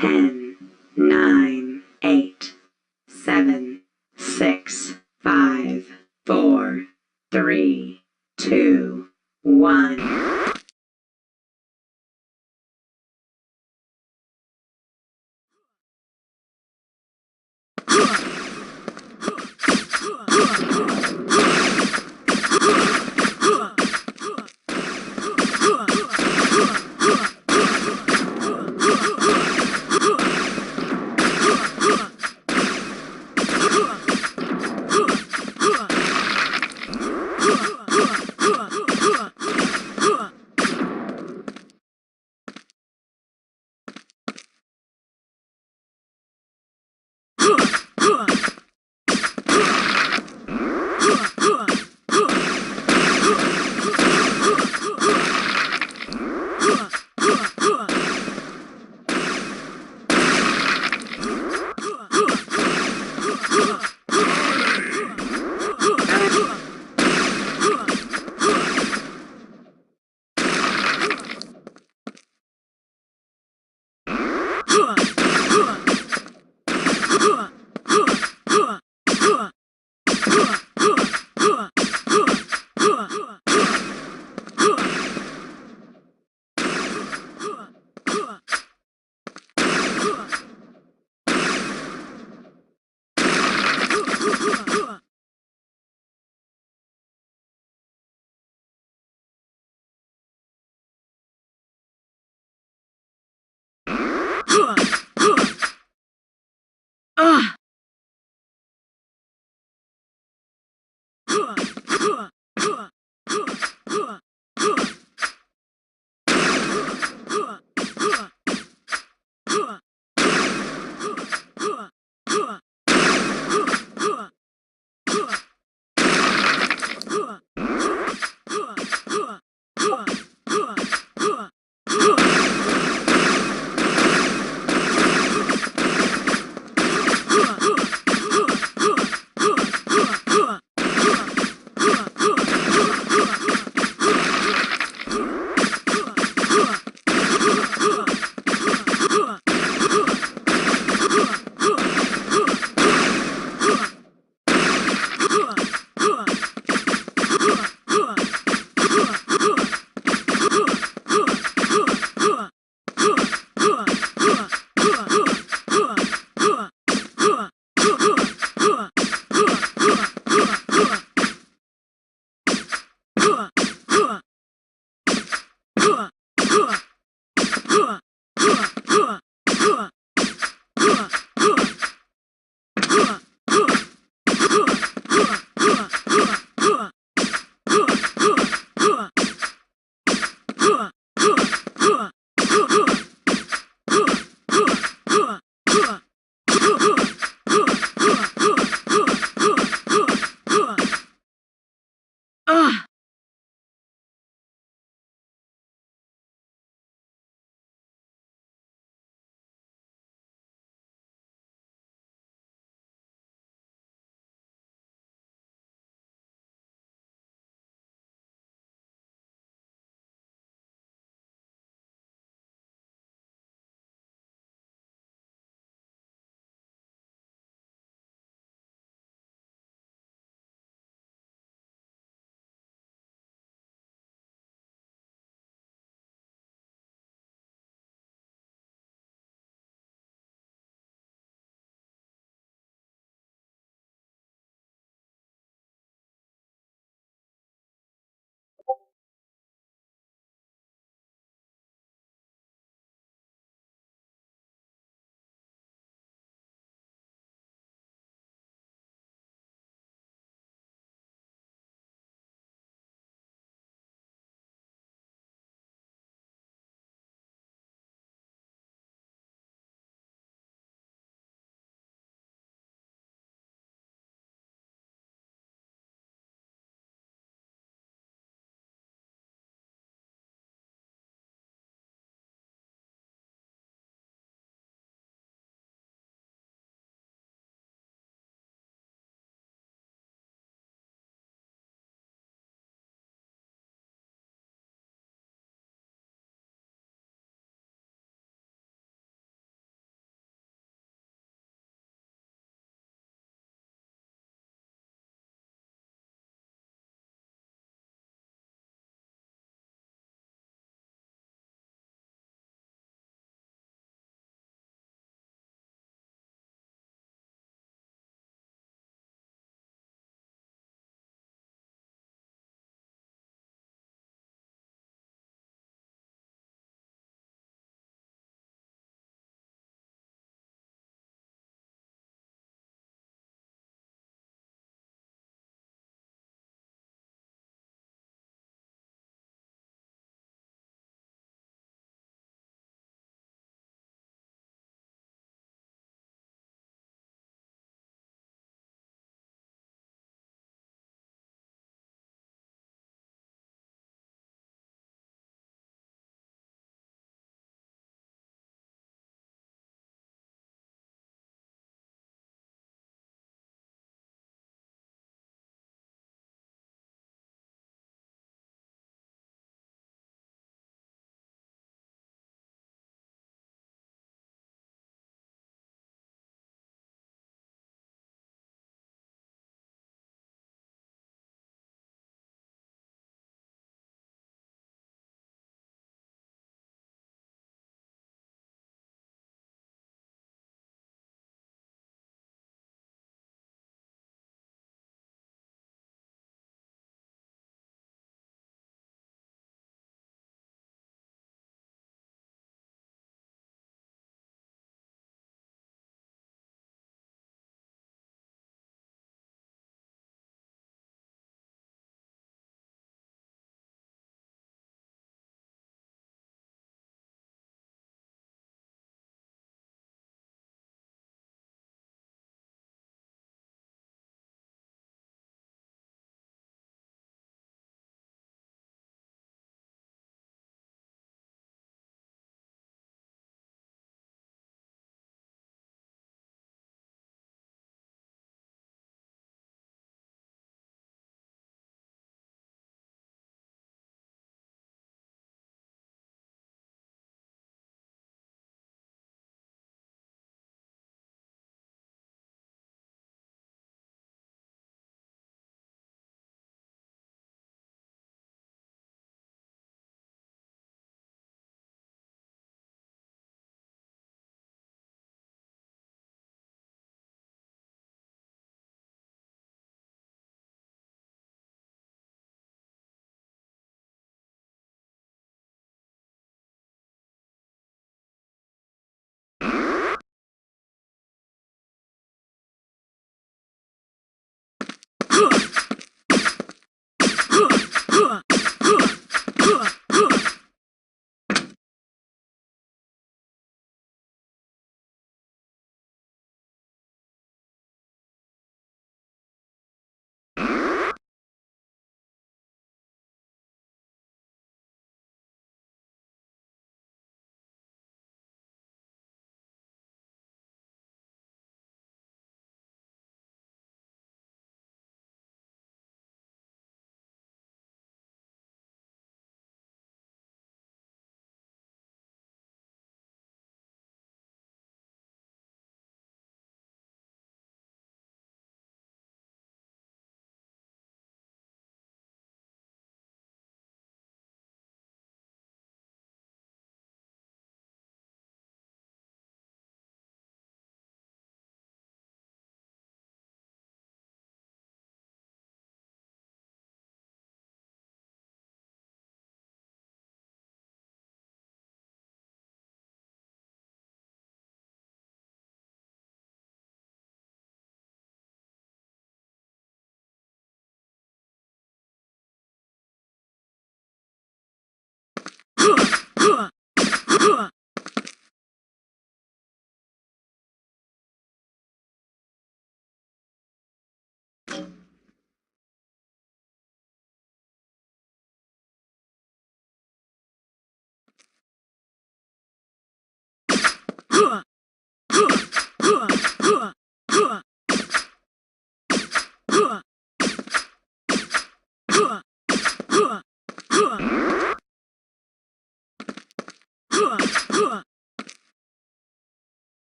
10, 9, 8, 7, 6, 5, 4, 3, 2, 1.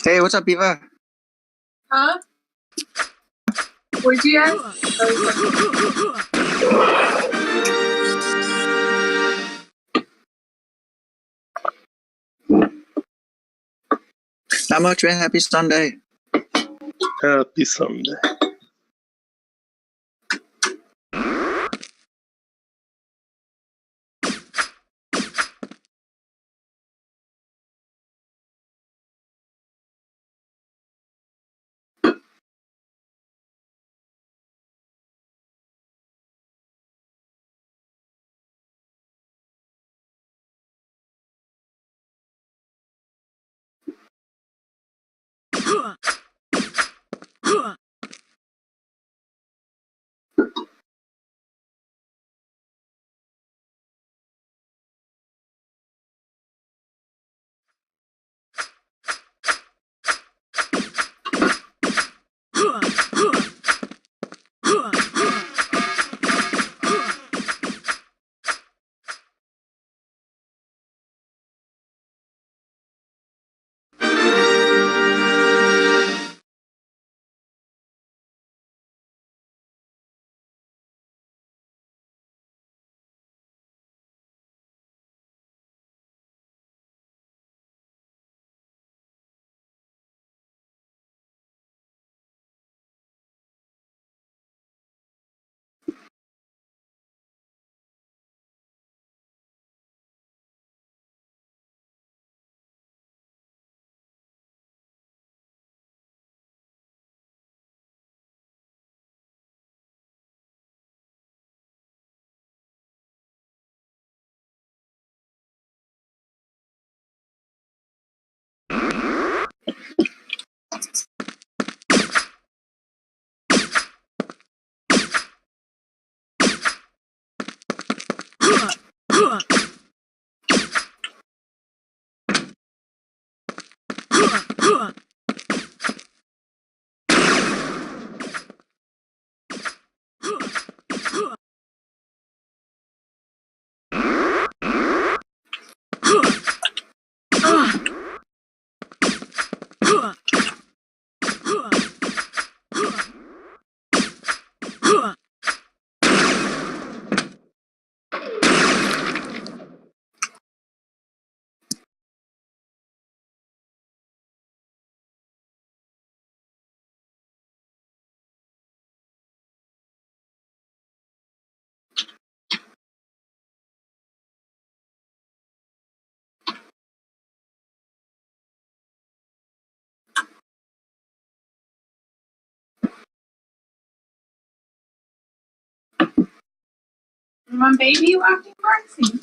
Hey, what's up, Eva? Huh? Where'd you guys? Not much, man. Happy Sunday. Happy Sunday. My baby walking Roxy.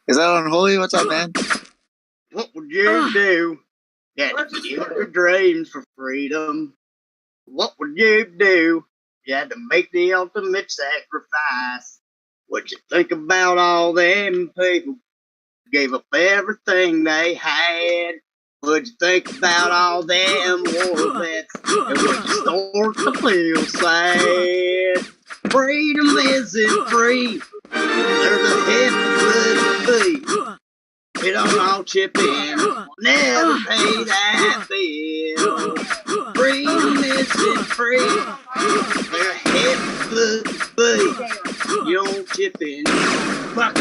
Is that unholy? What's up, man? What would you do? Yeah, give your dreams for freedom. What would you do? You had to make the ultimate sacrifice. What'd you think about all them people who gave up everything they had? What'd you think about all them war vets? And would you start to feel sad? Freedom isn't free. There's a head fee. We don't all chip in. Never pay that bill. Freedom isn't free. Their head fee. You don't chip in. Fuck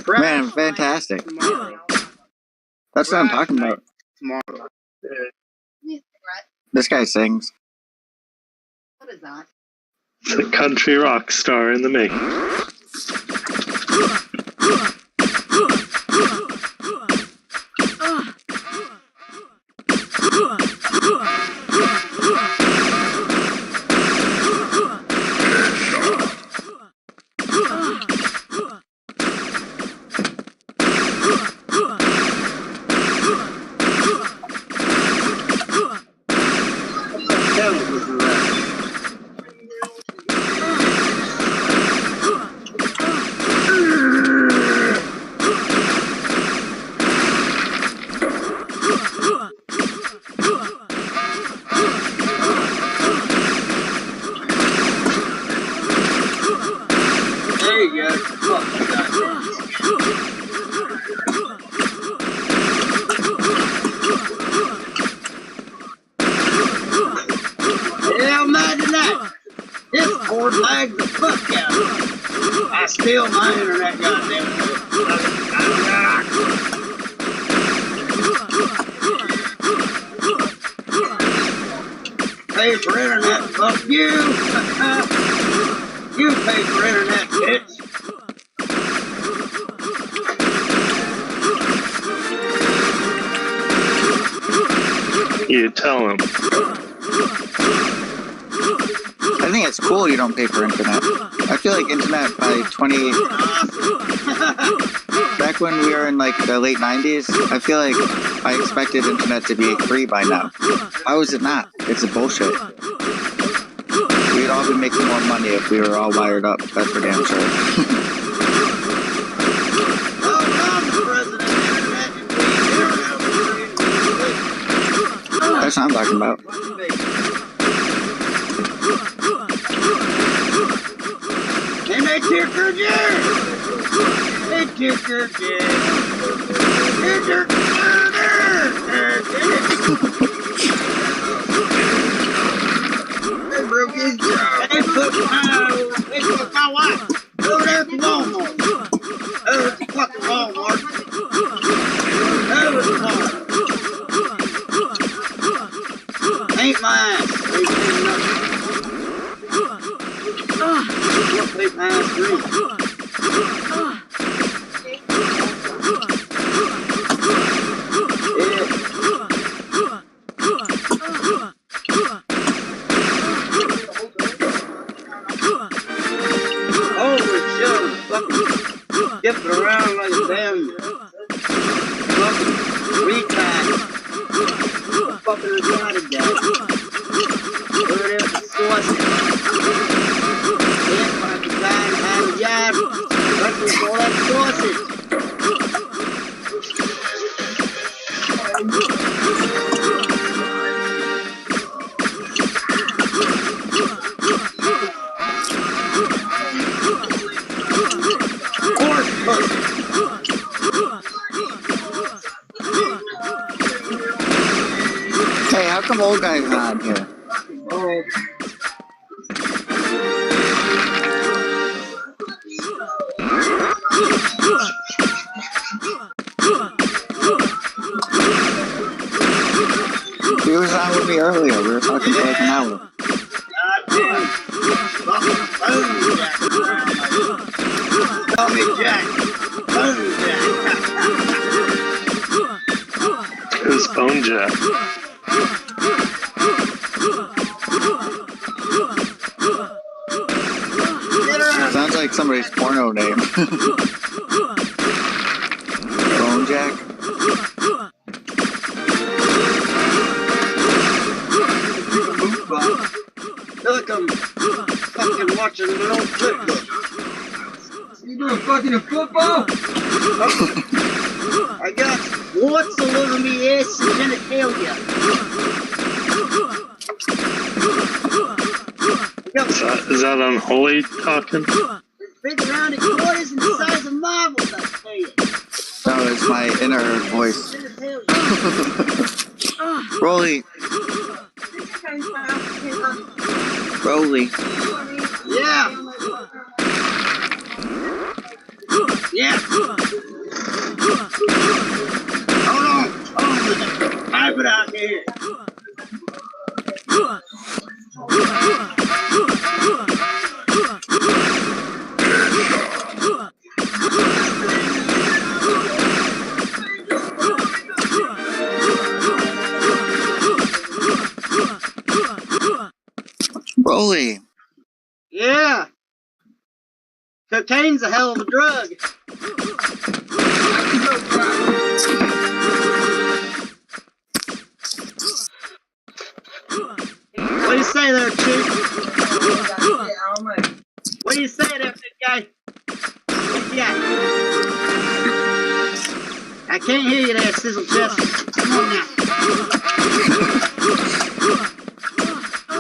Man, fantastic. That's what I'm talking about. Tomorrow. This guy sings. What is that? The country rock star in the making. I steal my internet, goddamn Pay for internet, fuck you! You pay for internet, bitch! You tell him. I think it's cool you don't pay for internet. I feel like internet by 20... Back when we were in like the late 90s, I feel like I expected internet to be free by now. How is it not? It's a bullshit. We'd all be making more money if we were all wired up, that's for damn sure. That's what I'm talking about. And they took her jet! They took her jet! They took her They broke his jaw. They put my wife over there at the Walmart. Over at the fucking Walmart. Over at the Walmart. Ain't my ass. Ain't nothing. Play my ass green. Skipping around like a damn fucking retard. Fucking retarded guy. Over there with the sausage. Can't find the guy behind the yard. Looking for all that sausage. Hey, how come old guys not on here? He was on with me earlier. We were talking for like an hour. Call me Jack. Bone Jack. Who's Bone Jack? Sounds like somebody's porno name. Bone Jack? Look, I'm fucking watching an old clip. You doing fucking a football? I got warts all over me ass and genitalia. Is that unholy talking? Big rounded quarters and the size of marbles, I tell you. No, it's my inner voice. Rolly. Rolly. Yeah. Yeah. Hold on. Type it out here. Rolly. Yeah. Cocaine's a hell of a drug. What do you say there, Chief? What do you say there, big guy? Yeah. I can't hear you there, Sizzle Chest. Come on now.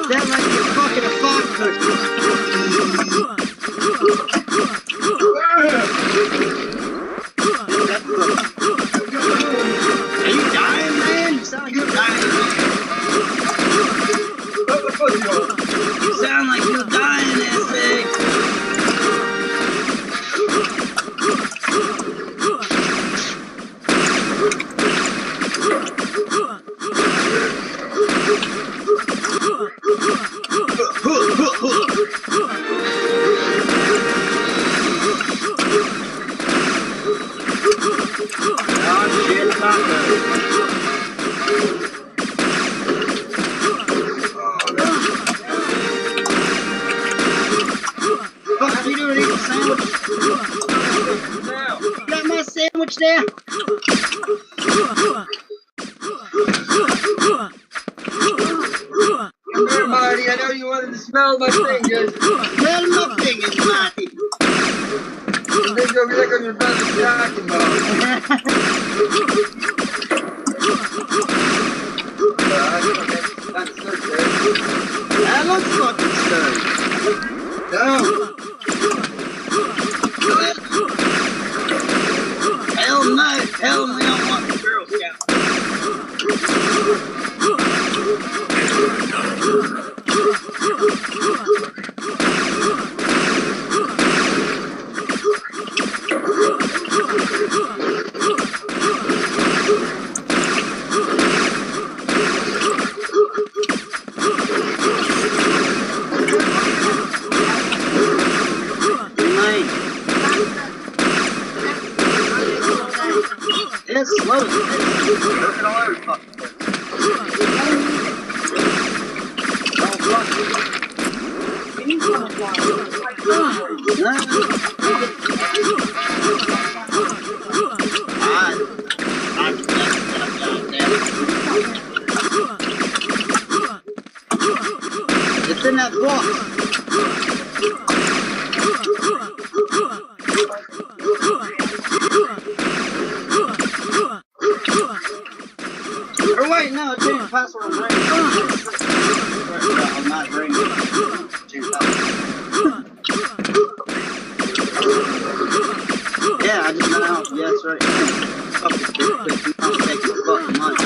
Sound like you're fucking a fart cushion. Are you dying, man? You sound like you're dying. You sound like you're dying, S.A. Fuck you doing, eat a sandwich? You got my sandwich there? Come here, Marty. I know you wanted to smell my fingers. Smell my fingers, Marty. They go look on your brother's talking about. looks fucking scary. No. Hell no. Hell we don't want the Girl Scout. It's slow. It's looking all over the fucking place. Don't fuck it. It's in that box. Or wait, no, I changed the password on Rain. I'm not Rain. Yeah, I just went out. Yeah, that's right. Fuck this bitch, you can't take my fucking money.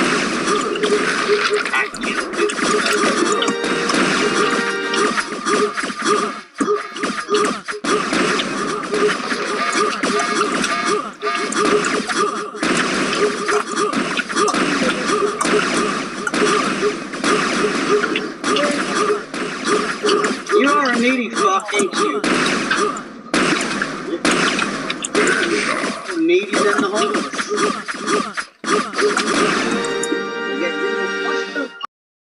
You are a needy fuck, ain't you? Needy than the homeless.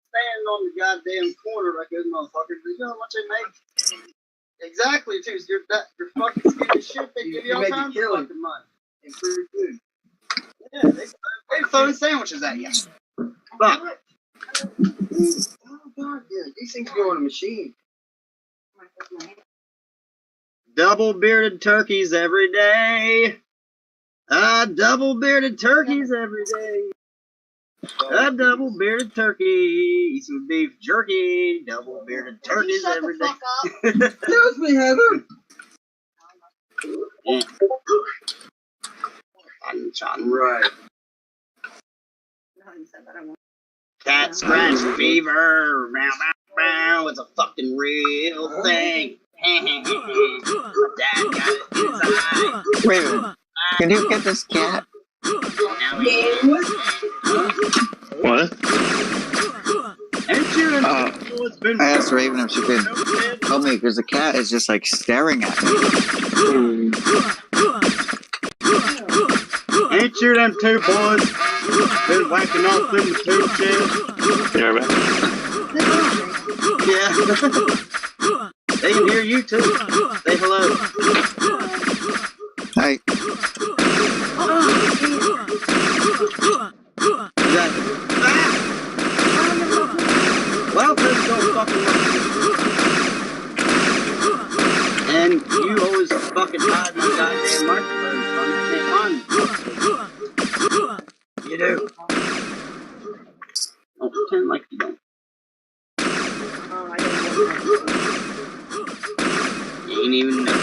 Stand on the goddamn corner like those motherfuckers. You know how much they make? Exactly, too. You're fucking skinny as shit. They give you all kinds of fucking money. And free food. Yeah, they throwing sandwiches at you. Fuck. Oh, God, yeah. These things go on a machine. Double bearded turkeys every day. Double bearded turkeys every day. A double bearded turkey. Eat some beef jerky. Double bearded turkeys every day. Excuse me, Heather. Yeah. I'm right. Cat scratch fever. Bow, bow, bow. It's a fucking real thing. My dad got it inside. Wait a minute. Can you get this cat? Now he What? Ain't you in I asked Raven if she could help me because the cat is just like staring at me. Ain't you them two boys been whacking off in the tube chairs? Yeah, right. Yeah. They can hear you too. Say hello. Hi. Exactly. Well, please don't fucking look. And you always fucking hide my goddamn microphone from me. You do. Don't pretend like you don't. You ain't even know.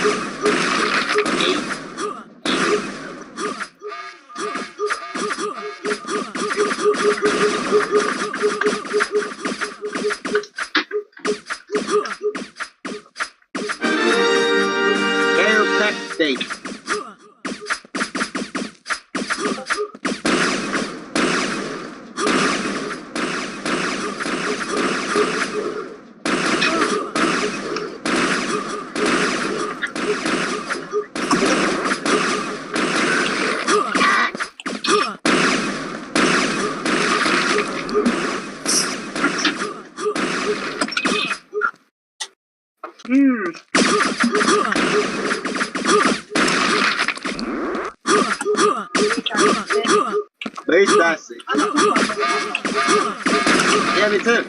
Air Tech State. Very spicy. Yeah, me too.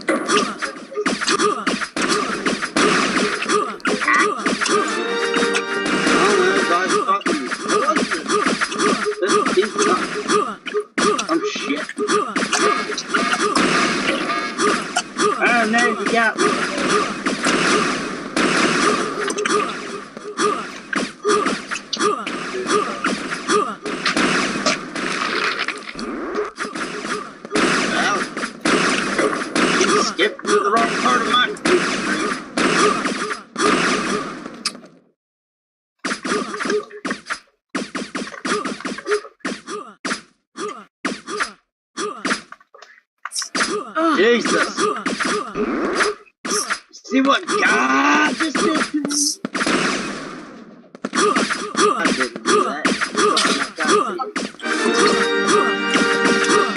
Oh, shit. Oh, no, you got me. Jesus. See what God just did to me? I didn't do that.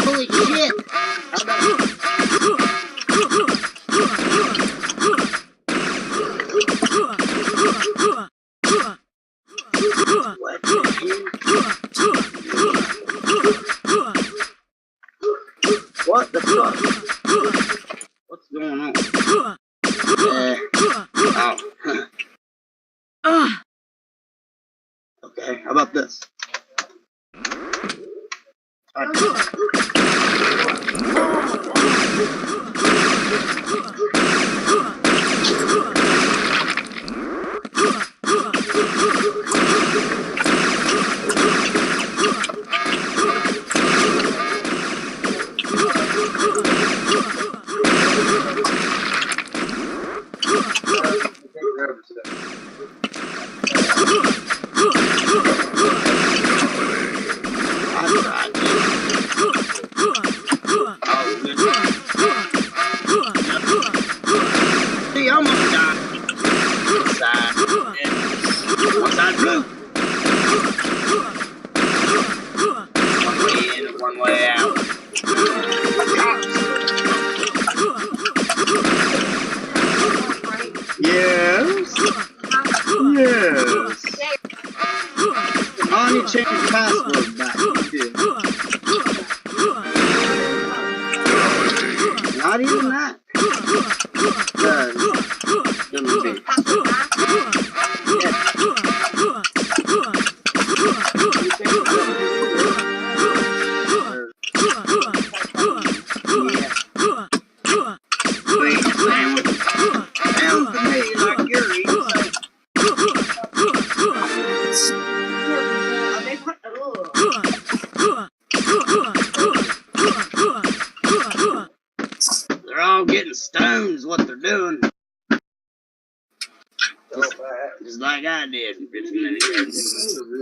Holy shit! What the fuck? What's going on? Oh. Okay, how about this? See, I almost died. One side blue. One way in and one way out. Yes. Yes. I need to change the password back. Not even that. They're all getting stoned is what they're doing. Just like I did 15 minutes ago.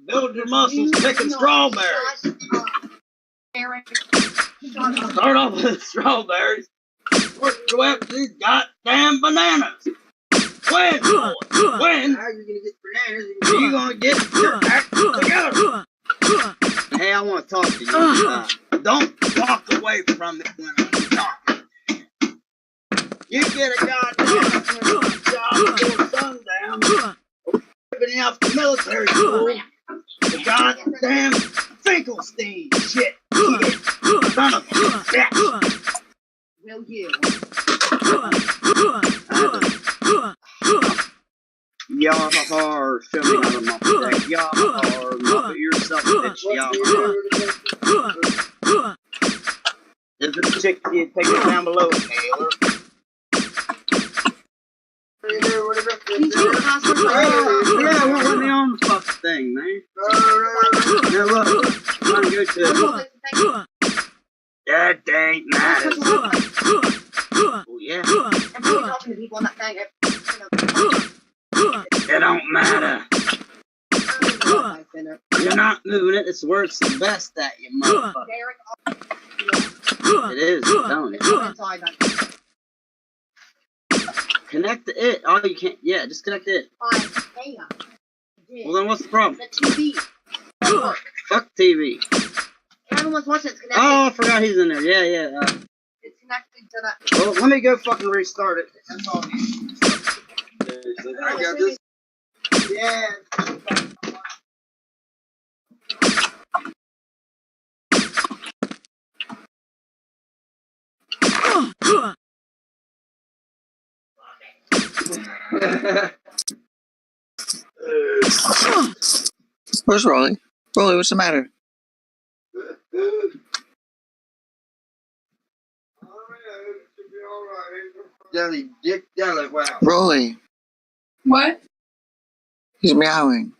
Build your muscles picking strawberries. Start off with strawberries. Work your way up to these goddamn bananas. When, boy? When are you gonna get bananas? You gonna get your act together? Hey, I want to talk to you. Don't walk away from it when I'm talking. You get a goddamn job before sundown. Ripping off the military school. The goddamn Finkelstein shit. Son of a bitch. Will you? Y'all are filming out of my deck. Y'all are muppet yourself, bitch. Y'all are. If it's a chick, you take it down below, Taylor. Yeah, won't let me on the fucking thing, man. Now look, I'm gonna go to that ain't matter. Oh yeah. I'm really talking to people on that thing. It don't matter. You're not moving it. It's where it's the best at you, motherfucker. It is, don't it? Connect to it. Oh, you can't. Yeah, just connect to it. Well, then what's the problem? The TV. Fuck TV. Everyone's watching. It's connected. Oh, I forgot he's in there. Yeah. It's connected to that. Well, let me go fucking restart it. That's all. I got this. Yeah. Where's Rolly? Rolly, what's the matter? Johnny Dick Jelly, wow. Rolly, What? he's meowing.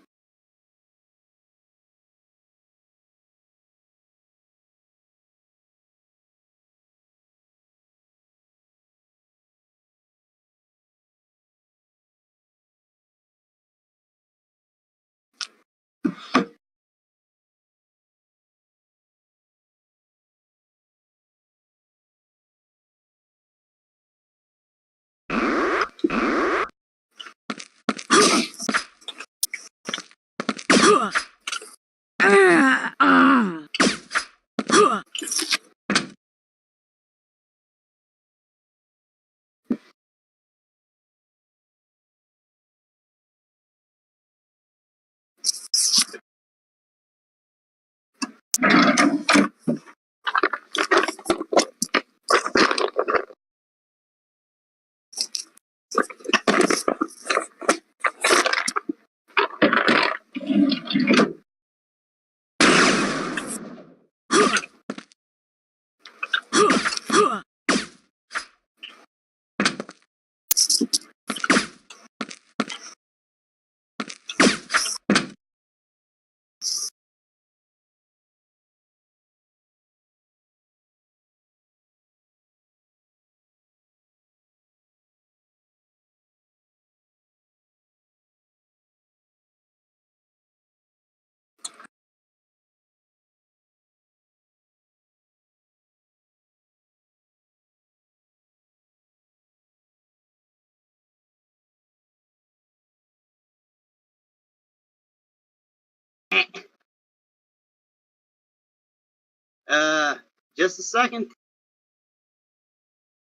Just a second.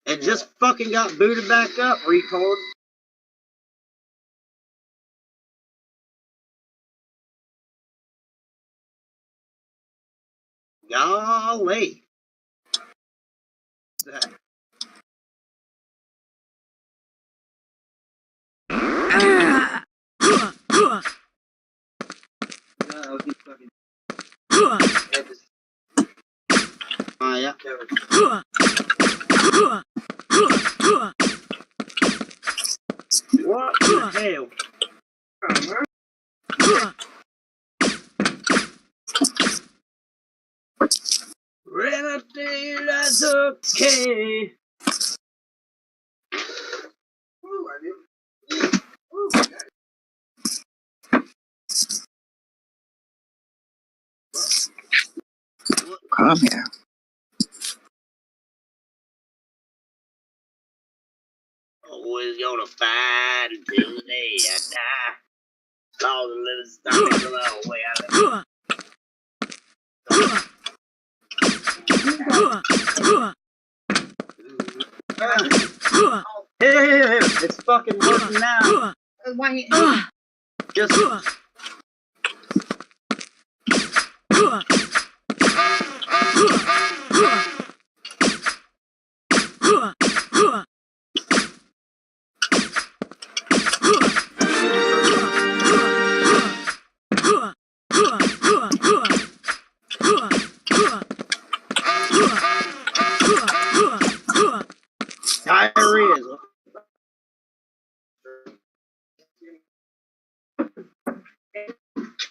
It just fucking got booted back up, retard. Golly. Yeah. What the hell? Remedy, that's okay. Come here. Always gonna fight until the day I die. All the living stuff a long way out of Hey, it's fucking working now. Just diarrhea.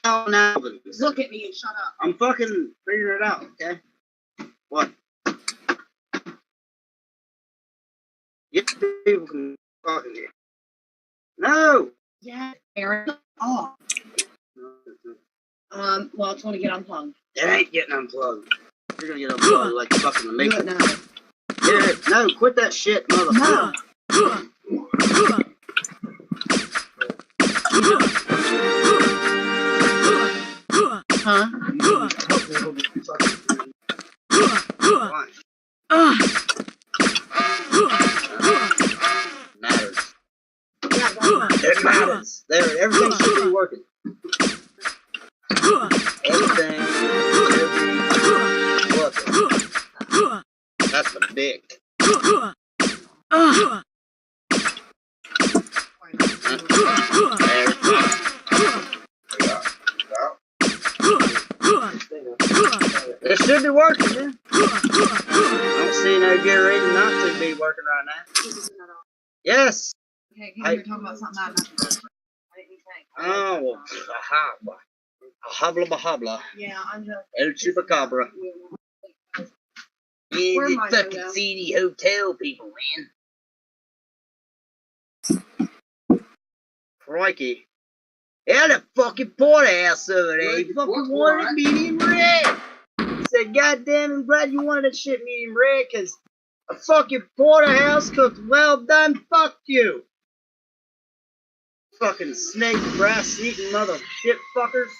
Oh, now. Look at me and shut up. I'm fucking figuring it out, okay? What? Get people can fucking hear. No! Yeah, Aaron. Oh. Well, it's going to get unplugged. It ain't getting unplugged. You're gonna get unplugged like fucking the Do maker. it now. Yeah, no, quit that shit, motherfucker. Huh? Why? Matters. It matters. There, everything should be working. Everything should be working. That's the dick. It should be working, man. I don't see no good reason not to be working right now. Yes. Okay, you were talking about something I didn't think. Oh, well, habla bahabla. Yeah, I'm just. El chupacabra. In Where the am I fucking gonna go? seedy hotel, people, man. Crikey. Yeah, the fucking porterhouse over there. He fucking wanted medium rare. He said, goddamn, I'm glad you wanted that shit medium rare, because a fucking porterhouse cooked well done. Fuck you. Fucking snake grass eating mother shit fuckers.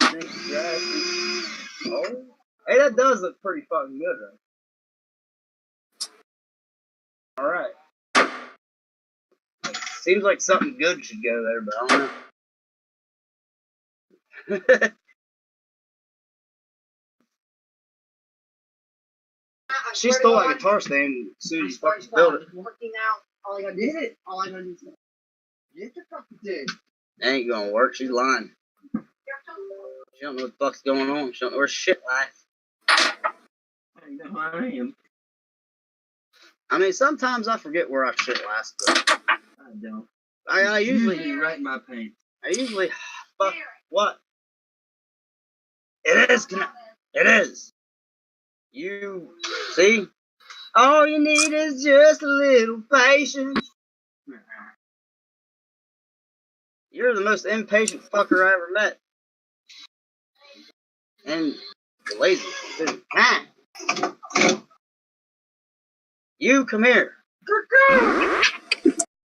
Snake grass eating. Oh. Hey, that does look pretty fucking good, right? Alright. Seems like something good should go there, but I don't know. She stole that guitar stand as soon as fucking built it. Working out. All I gotta do is all I gotta do is Get the fucking thing. That ain't gonna work. She's lying. She don't know what the fuck's going on. She don't know where shit lies. I know who I am. I mean, sometimes I forget where our shit lies. But I don't. I usually, right in my pants. fuck, what? It is, it is. You, see? All you need is just a little patience. You're the most impatient fucker I ever met. And you're lazy, too. Kind. You, come here.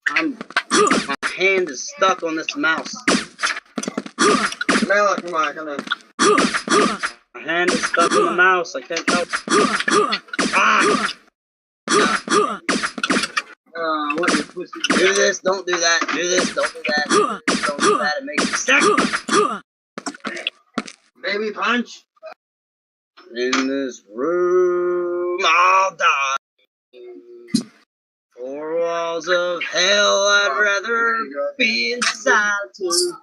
My hand is stuck on this mouse. Mela, come on. My hand is stuck on the mouse. I can't help. Ah! What you pussy? Do this, don't do that. Do this, don't do that. Do this, don't do that. It makes me sick. Baby punch. In this room, I'll die. Four walls of hell, I'd rather be in solitude.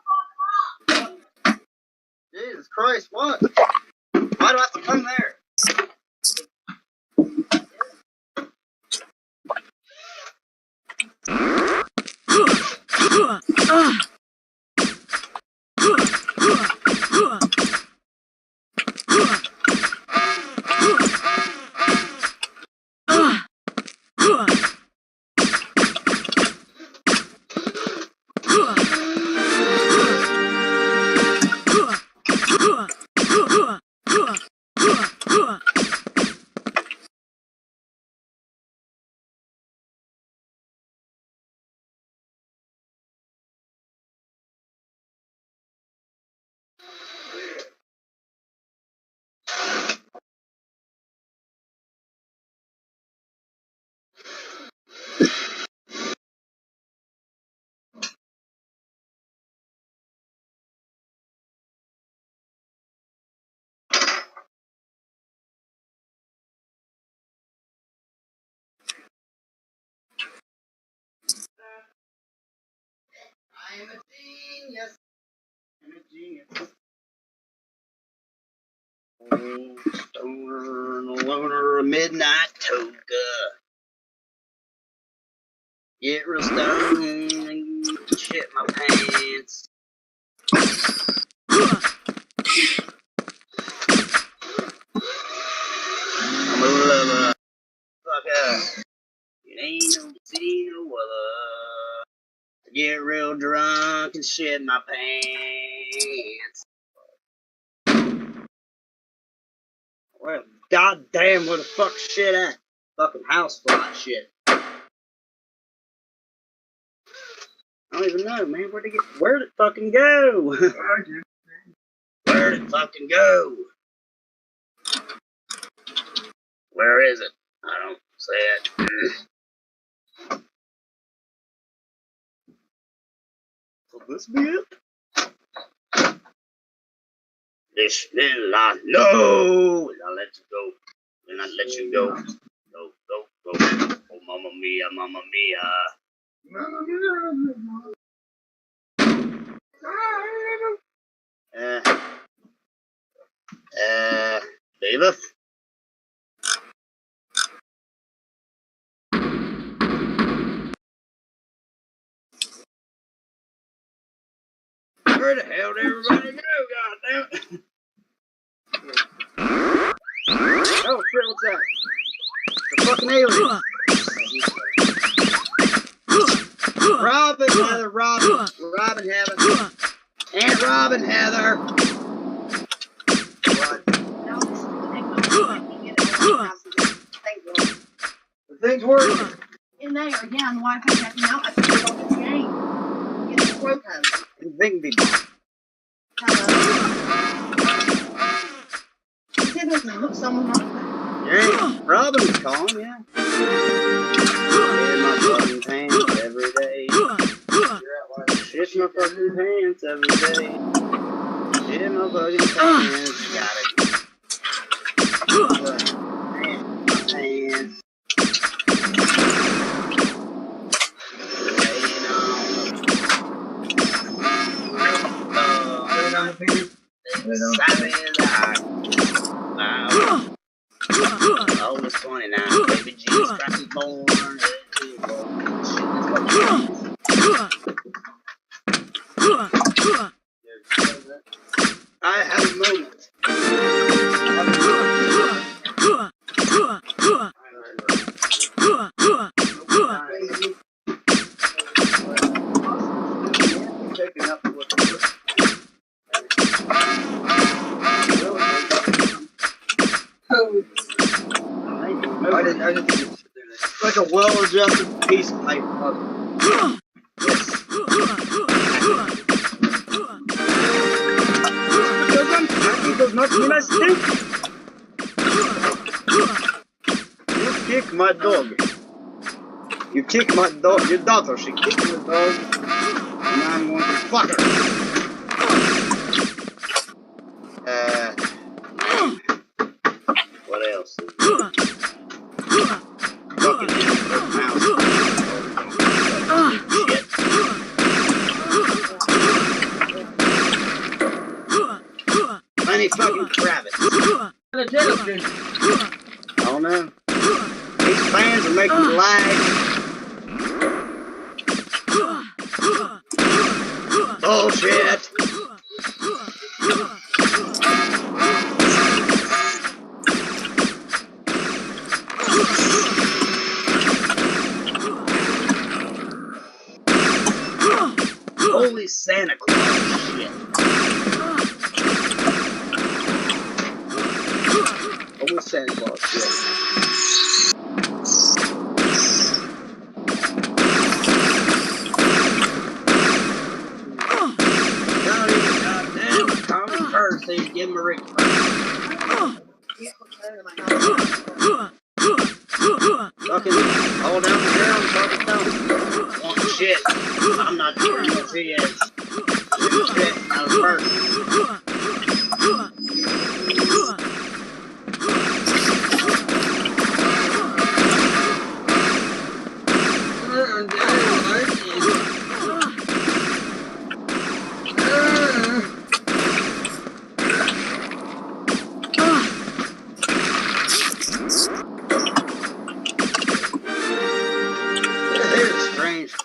Jesus Christ, what? Why do I have to come there? I am a genius. I'm a genius. Old stoner and a loner, a midnight toga. Get real stoned and shit my pants. I'm a lover. Fucker. It ain't no city, no weather. Get real drunk and shit my pants. Well, goddamn, where the fuck shit at? Fucking housefly shit. I don't even know, man. Where'd it fucking go? Where'd it fucking go? Where is it? I don't say it. Will this be it? Bismillah, no! I'll let you go. Will not let you go. Go. Oh, mamma mia, mamma mia. David? Where the hell did everybody go, goddamn? Oh, shit, what's that? The fucking alien. Robin, Heather, Robin, Heather. Aunt Robin, Heather. The thing's working. in there again. The Wi-Fi checking out. I think it's on the game. It's broken. Bing. Hello. You said there's someone on Yeah, Robin was calling, yeah. In my fucking pants every day. Shit my fucking pants every day. Shit my fucking pants. Got it. Almost 29. Baby Jesus Christ is born. I have a moment. I didn't think it's like a well-adjusted piece of paper puzzle. Does not mean I stink. You kick my dog. You kick my dog. Your daughter, she kicked my dog. And I'm going to fuck her. What else? Fucking mouse. Shit. Plenty fucking Kravitz. Oh no. These fans are making me lag. Bullshit. Holy Santa Claus shit. Holy Santa Claus shit. Goddamn common courtesy, give him a ring. Fucking all down the ground, fucking don't want shit. I'm not doing what he is. Doing shit out of first.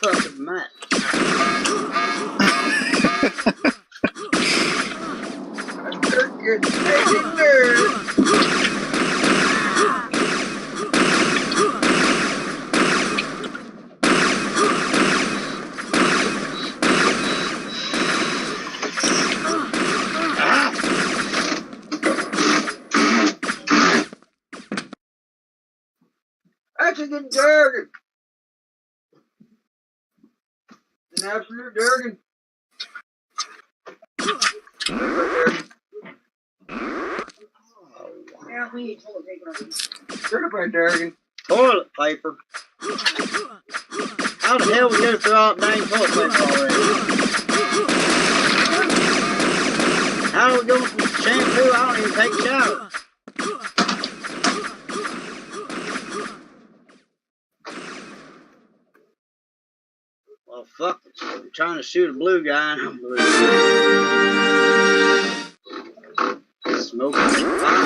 Fucking Matt. You're taking nerd. That's a good Durgan. An absolute Durgan. Yeah, we need toilet paper. Certified Durgan. Toilet paper. How the hell we go through all dang toilet paper already? How are we going from shampoo? I don't even take a shower. Well, fuck it. I'm trying to shoot a blue guy and I'm blue. Smoking.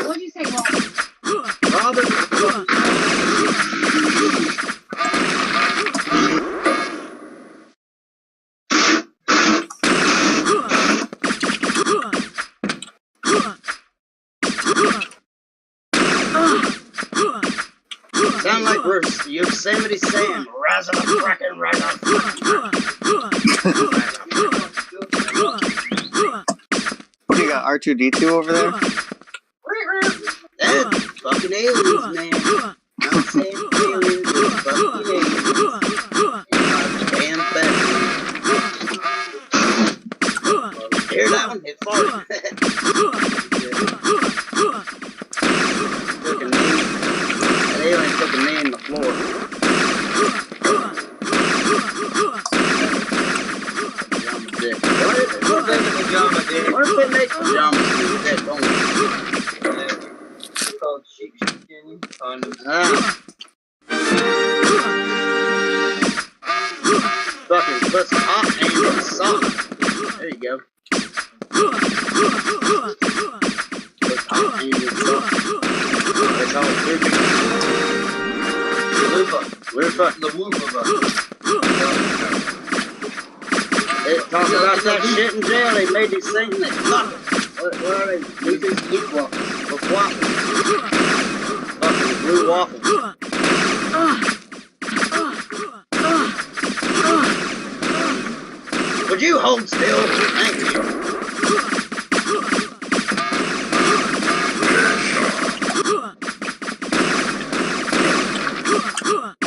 What'd you say, Robert? Sound like we're Yosemite Sam. Rise up, crackin', rise up. What do you got, R2-D2 over there? That fucking aliens, man. I'm saying aliens, fucking aliens. Damn fast. Hear that one? Hit far. That alien took a man in the floor. What if it makes pajamas do that bone? It's called sheepskin. Fucking put some hot hands in the sock. There you go. Call of Duty. The Woofer. They talk about that shit in jail. They made these things and they fuck it. What are they? These blue waffles. Fucking blue waffles. Would you hold still? Thank you.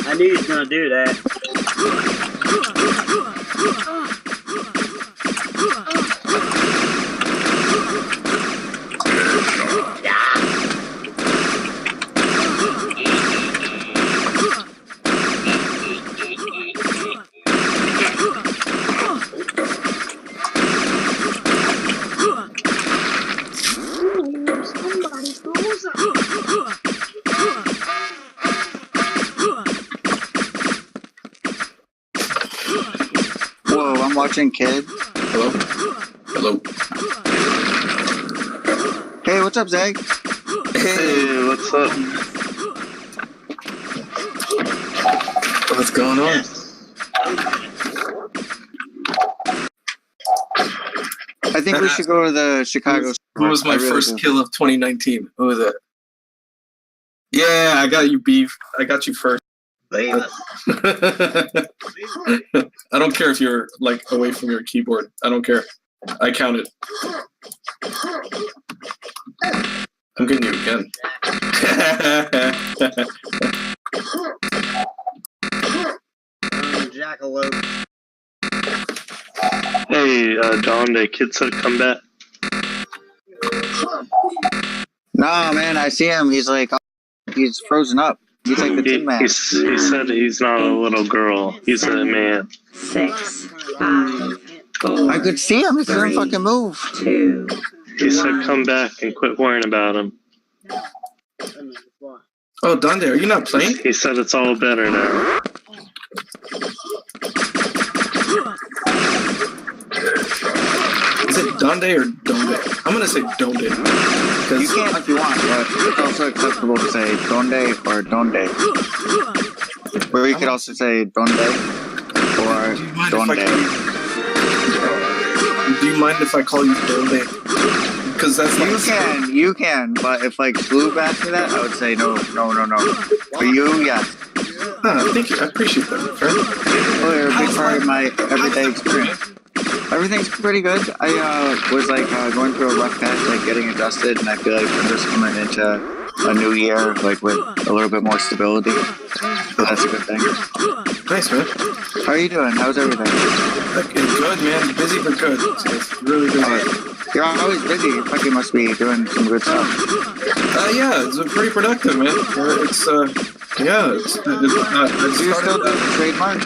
I knew he was gonna do that. Whoa, I'm watching Kid. Hello? Hello? Hey, what's up, Zach? Hey, what's up? What's going on? I think we should go to the Chicago. Who was my I really first do. kill of 2019? Who was that? Yeah, I got you, Beef. I got you first. Beavis. I don't care if you're like away from your keyboard. I don't care. I counted. I'm getting you again. Jackalope. Hey, Don, the kid said come back. Nah, man, I see him. He's like, he's frozen up. He's like the Tin Man. He said he's not a little girl. He's a man. 6, 5, 4. I could see him. He couldn't 3, fucking move. 2. He said come back and quit worrying about him. Oh, Donde, are you not playing? He said it's all better now. Is it Donde or Donde? I'm gonna say Donde. You can if you want, but it's also acceptable to say Donde or Donde. Or you could also say Donde or Donde. Do you mind if I call you Donde? Because that's like You can, but if like Sloop asked me that, I would say no. For you, yes. Thank you. I appreciate that, my friend. Well, you're a big part of my everyday experience. Everything's pretty good. I was like going through a rough patch, like getting adjusted, and I feel like I'm just coming into a new year like with a little bit more stability. So that's a good thing. Nice, man. How are you doing? How's everything? Good, man. Busy but good. So it's really busy. You're always busy. You fucking must be doing some good stuff. Yeah, it's pretty productive, man. It's yeah. It's Do you still do the trademark?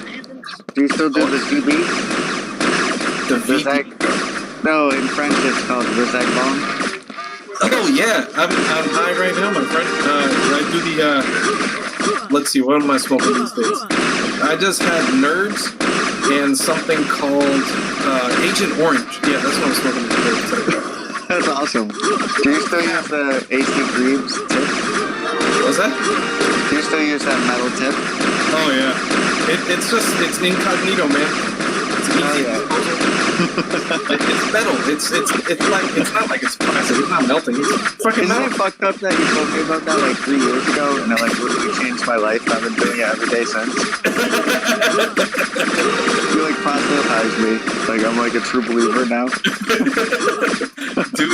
Do you still do the VB? the V. No, in French it's called Rizag Bone. Oh yeah, I'm high right now, my friend. I do the let's see, what am I smoking these days? I just had Nerds and something called Agent Orange. Yeah, that's what I'm smoking these days. That's awesome. Do you still use the AC Greaves tip? What's that? Do you still use that metal tip? Oh yeah. It's incognito, man. It's easy. Oh, yeah. It's metal. It's not like it's plastic. It's not melting. It's fucking Isn't metal. it fucked up that you told me about that like 3 years ago and it like literally changed my life and I've been doing it every day since? You like proselytized me. Like I'm like a true believer now. Dude,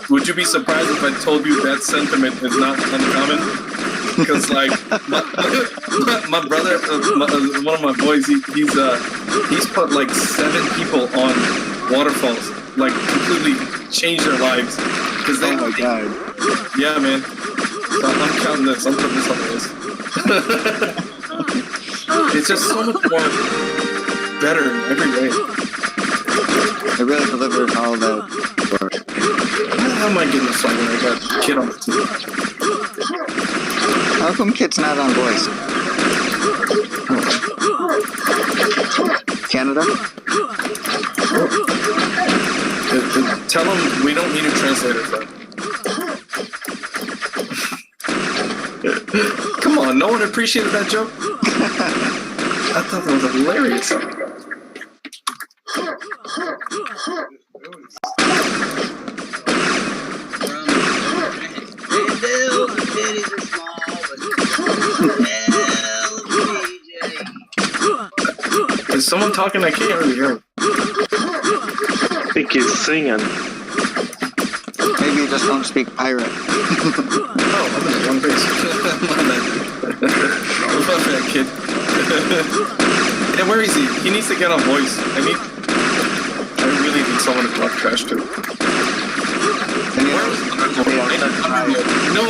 would you be surprised if I told you that sentiment is not uncommon? Because like my brother, one of my boys, he's put like 7 people on waterfalls, like completely changed their lives. Cause they, Oh my god. yeah, man. So I'm counting this. I'm putting this on the list. It's just so much more better in every way. It really delivers all that. How am I getting this song when I got a kid on the team? How come Kit's not on voice? Canada? Tell him we don't need a translator for him. Come on, no one appreciated that joke? I thought that was hilarious. Is someone talking? I can't really hear him. I think he's singing. Maybe you just don't speak pirate. Oh, I'm in the wrong base. My bad, kid. Yeah, where is he? He needs to get on voice. I really need someone to talk trash to. No,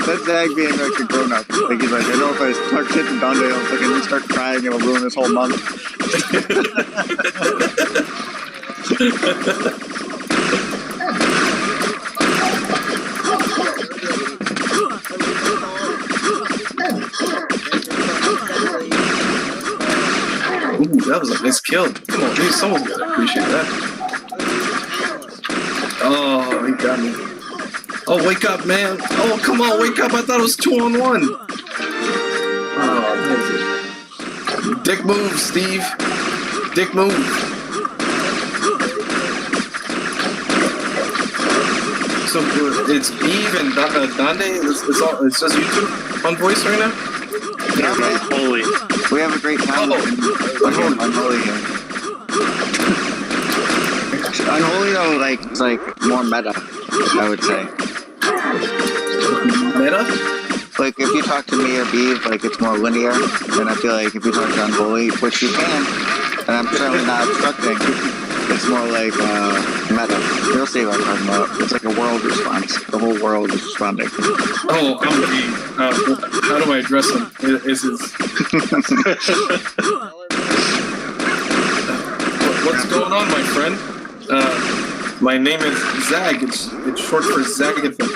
That's Zag being like a grown up. Like he's like, I know if I talk shit to Dante, I'll fucking start crying, it'll ruin his whole month. Ooh, that was a nice kill. Come on, dude, someone's gotta appreciate that. Oh, he got me. Oh, wake up, man. Oh, come on, wake up. I thought it was 2-on-1. Oh, dick move, Steve. Dick move. So it's Eve and Dande. It's just you two on voice right now? Yeah, man. Holy. We have a great time. Unholy here. Unholy though, like it's like more meta, I would say. Meta? Like if you talk to me or Beeve, like it's more linear. And I feel like if you talk to Unholy, which you can, and I'm certainly not obstructing, it's more like meta. You'll see what I'm talking about. It's like a world response. The whole world is responding. Oh, I'm Beeve. How do I address him? What's going on, my friend? My name is Zag. It's short for Zagathan.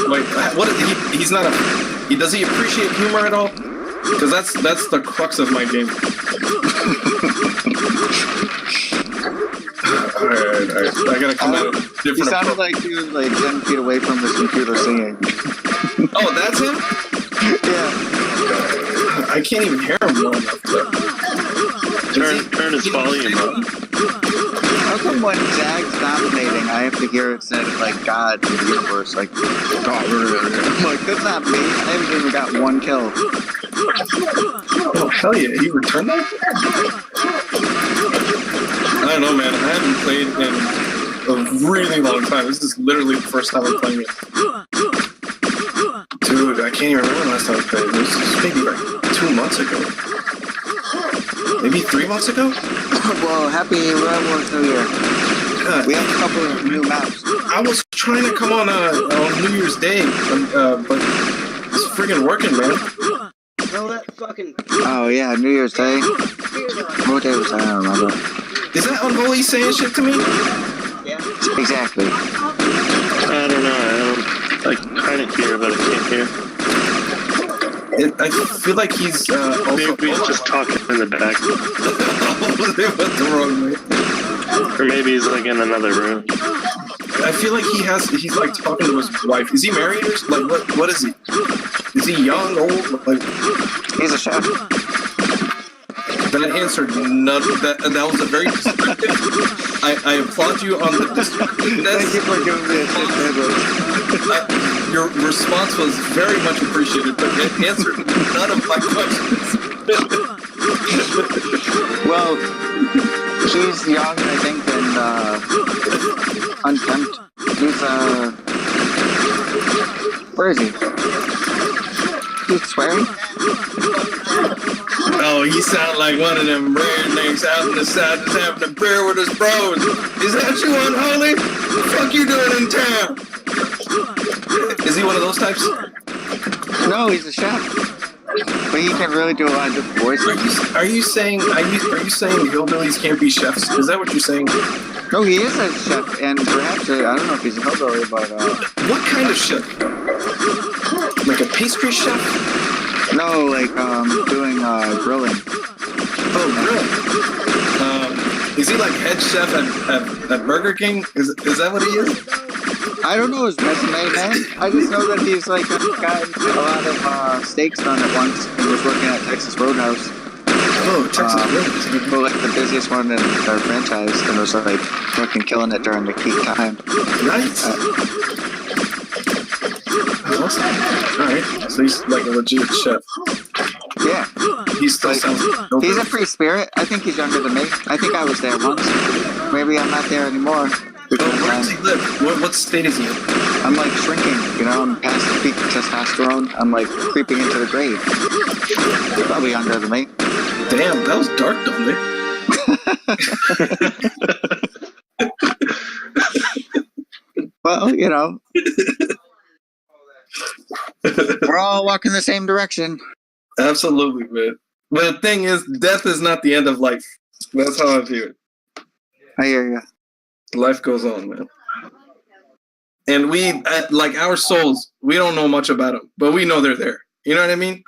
Wait, what? He's not a. Does he appreciate humor at all? Because that's the crux of my game. Alright. I gotta come at it different. He sounded like he was like 10 feet away from his computer singing. Oh, that's him? Yeah. I can't even hear him well enough to... Turn his volume up. How come when Zag's dominating, I have to hear it said like God in the universe, like God. I'm like, that's not me. I haven't even got one kill. Oh, hell yeah. He returned that? I don't know, man. I haven't played in a really long time. This is literally the first time I'm playing it. Dude, I can't even remember the last time I played. This was maybe like 2 months ago. Maybe 3 months ago? Well, happy RailwarZ New Year. We have a couple of new maps. I was trying to come on New Year's Day, but it's friggin' working, man. No, that fucking. Oh yeah, New Year's Day. What day was that? I don't remember. Is that Unholy saying shit to me? Yeah. Exactly. I don't know. I kind of hear, but I can't hear. I feel like he's also... Maybe he's just talking in the back. They went the wrong way. Or maybe he's like in another room. I feel like he's like talking to his wife. Is he married or like what is he? Is he young, old? Like He's a chef. that answered none. That was a very descriptive. I applaud you on the descriptiveness. Thank you for giving me a shit sandwich. Your response was very much appreciated, but it answered none of my questions. Well, she's young, I think, and unkempt. He's where is he? He's swearing? Oh, you sound like one of them rednecks out in the south that's having a beer with his bros. Is that you, Unholy? What the fuck you doing in town? Is he one of those types? No, he's a chef. But he can really do a lot of different voices. Are you saying hillbillies can't be chefs? Is that what you're saying? No, he is a chef, and perhaps, I don't know if he's a hillbilly, but, What kind of chef? Like a pastry chef? no, like, doing, grilling. Oh, grilling. Is he like head chef at Burger King? Is that what he is? I don't know his resume, man. I just know that he's like gotten a lot of stakes done at once and was working at Texas Roadhouse. Oh, Texas Roadhouse. Well, like the busiest one in our franchise, and was like fucking killing it during the peak time. Nice. Awesome. Alright, so he's like a legit chef. Yeah. He still Like, sounds he's a free spirit. I think he's younger than me. I think I was there once. Maybe I'm not there anymore. Oh, where does he live? What state is he in? I'm like shrinking, you know, I'm past the peak testosterone. I'm like creeping into the grave. You're probably younger than me. Damn, that was dark, don't it? Well, you know. We're all walking the same direction. Absolutely, man. But the thing is, death is not the end of life. That's how I view it. I hear you. Life goes on, man. And we, like our souls, we don't know much about them, but we know they're there. You know what I mean?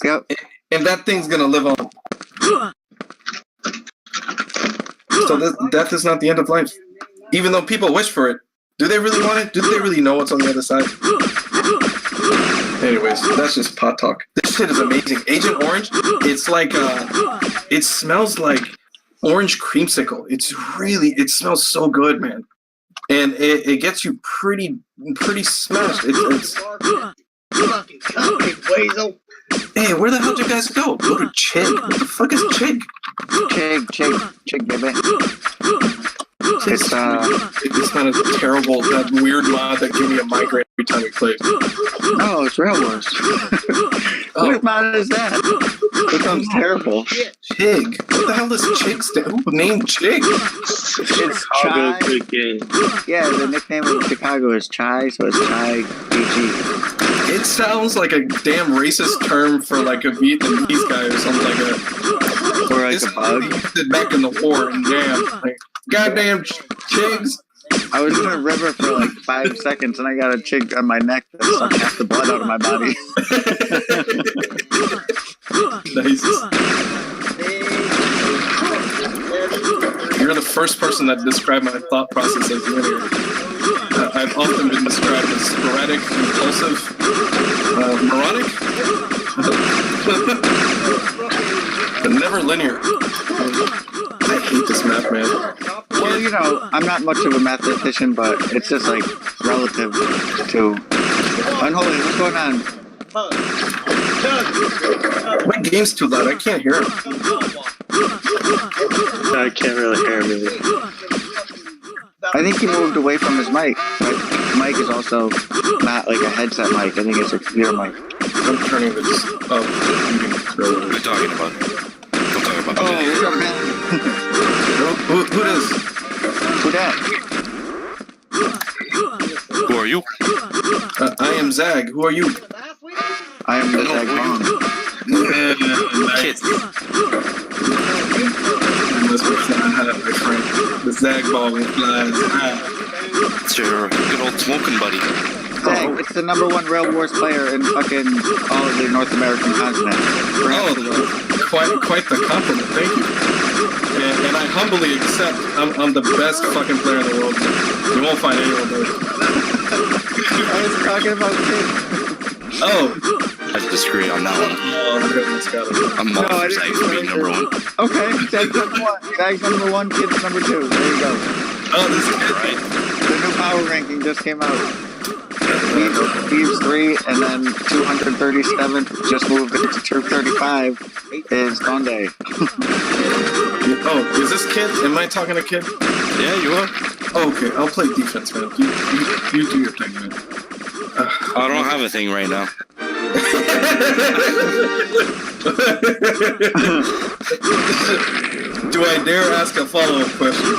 Yep. And that thing's gonna live on. So death is not the end of life. Even though people wish for it. Do they really want it? Do they really know what's on the other side? Anyways, that's just pot talk. This shit is amazing. Agent Orange, it's like, it smells like orange creamsicle. It smells so good, man. And it gets you pretty smashed. It's Fucking cupcake, Weasel. Hey, where the hell did you guys go? Go to Chig. What the fuck is Chig? Chig, baby. It's not a terrible, that weird mod that gave me a migraine every time we played. No, it's RailwarZ. What mod is that? It sounds terrible. Chig. What the hell does Chig stand? Who named Chig? It's Chai. Good game. Yeah, the nickname of Chicago is Chai, so it's Chai PG. It sounds like a damn racist term for like a Vietnamese guy or something like that. Or like a bug. Used it back in the war, and damn, like, goddamn Chigs. I was in a river for like 5 seconds and I got a chig on my neck that sucked half the blood out of my body. Nice. You're the first person that described my thought process as linear. I've often been described as sporadic, impulsive, moronic, but never linear. I hate this math, man. Well, you know, I'm not much of a mathematician, but it's just like relative to Unholy. What's going on? My game's too loud. I can't hear it. I can't really hear me. I think he moved away from his mic. But mic is also not like a headset mic. I think it's a computer mic. I'm turning this up. What are you talking about? Don't talk about Oh, what's up, man? Who does? Who that? Who are you? I am Zag. Who are you? I am the Zag Bong. Kid. Must be flying high, my friend. The Zag ball flies high. It's your good old smoking buddy. Zag, it's the #1 RailwarZ player in fucking all of the North American continent. Oh, quite the compliment. Thank you. And I humbly accept. I'm the best fucking player in the world. You won't find anyone better. I was talking about kids. Oh. I disagree on that one. I'm all for Zag being #1. Okay, Zag's #1. Zag's #1, kids #2. There you go. Oh, this is good. Right? The new power ranking just came out. Thieves 3, and then 237 just moved into 235 is Sunday. Oh, is this kid? Am I talking to kid? Yeah, you are. Oh, okay, I'll play defense, man. You do your thing, man. I don't have a thing right now. Do I dare ask a follow-up question?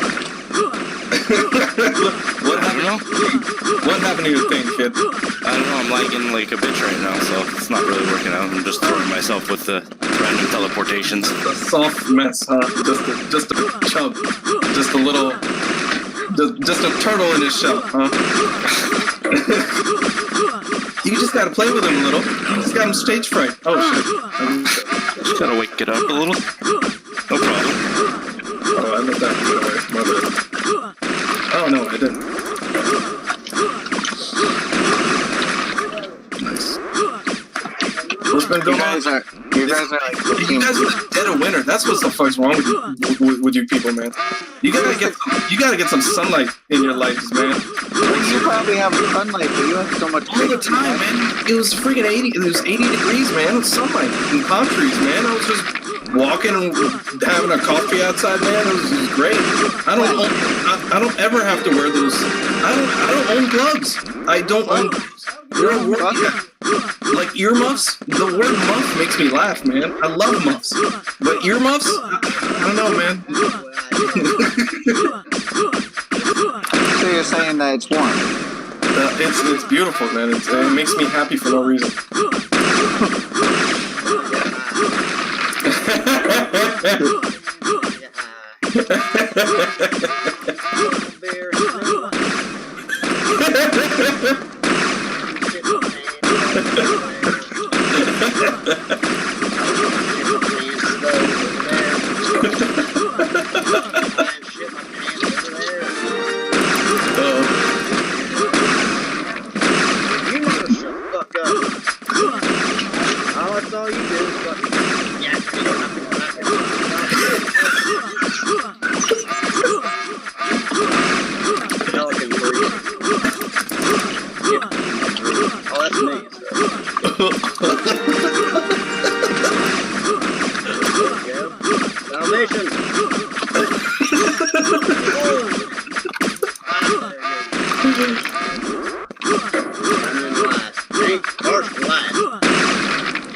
What happened? What happened to your thing, kid? I don't know, I'm lagging like a bitch right now, so it's not really working out. I'm just throwing myself with the random teleportations. A soft mess, huh? Just a chunk. Just a little... Just a turtle in his shell, huh? You just gotta play with him a little. You just got him stage fright. Oh, shit. Just gotta wake it up a little. No problem. Oh, I let that get away. My bad. Oh, no, I didn't. guys are like the You team. guys are the dead of winter. That's what the fuck's wrong with you people, man. You gotta get some sunlight in your lives, man. You probably have sunlight, but you have so much All the time, man. It was freaking 80. It was 80 degrees, man. It was sunlight and palm trees, man. I was just walking and having a coffee outside, man. It was great. I don't ever have to wear those. I don't own gloves. I don't own. Like earmuffs. The word muff makes me laugh, man. I love muffs, but earmuffs. I don't know, man. So you're saying that it's warm? It's beautiful, man. It makes me happy for no reason.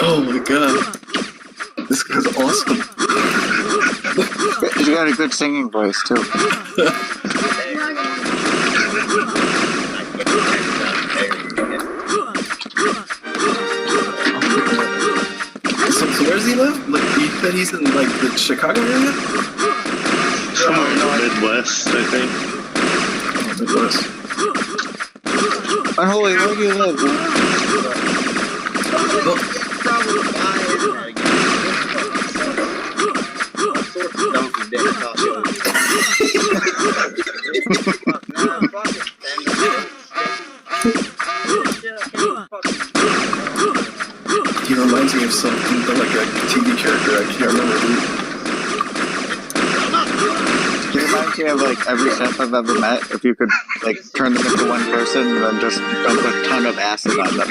Oh my god. This guy's awesome. You got a good singing voice, too. So where's he live? Like, you said he's in, like, the Chicago area? Somewhere in the Midwest, I think. Midwest. Unholy, where do you live, man? He reminds me of something, like a TV character. I can't remember who. He reminds me of like every chef I've ever met. If you could like turn them into one person and then just dump a ton of acid on them.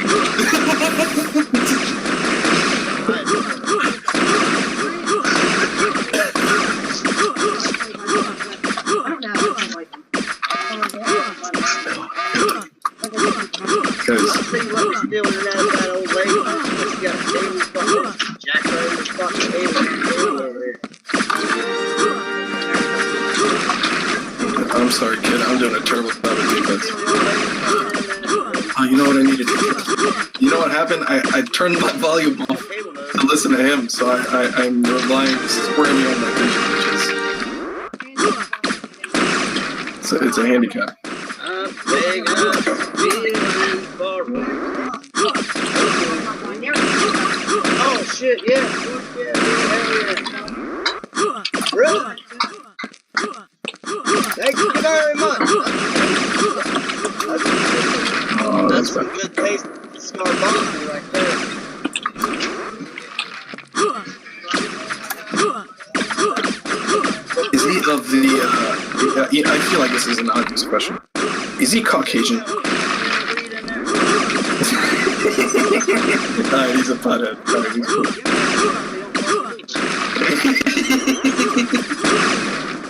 I'm sorry, kid. I'm doing a terrible job of defense. Oh, you know what I needed to do? You know what happened? I turned my volume off to listen to him, so I'm relying squarely on my vision, so it's a handicap. Oh shit, yeah. Really? Thank you very much. That's some good taste smart bombing right there. Is he of the, I feel like this is an obvious question. Is he Caucasian? Alright, he's a pothead. Alright, he's cool.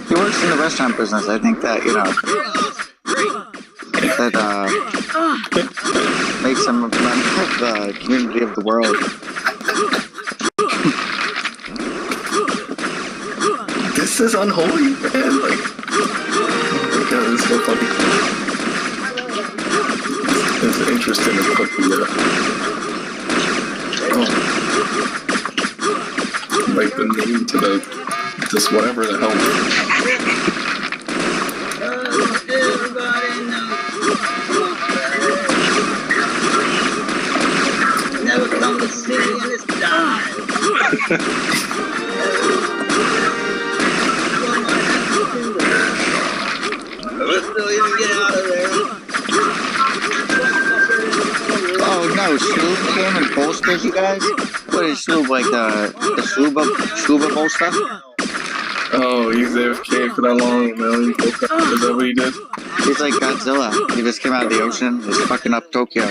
He works in the restaurant business. I think that, that makes him a member of the community of the world. This is unholy, man. Like, oh my god, this is so funny. It's interesting to put like the name to this whatever the hell. Never come to see in this time. Let's still even get out of there. Oh no, Sloop came and bolstered you guys? What is Shub, like the Shuba Bowl stuff? Oh, he's AFK for that long, man. Is that what he did? He's like Godzilla. He just came out of the ocean. He's fucking up Tokyo. I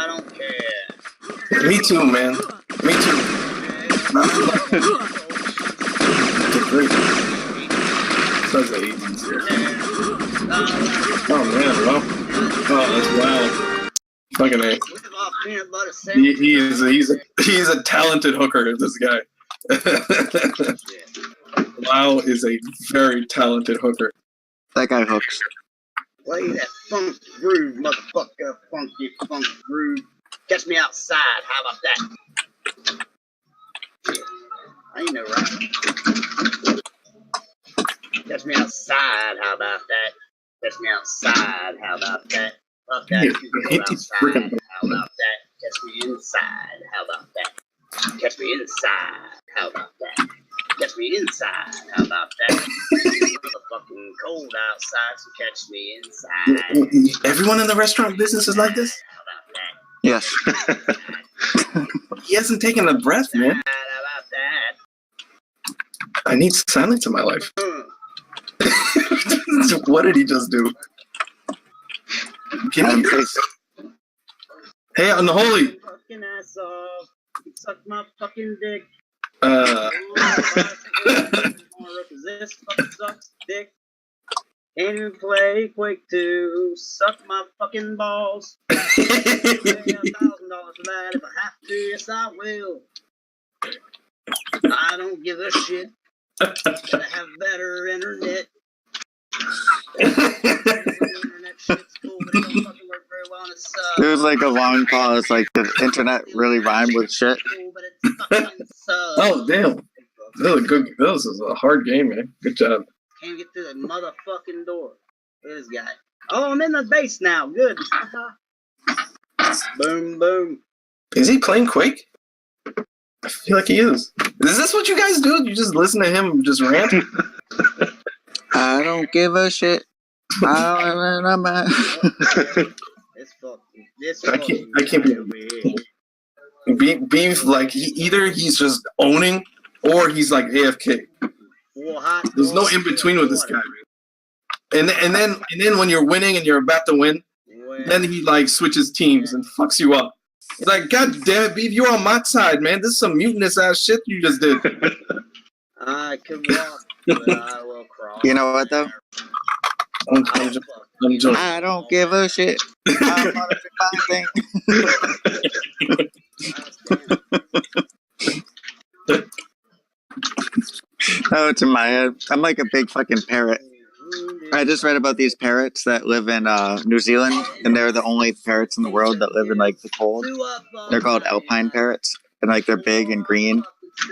don't care. Me too, man. Me too. Great. Says the 80s here. Oh man, well. Oh, that's wild. Fucking A. He's a talented hooker, this guy. Wow is a very talented hooker. That guy hooks. Play that funk groove, motherfucker. Funky funk groove. Catch me outside. How about that? I ain't no right. Catch me outside. How about that? Catch me outside. How about that? Fuck that. You can go outside. How about that? Catch me inside. How about that? Catch me inside. How about that? Catch me inside. How about that? It's motherfucking cold outside, so catch me inside. Everyone in the restaurant business is like this? How about that? Yes. He hasn't taken a breath, man. How about that? I need silence in my life. What did he just do? Hey, unholy. Fucking ass off. Suck my fucking dick. This fucking sucks dick. Can you play Quake 2? Suck my fucking balls. Pay $1,000 for that if I have to. Yes, I will. I don't give a shit. Gotta have better internet. Internet shit's cool, but it don't fucking work very well, and it sucks. There was like a long pause, like the internet really rhymed with shit. Cool, but it fucking sucks. Oh, damn. This is a hard game, man. Good job. Can't get through the motherfucking door. This guy. Oh, I'm in the base now. Good. Boom, boom. Is he playing Quake? I feel like he is. Is this what you guys do? You just listen to him just rant? I don't give a shit. This I can't be beef like either he's just owning or he's like AFK. There's no in between with this guy, man. And then when you're winning and you're about to win, then he like switches teams and fucks you up. He's like, God damn it, Beef, you're on my side, man. This is some mutinous ass shit you just did. I can walk, but I will crawl. You know what though? I'm joking. I don't give a shit. I'm not a fine thing. Oh, it's in my head. I'm like a big fucking parrot. I just read about these parrots that live in New Zealand, and they're the only parrots in the world that live in like the cold. They're called alpine parrots, and like they're big and green,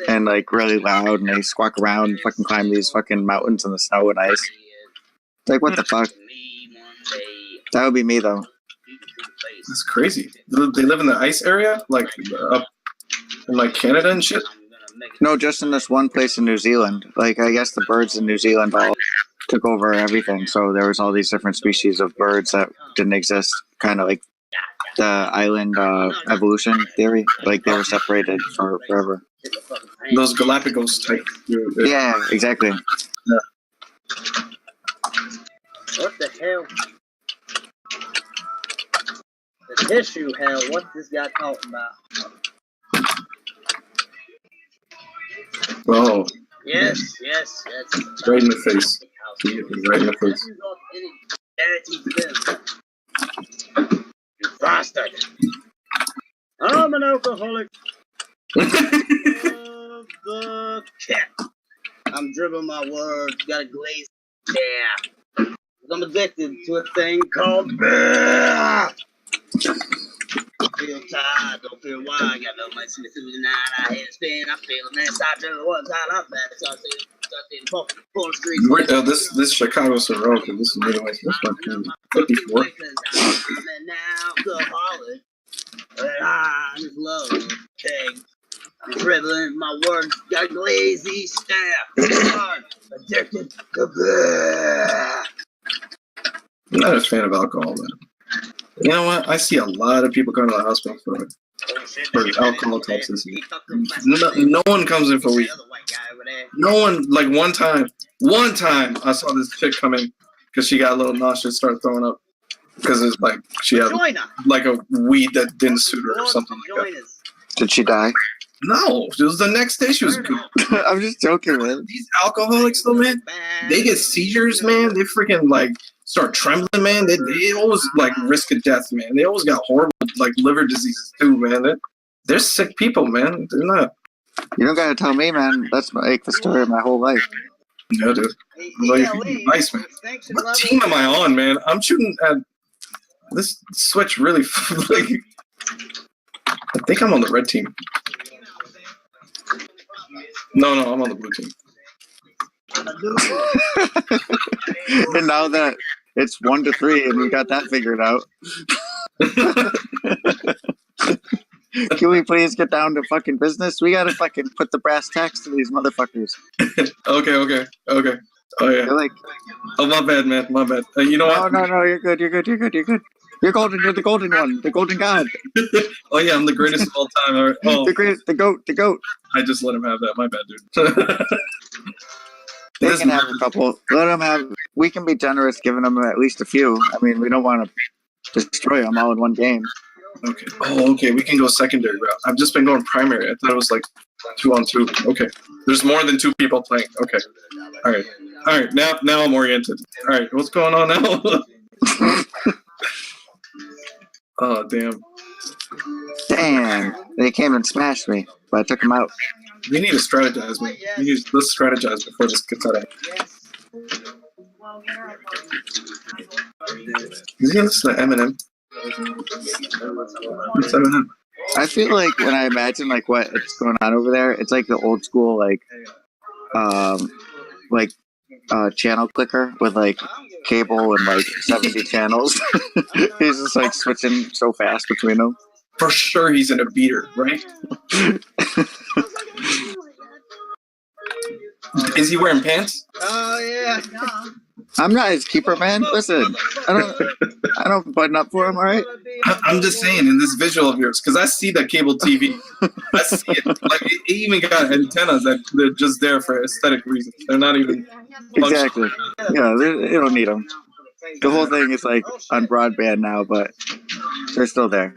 and like really loud, and they squawk around and fucking climb these fucking mountains in the snow and ice. It's like, what the fuck? That would be me though. That's crazy. They live in the ice area, like up in like Canada and shit. No, just in this one place in New Zealand. Like, I guess the birds in New Zealand all took over everything. So there was all these different species of birds that didn't exist. Kind of like the island evolution theory. Like, they were separated for forever. Those Galapagos type. Yeah, exactly. Yeah. What the hell? The tissue hell, what's this guy talking about? Oh. Yes. Right in the face. Right in the face. You bastard. I'm an alcoholic. Of the cat. I'm dribbling my words, got a glaze. Yeah. I'm addicted to a thing called beer. Feel tired, don't feel why. I got no money through the night. I hit a spin, I feel a mess. I tell you what, I love that. So I see this Chicago's so wrong, because this is really nice. This one can 54. I'm an alcoholic, but I just love keg. I'm dribbling my words, got a lazy stare. Addicted to beer. I'm not a fan of alcohol, man. You know what? I see a lot of people going to the hospital for alcohol toxicity. No one comes in for weed. No one, like one time I saw this chick come in because she got a little nauseous, started throwing up because it's like she had like a weed that didn't suit her or something like that. Did she die? No, it was the next day she was good. I'm just joking, man. These alcoholics, though, man, they get seizures, man. They freaking like start trembling, man. They always like risk of death, man. They always got horrible like liver diseases too, man. They're sick people, man. They're not. You don't gotta tell me, man. That's like the story of my whole life. Yeah, dude. Like, nice, man. What team am I on, man? I'm shooting at this switch really. Like, I think I'm on the red team. No, I'm on the blue team. And now that it's 1-3 and we got that figured out. Can we please get down to fucking business? We gotta fucking put the brass tacks to these motherfuckers. Okay. Oh yeah. You're like, oh my bad, man. My bad. You know what? No. You're good. You're golden. You're the golden one. The golden god. Oh yeah, I'm the greatest of all time. All right. Oh, The greatest. The goat. I just let him have that. My bad, dude. They can have a couple. Let them have. We can be generous, giving them at least a few. I mean, we don't want to destroy them all in one game. Okay. Oh, okay. We can go secondary route. I've just been going primary. I thought it was like 2-on-2. Okay. There's more than 2 people playing. Okay. All right. Now I'm oriented. All right. What's going on now? Oh, damn. Damn. They came and smashed me, but I took them out. We need to strategize, man. Let's strategize before this gets out of hand. Is he listening to Eminem? What's Eminem? I feel like when I imagine like what it's going on over there, it's like the old school channel clicker with like cable and like 70 channels. He's just like switching so fast between them. For sure he's in a beater, right? Is he wearing pants? Oh yeah. I'm not his keeper, man. Listen, I don't button up for him, all right? I'm just saying in this visual of yours, because I see the cable TV. I see it. Like it even got antennas that they're just there for aesthetic reasons. They're not even Exactly. Yeah, they don't need them. The whole thing is like on broadband now, but they're still there.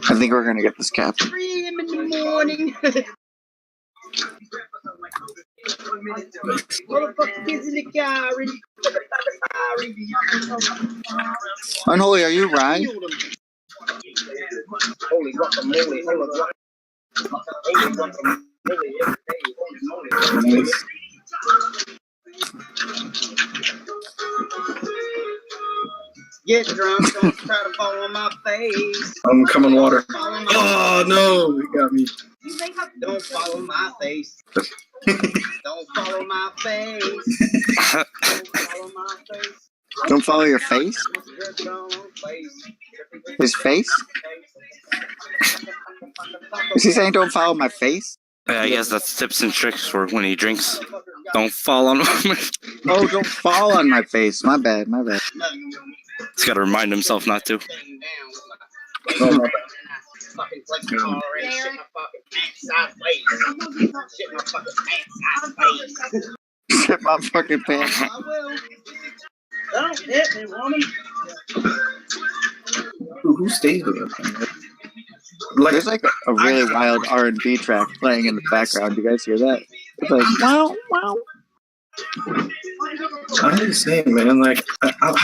I think we're gonna get this cap. 3 in the morning. Motherfucker kids in the car. Unholy, are you Rye? Holy guacamole. Get drunk, don't try to fall on my face. I'm coming water. Oh no, he got me. Don't follow my face. Don't follow my face. Don't follow my face. Don't follow your face? His face? Is he saying don't follow my face? I guess that's tips and tricks for when he drinks. Don't fall on him. Oh, don't fall on my face. My bad. He's got to remind himself not to. Oh, my Shit my fucking pants. Don't hit me, woman. Who stays with us? Like, There's like a really wild R&B track playing in the background. You guys hear that? It's like wow. I'm just saying, man. Like,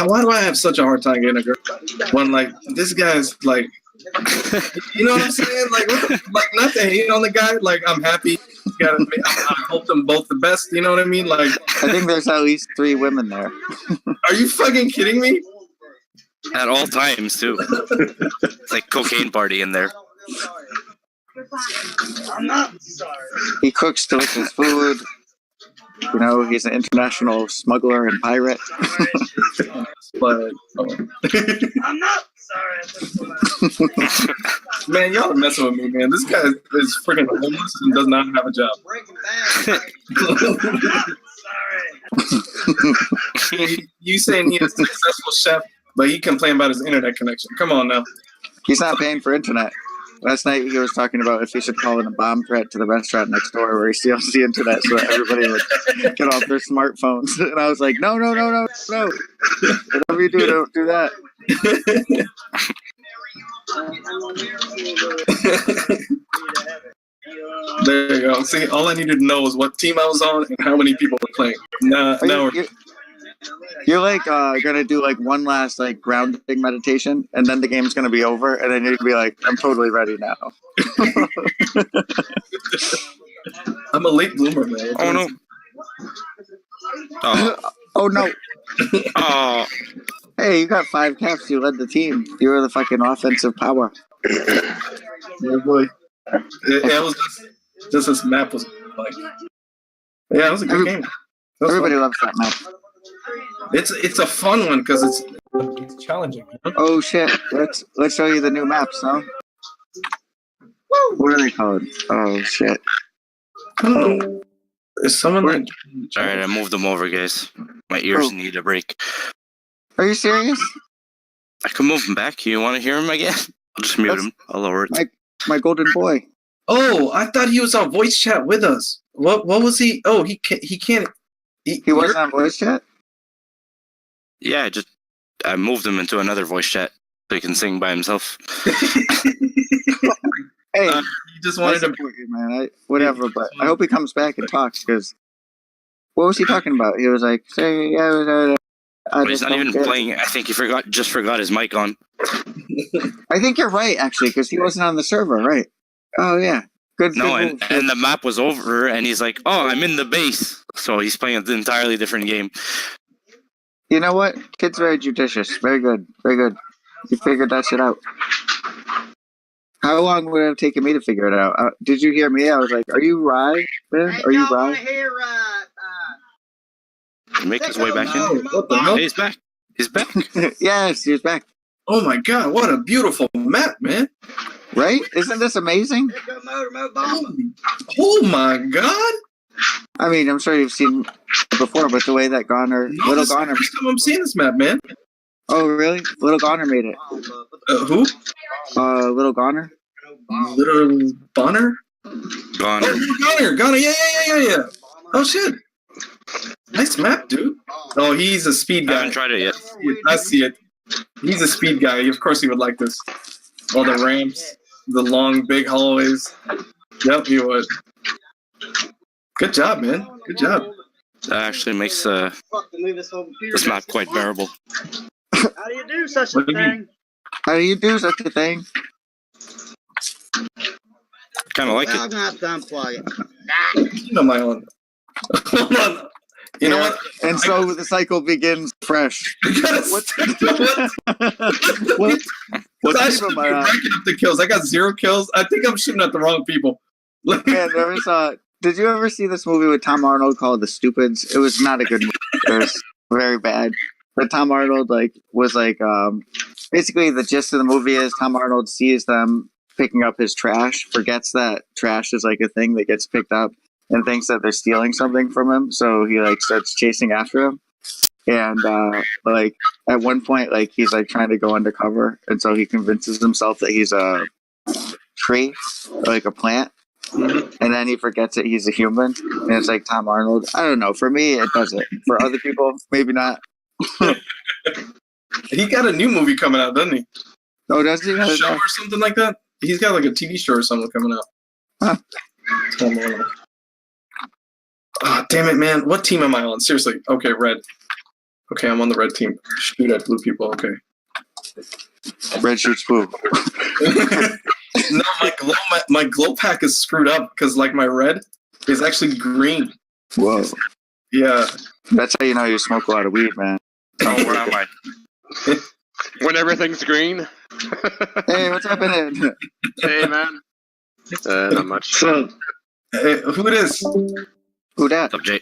why do I have such a hard time getting a girl when like this guy's like, you know what I'm saying? Like not to hate on the guy. Like, I'm happy. I hope them both the best. You know what I mean? Like, I think there's at least 3 women there. are you fucking kidding me? At all times, too. It's like cocaine party in there. I'm not sorry. He cooks delicious food. You know, he's an international smuggler and pirate. But I'm not Man, y'all are messing with me, man. This guy is freaking homeless and does not have a job. You saying he's a successful chef, but he complained about his internet connection. Come on now. He's not paying for internet. Last night he was talking about if he should call in a bomb threat to the restaurant next door where he steals the internet so that everybody would get off their smartphones. And I was like, no. Whatever you do, don't do that. There you go. See, all I needed to know was what team I was on and how many people were playing. You're like gonna do like one last like grounding meditation, and then the game's gonna be over, and then you're gonna be like, I'm totally ready now. I'm a late bloomer, man. Oh no. Oh no. Oh. Hey, you got 5 caps. You led the team. You were the fucking offensive power. Yeah, boy. It was just this map was like, yeah, it was a good game. Everybody loves that map. It's a fun one because it's challenging. Oh shit! Let's show you the new maps, huh? What are they called? Oh shit! I don't know. Is someone like? All right, I moved them over, guys. My ears need a break. Are you serious? I can move them back. You want to hear them again? I'll just mute him. I'll lower it. My golden boy. Oh, I thought he was on voice chat with us. What was he? Oh, he can't. He wasn't on voice chat? Yeah, I moved him into another voice chat so he can sing by himself. Hey, he just wanted to support you, man. Whatever, but I hope he comes back and talks, because what was he talking about? He was like, saying, But he's not even playing. I think he just forgot his mic on. I think you're right, actually, because he wasn't on the server, right? Oh, yeah. Good. No, and the map was over, and he's like, oh, I'm in the base. So he's playing an entirely different game. You know what? Kid's very judicious. Very good. Very good. You figured that shit out. How long would it have taken me to figure it out? Did you hear me? I was like, are you Rye, man? Hey, Are you y'all Rye? wanna hear, Make his way back in. What the hell? Hey, he's back. He's back. Yes, he's back. Oh my god, what a beautiful map, man. Right? Isn't this amazing? Oh my god. I mean, I'm sure you've seen it before, but the way that Little Goner. First time I'm seeing this map, man. Oh, really? Little Goner made it. Who? Little Goner. Little Bonner? Goner. Oh, Goner. Yeah. Oh shit. Nice map, dude. Oh, he's a speed I guy. haven't tried it yet. I see it. He's a speed guy. Of course he would like this. All the ramps, the long, big hallways. Yep, he would. Good job, man. Good job. That actually makes this map quite bearable. How do you do such a thing? How do you do such a thing? Kind of like I'm it. gonna have to unplug it. You know my own. Hold on. You know what? And so the cycle begins fresh. What's What I team should am be I on? ranking up the kills. I got 0 kills. I think I'm shooting at the wrong people. Man, did you ever see this movie with Tom Arnold called The Stupids? It was not a good movie. It was very bad. But Tom Arnold was basically the gist of the movie is Tom Arnold sees them picking up his trash, forgets that trash is like a thing that gets picked up, and thinks that they're stealing something from him. So he starts chasing after him. And at one point, he's trying to go undercover, and so he convinces himself that he's a tree, like a plant. And then he forgets that he's a human, and it's like Tom Arnold. I don't know. For me, it doesn't. For other people, maybe not. He got a new movie coming out, doesn't he? Oh, does he? A show or something like that? He's got like a TV show or something coming out. Huh. Tom Arnold. Oh, damn it, man. What team am I on? Seriously. Okay, red. Okay, I'm on the red team. Shoot at blue people. Okay. Red shoots blue. No, my glow pack is screwed up because my red is actually green. Whoa. Yeah. That's how you know you smoke a lot of weed, man. Oh, where am I? When everything's green. Hey, what's happening? Hey, man. Not much. So, who it is? Who that? What's up, Jay?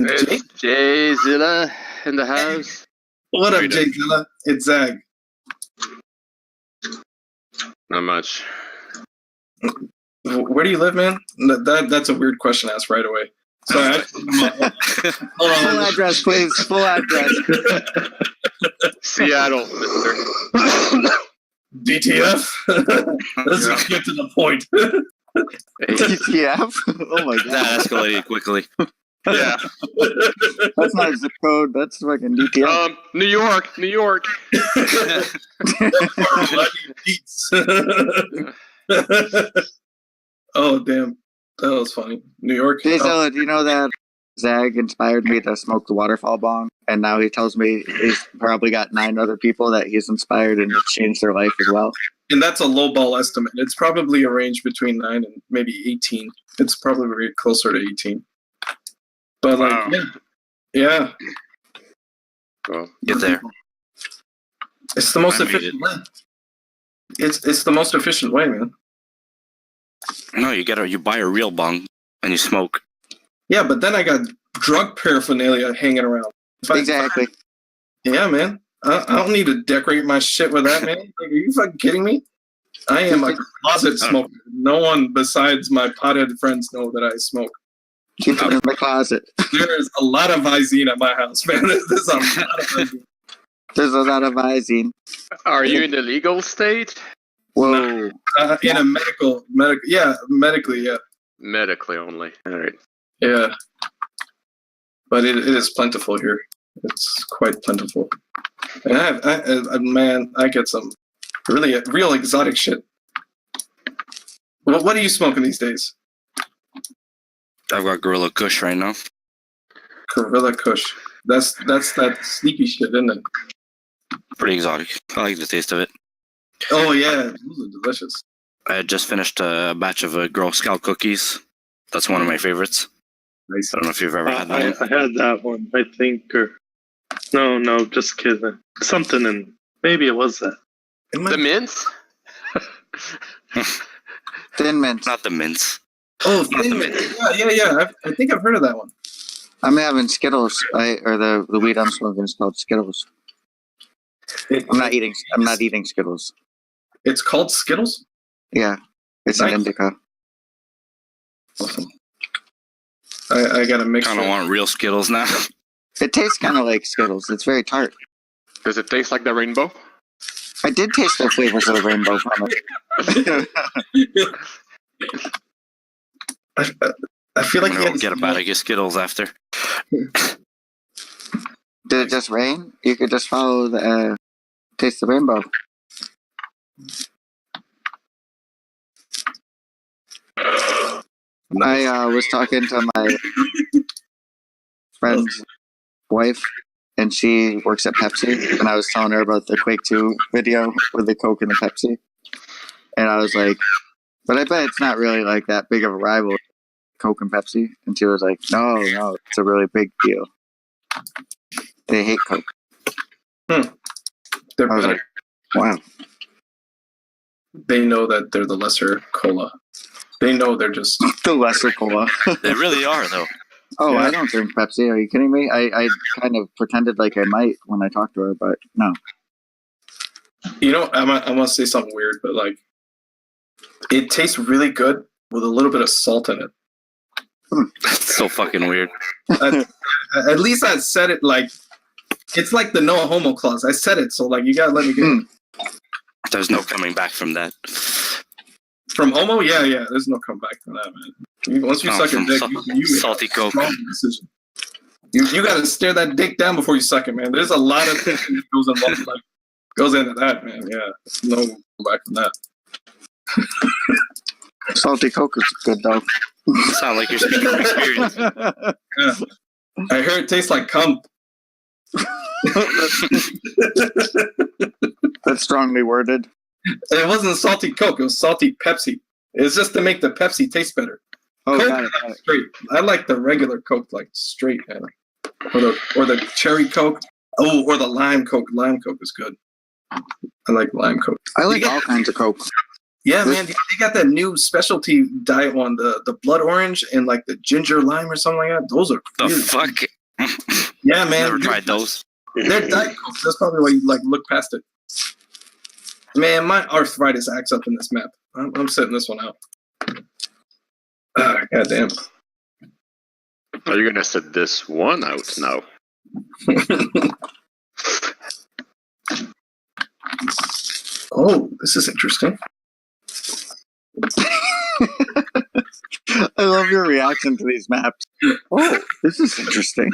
It's Jay Zilla in the house. What up, Jay Zilla? It's Zag. Not much. Where do you live, man? That's a weird question to ask right away. Sorry. Full address, please. Full address. Seattle, mister. DTF? Let's just get to the point. CTF? Oh my god. That escalated quickly. Yeah. That's not a zip code. That's fucking DTF. New York, New York. Oh, damn. That was funny. New York. Hey, Zilla, do you know that Zag inspired me to smoke the waterfall bong? And now he tells me he's probably got 9 other people that he's inspired and it's changed their life as well. And that's a lowball estimate. It's probably a range between 9 and maybe 18. It's probably very closer to 18. But Wow. yeah. Well, Get there. It's the most I made efficient way. It's the most efficient way, man. No, you buy a real bong and you smoke. Yeah, but then I got drug paraphernalia hanging around. Exactly. Yeah, man. I don't need to decorate my shit with that, man. Like, are you fucking kidding me? I am a closet smoker. No one besides my pothead friends know that I smoke. Keep it in the closet. There's a lot of Visine at my house, man. There's a lot of Visine. There's a lot of Visine. are you in the legal state? Whoa. In a medically, yeah. Medically only. All right. Yeah. But it is plentiful here. It's quite plentiful. And I get some real exotic shit. Well, what are you smoking these days? I've got Gorilla Kush right now. Gorilla Kush. That's that sneaky shit, isn't it? Pretty exotic. I like the taste of it. Oh yeah, those are delicious. I had just finished a batch of Girl Scout cookies. That's one of my favorites. Nice. I don't know if you've ever had that I one. had that one, I think, or no, just kidding. Something in maybe it was that. The mints? Thin Mint. Not the mints. Oh, Not the Thin mint. Mint. Yeah. I think I've heard of that one. I'm having Skittles. Or the weed I'm smoking is called Skittles. I'm not eating Skittles. It's called Skittles? Yeah. It's Nice. an indica. Awesome. I gotta mix Kind of it. want real Skittles now. It tastes kind of like Skittles. It's very tart. Does it taste like the rainbow? I did taste the flavors of the rainbow from it. I feel like I'm gonna get a bag of Skittles after. Did it just rain? You could just follow the taste the rainbow. I was talking to my friend's wife, and she works at Pepsi, and I was telling her about the Quake 2 video with the Coke and the Pepsi. And I was like, but I bet it's not really like that big of a rival, Coke and Pepsi. And she was like, no, it's a really big deal. They hate Coke. They're I was better. like, wow. They know that they're the lesser cola. They know they're just. The lesser cola. They really are, though. Oh, Yeah. I don't drink Pepsi. Are you kidding me? I kind of pretended like I might when I talked to her, but no. You know, I must say something weird, but like, it tastes really good with a little bit of salt in it. That's so fucking weird. At least I said it like, it's like the no homo clause. I said it, so like, you gotta let me get it. There's no coming back from that. From homo, yeah. There's no comeback from that, man. Once you No, suck a from dick, sal- you salty make a Coke. strong decision. You gotta stare that dick down before you suck it, man. There's a lot of things that goes into that, man. Yeah, no comeback from that. Salty Coke is good though. You sound like you're speaking from experience. Yeah. I heard it tastes like cum. That's strongly worded. It wasn't salty Coke. It was salty Pepsi. It's just to make the Pepsi taste better. Oh, Coke, got it. straight. I like the regular Coke, like straight, man. Or the cherry Coke. Oh, or the lime Coke. Lime Coke is good. I like lime Coke. I like all kinds of Coke. Yeah, man. They got that new specialty diet one, the blood orange and like the ginger lime or something like that. Those are The weird. fuck? Yeah, man. Never tried those. They're diet Cokes. That's probably why you like look past it. Man, my arthritis acts up in this map. I'm setting this one out. Goddamn. Are you gonna set this one out now? Oh, this is interesting. I love your reaction to these maps. Oh, this is interesting.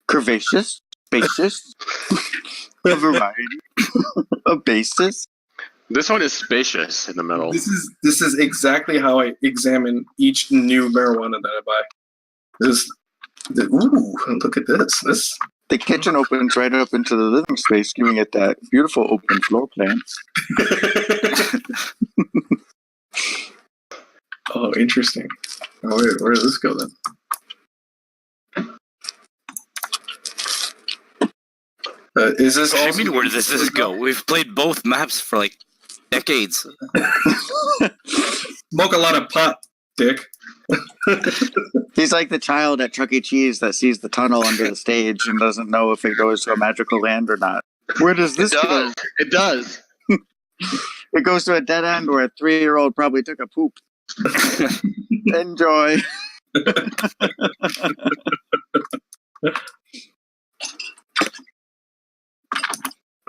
Curvaceous, spacious, a variety, a basis. This one is spacious in the middle. This is exactly how I examine each new marijuana that I buy. Ooh, look at this. The kitchen opens right up into the living space, giving it that beautiful open floor plan. Oh, interesting. Oh, where does this go then? Is this What do also? you mean, where does this go? We've played both maps for like decades. Smoke a lot of pot, Dick. He's like the child at Chuck E. Cheese that sees the tunnel under the stage and doesn't know if it goes to a magical land or not. Where does this go? It does. It goes to a dead end where a 3-year-old probably took a poop. Enjoy.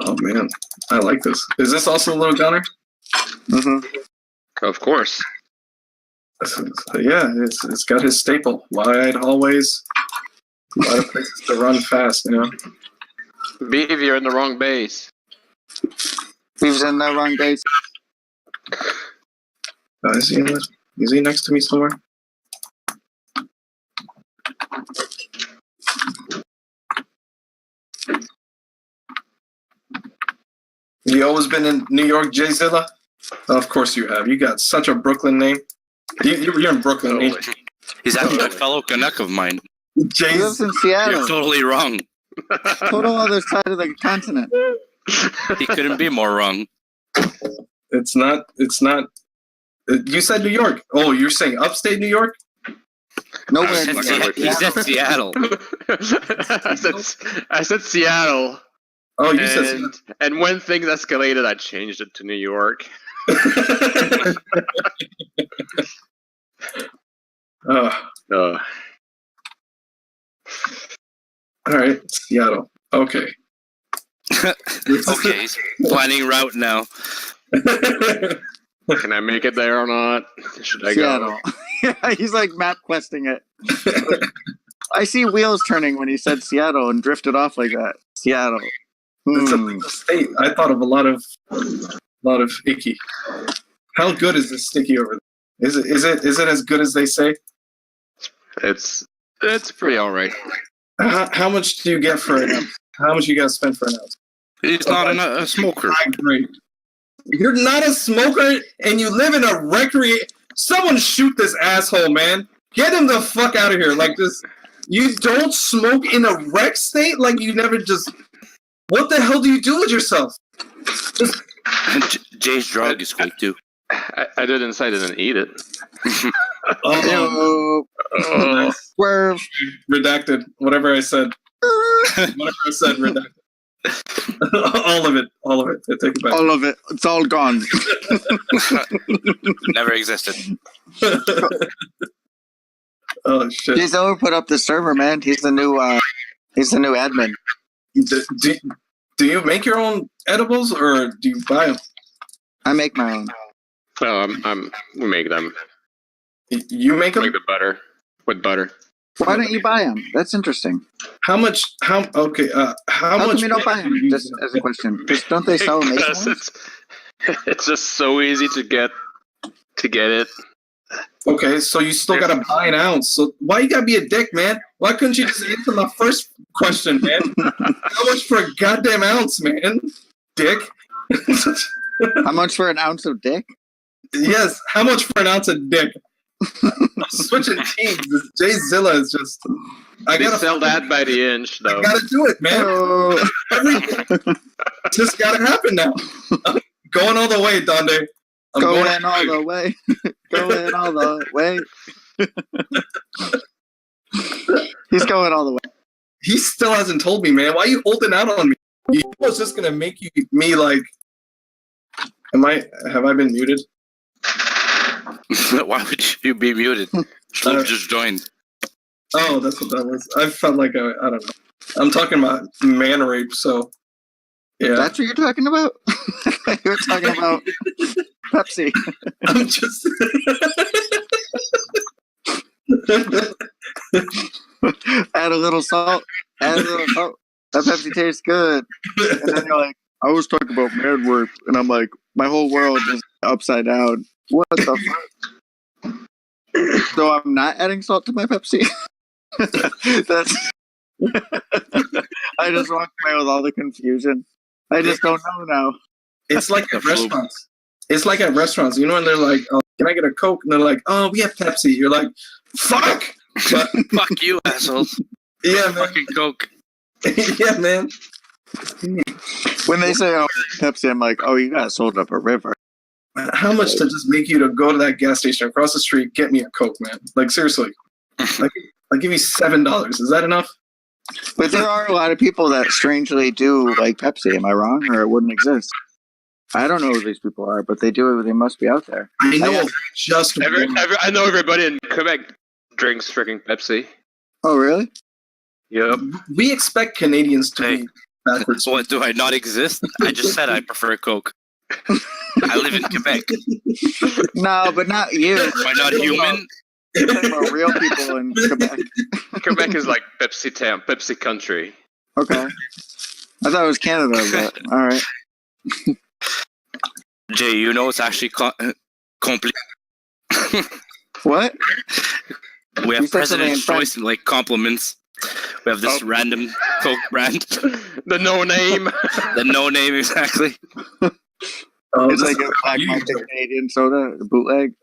Oh man, I like this. Is this also a little gunner? Mm-hmm. Of course. Yeah, it's got his staple: wide hallways, a lot of places to run fast. You know. Beav, you're in the wrong base. He was in the wrong base. Is he next to me somewhere? You always been in New York, Jay-Zilla? Of course you have. You got such a Brooklyn name. You're in Brooklyn, ain't you? He's actually a fellow Canuck of mine. He lives in Seattle. You're totally wrong. Total other side of the continent. He couldn't be more wrong. It's not. You said New York. Oh, you're saying upstate New York? Nowhere. He said Seattle. I said Seattle. Oh, you said Seattle. And when things escalated, I changed it to New York. All right, Seattle. Okay. Okay, he's planning route now. Can I make it there or not? Should I Seattle. go? Yeah, he's like map questing it. I see wheels turning when he said Seattle and drifted off like that. Seattle. It's a legal state. I thought of a lot of icky. How good is this sticky over there? Is it as good as they say? It's pretty all right. How much do you get for an ounce? How much you guys spend for an ounce? He's not a smoker. Great. You're not a smoker, and you live in a Someone shoot this asshole, man! Get him the fuck out of here! Like this, you don't smoke in a rec state. Like you never just. What the hell do you do with yourself? Jay's drug is Quake too. I didn't say I didn't eat it. Swerve. Redacted. Whatever I said. Redacted. all of it. I take it back. All of it. It's all gone. Never existed. Oh shit! He's over put up the server, man. He's the new admin. Do you make your own edibles or do you buy them? I make my own. Oh, we make them. You make them? Make the butter with butter. Why don't you buy them? That's interesting. How much? How come much? you don't buy them? Just as a question. Just don't they sell amazing ones? It's just so easy to get it. Okay, so you still gotta buy an ounce. So why you gotta be a dick, man? Why couldn't you just answer my first question, man? How much for a goddamn ounce, man? Dick. How much for an ounce of dick? Yes, how much for an ounce of dick? I'm switching teams. This Jay Zilla is just. I They gotta sell that by the inch, though. I gotta do it, man. Just gotta happen now. I'm going all the way, Donde. Going all the way. Going all the way. He's going all the way. He still hasn't told me, man. Why are you holding out on me? You know what's just gonna make me like? Have I been muted? Why would you be muted? Shloom just joined. Oh, that's what that was. I felt like I don't know. I'm talking about man rape, so yeah. That's what you're talking about? You're talking about Pepsi. I'm just Add a little salt. Add a little salt. That Pepsi tastes good. And then you're like, I was talking about man rape, and I'm like, my whole world is upside down. What the fuck? So I'm not adding salt to my Pepsi. That's. I just walked away with all the confusion. I just don't know now. It's like at restaurants. It's like at restaurants. You know when they're like, oh, "Can I get a Coke?" And they're like, "Oh, we have Pepsi." You're like, "Fuck!" But, Fuck you, assholes. yeah, man. Fucking Coke. Yeah, man. When they say, "Oh, Pepsi," I'm like, "Oh, you got sold up a river." How much to just make you to go to that gas station across the street, get me a Coke, man? Like seriously, like I'll give you $7. Is that enough? But there are a lot of people that strangely do like Pepsi. Am I wrong, or it wouldn't exist? I don't know who these people are, but they do. They must be out there. I know. Just I know everybody in Quebec drinks freaking Pepsi. Oh, really? Yep. we expect Canadians to be backwards. What, do I not exist? I just said I prefer Coke. I live in Quebec. No, but not you. Am I not human? You're talking about real people in Quebec. Quebec is like Pepsi town, Pepsi country. Okay. I thought it was Canada, but all right. Jay, you know it's actually complete. What? We You have said something in President's French. Choice and like compliments. We have this random Coke brand. The no name. The no name, exactly. Oh, It's this like a is black unusual. market Canadian soda, the bootleg.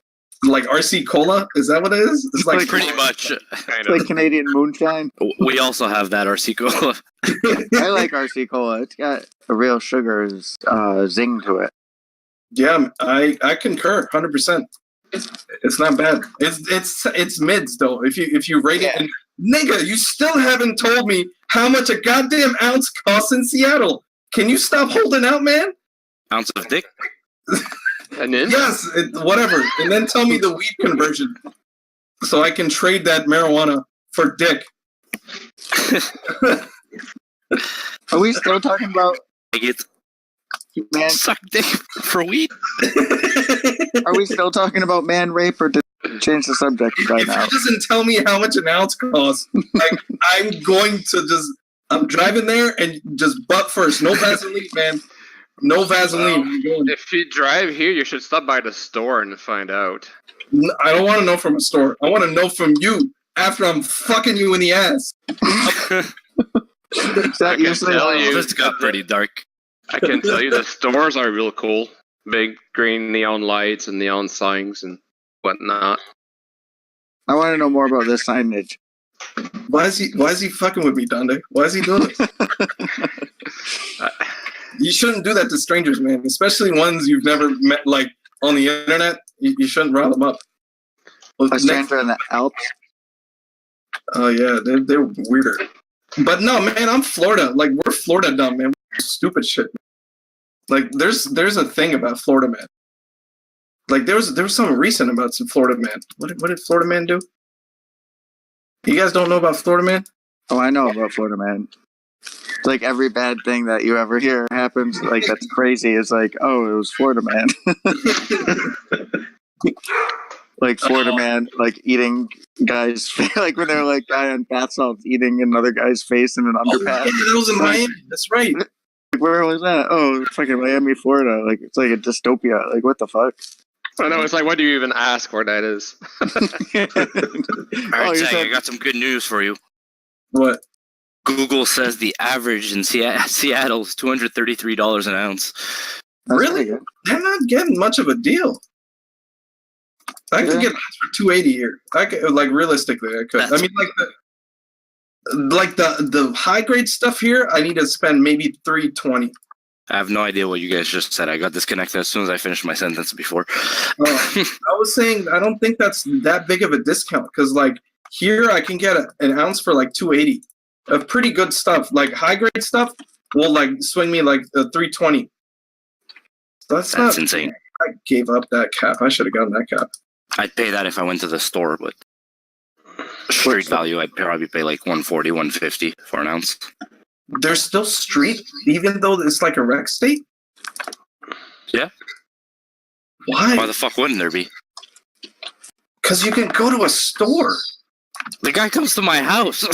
Like RC Cola? Is that what it is? It's like Pretty much. Kind It's like Canadian moonshine. We also have that RC Cola. I like RC Cola. It's got a real sugar zing to it. Yeah, I concur 100%. It's not bad. It's mids though. If you rate it, and nigga, you still haven't told me how much a goddamn ounce costs in Seattle. Can you stop holding out, man? Ounce of dick. And then Yes, whatever. And then tell me the weed conversion, so I can trade that marijuana for dick. Are we still talking about I get man? suck dick for weed. Are we still talking about man rape, or did we change the subject right If now? he doesn't tell me how much an ounce costs, like I'm going to just I'm driving there and just butt first. No Vaseline, man. No Vaseline. I'm going. if you drive here, you should stop by the store and find out. I don't want to know from a store. I want to know from you after I'm fucking you in the ass. Is that I can usually tell how- you. This got pretty dark. I can tell you the stores are real cool. Big green neon lights and neon signs and whatnot. I want to know more about this signage. Why is he fucking with me, Dande? Why is he doing this? You shouldn't do that to strangers, man. Especially ones you've never met, like on the internet. You shouldn't rile them up. Well, A stranger in the Alps. Oh yeah, they're weirder. But no, man, I'm Florida. Like we're Florida dumb, man. We're stupid shit. Like there's a thing about Florida man. Like there was something recent about some Florida man. What did Florida man do? You guys don't know about Florida man? Oh, I know about Florida man. It's like every bad thing that you ever hear happens. Like that's crazy. It's like, oh, it was Florida man. Like Florida man, like eating guys, like when they're like guy on bath salts eating another guy's face in an Oh, yeah, underpass. that was in Miami. That's right. Like, where was that? Oh, fucking Miami, Florida. Like it's like a dystopia. Like what the fuck? I know, it's like, why do you even ask where that is? All right, you Zach, said- I got some good news for you. What? Google says the average in Seattle is $233 an ounce. That's Really? pretty good. They're not getting much of a deal. I could Yeah. get ours for $280 here. I could, like realistically, I could. I That's- mean, like the high grade stuff here, I need to spend maybe $320. I have no idea what you guys just said. I got disconnected as soon as I finished my sentence before. I was saying I don't think that's that big of a discount because like here I can get an ounce for like $280 of pretty good stuff, like high grade stuff, will like swing me like 320. That's not insane. I gave up that cap. I should have gotten that cap. I'd pay that if I went to the store, but street value, I'd probably pay like 140, 150 for an ounce. There's still street, even though it's like a rec state? Yeah. Why? Why the fuck wouldn't there be? Because you can go to a store. The guy comes to my house.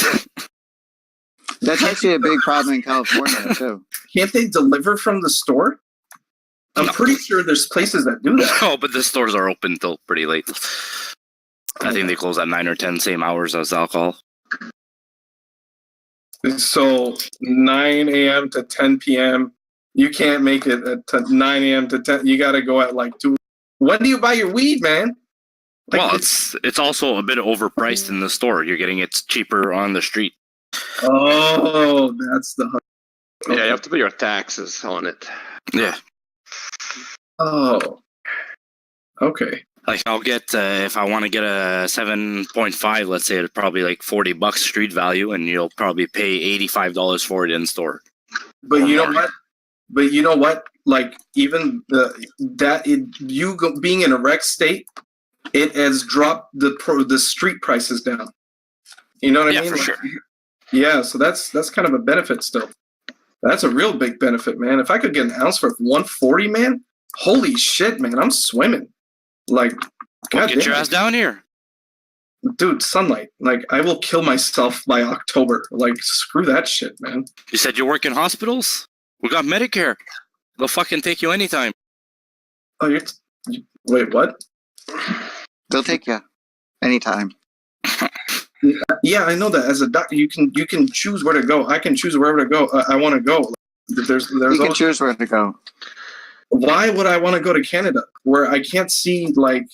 That's actually a big problem in California too. Can't they deliver from the store? I'm pretty sure there's places that do that. Oh, but the stores are open till pretty late. I think they close at 9 or 10, same hours as alcohol. So 9 a.m. to 10 p.m. You can't make it at 9 a.m. to 10. You got to go at like 2. When do you buy your weed, man? Like, well, it's also a bit overpriced in the store. You're getting it cheaper on the street. Oh, that's the. Yeah, you have to pay your taxes on it. Yeah. Oh. Okay. Like I'll get if I want to get a 7.5, let's say it's probably like $40 street value, and you'll probably pay $85 for it in store. But you know what? But you know what? Like even being in a rec state, it has dropped the street prices down. You know what I mean? Yeah, for sure. Yeah, so that's kind of a benefit still. That's a real big benefit, man. If I could get an ounce for 140, man, holy shit, man, I'm swimming. Like, well, get your ass down here. Dude, sunlight. Like, I will kill myself by October. Like, screw that shit, man. You said you work in hospitals? We got Medicare. They'll fucking take you anytime. Oh, wait, what? They'll take you anytime. Yeah, I know that. As a doctor, you can choose where to go. I can choose wherever to go. I want to go. There's you can choose where to go. Why would I want to go to Canada where I can't see like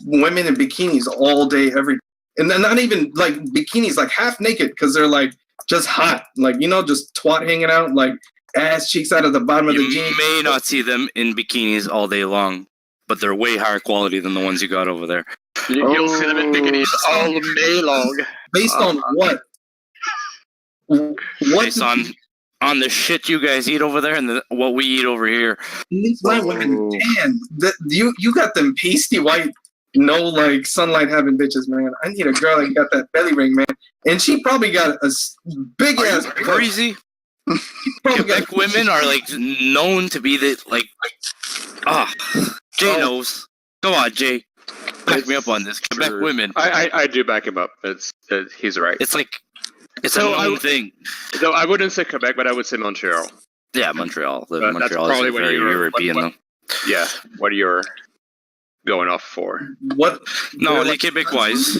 women in bikinis all day every, and then not even like bikinis, like half naked because they're like just hot, like just twat hanging out, like ass cheeks out of the bottom of the jeans. You may not see them in bikinis all day long, but they're way higher quality than the ones you got over there. You'll see them in bikinis all day long. Based on what? Based on the shit you guys eat over there and what we eat over here. These white women, man, you got them pasty white, no like sunlight having bitches, man. I need a girl that got that belly ring, man, and she probably got a big ass. Crazy. Quebec women are like known to be the like. Jay knows. Go on, Jay. Back me up on this. Quebec women. I do back him up. He's right. It's like. It's a known thing. So I wouldn't say Quebec, but I would say Montreal. Yeah, Montreal. Montreal is probably very European, though. Yeah, what you're going off for. What? No, the Québécois.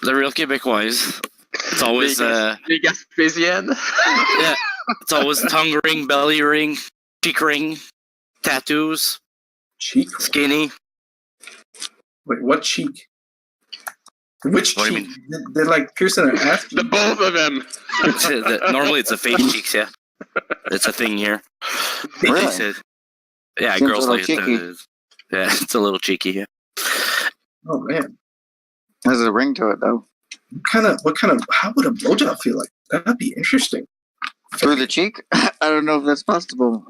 The real Québécois. It's always... Les Gaspésiennes? Yeah, it's always tongue ring, belly ring, cheek ring, tattoos, cheek, skinny. Wait, what cheek? Which what cheek? They're like piercing their ass. The both of them. Normally it's a face cheeks, yeah. It's a thing here. Really? Yeah, Seems girls a little like cheeky. it. Yeah, it's a little cheeky, yeah. Oh man. There's a ring to it though. What kind of how would a blowjob feel like? That'd be interesting. Through the cheek? I don't know if that's possible.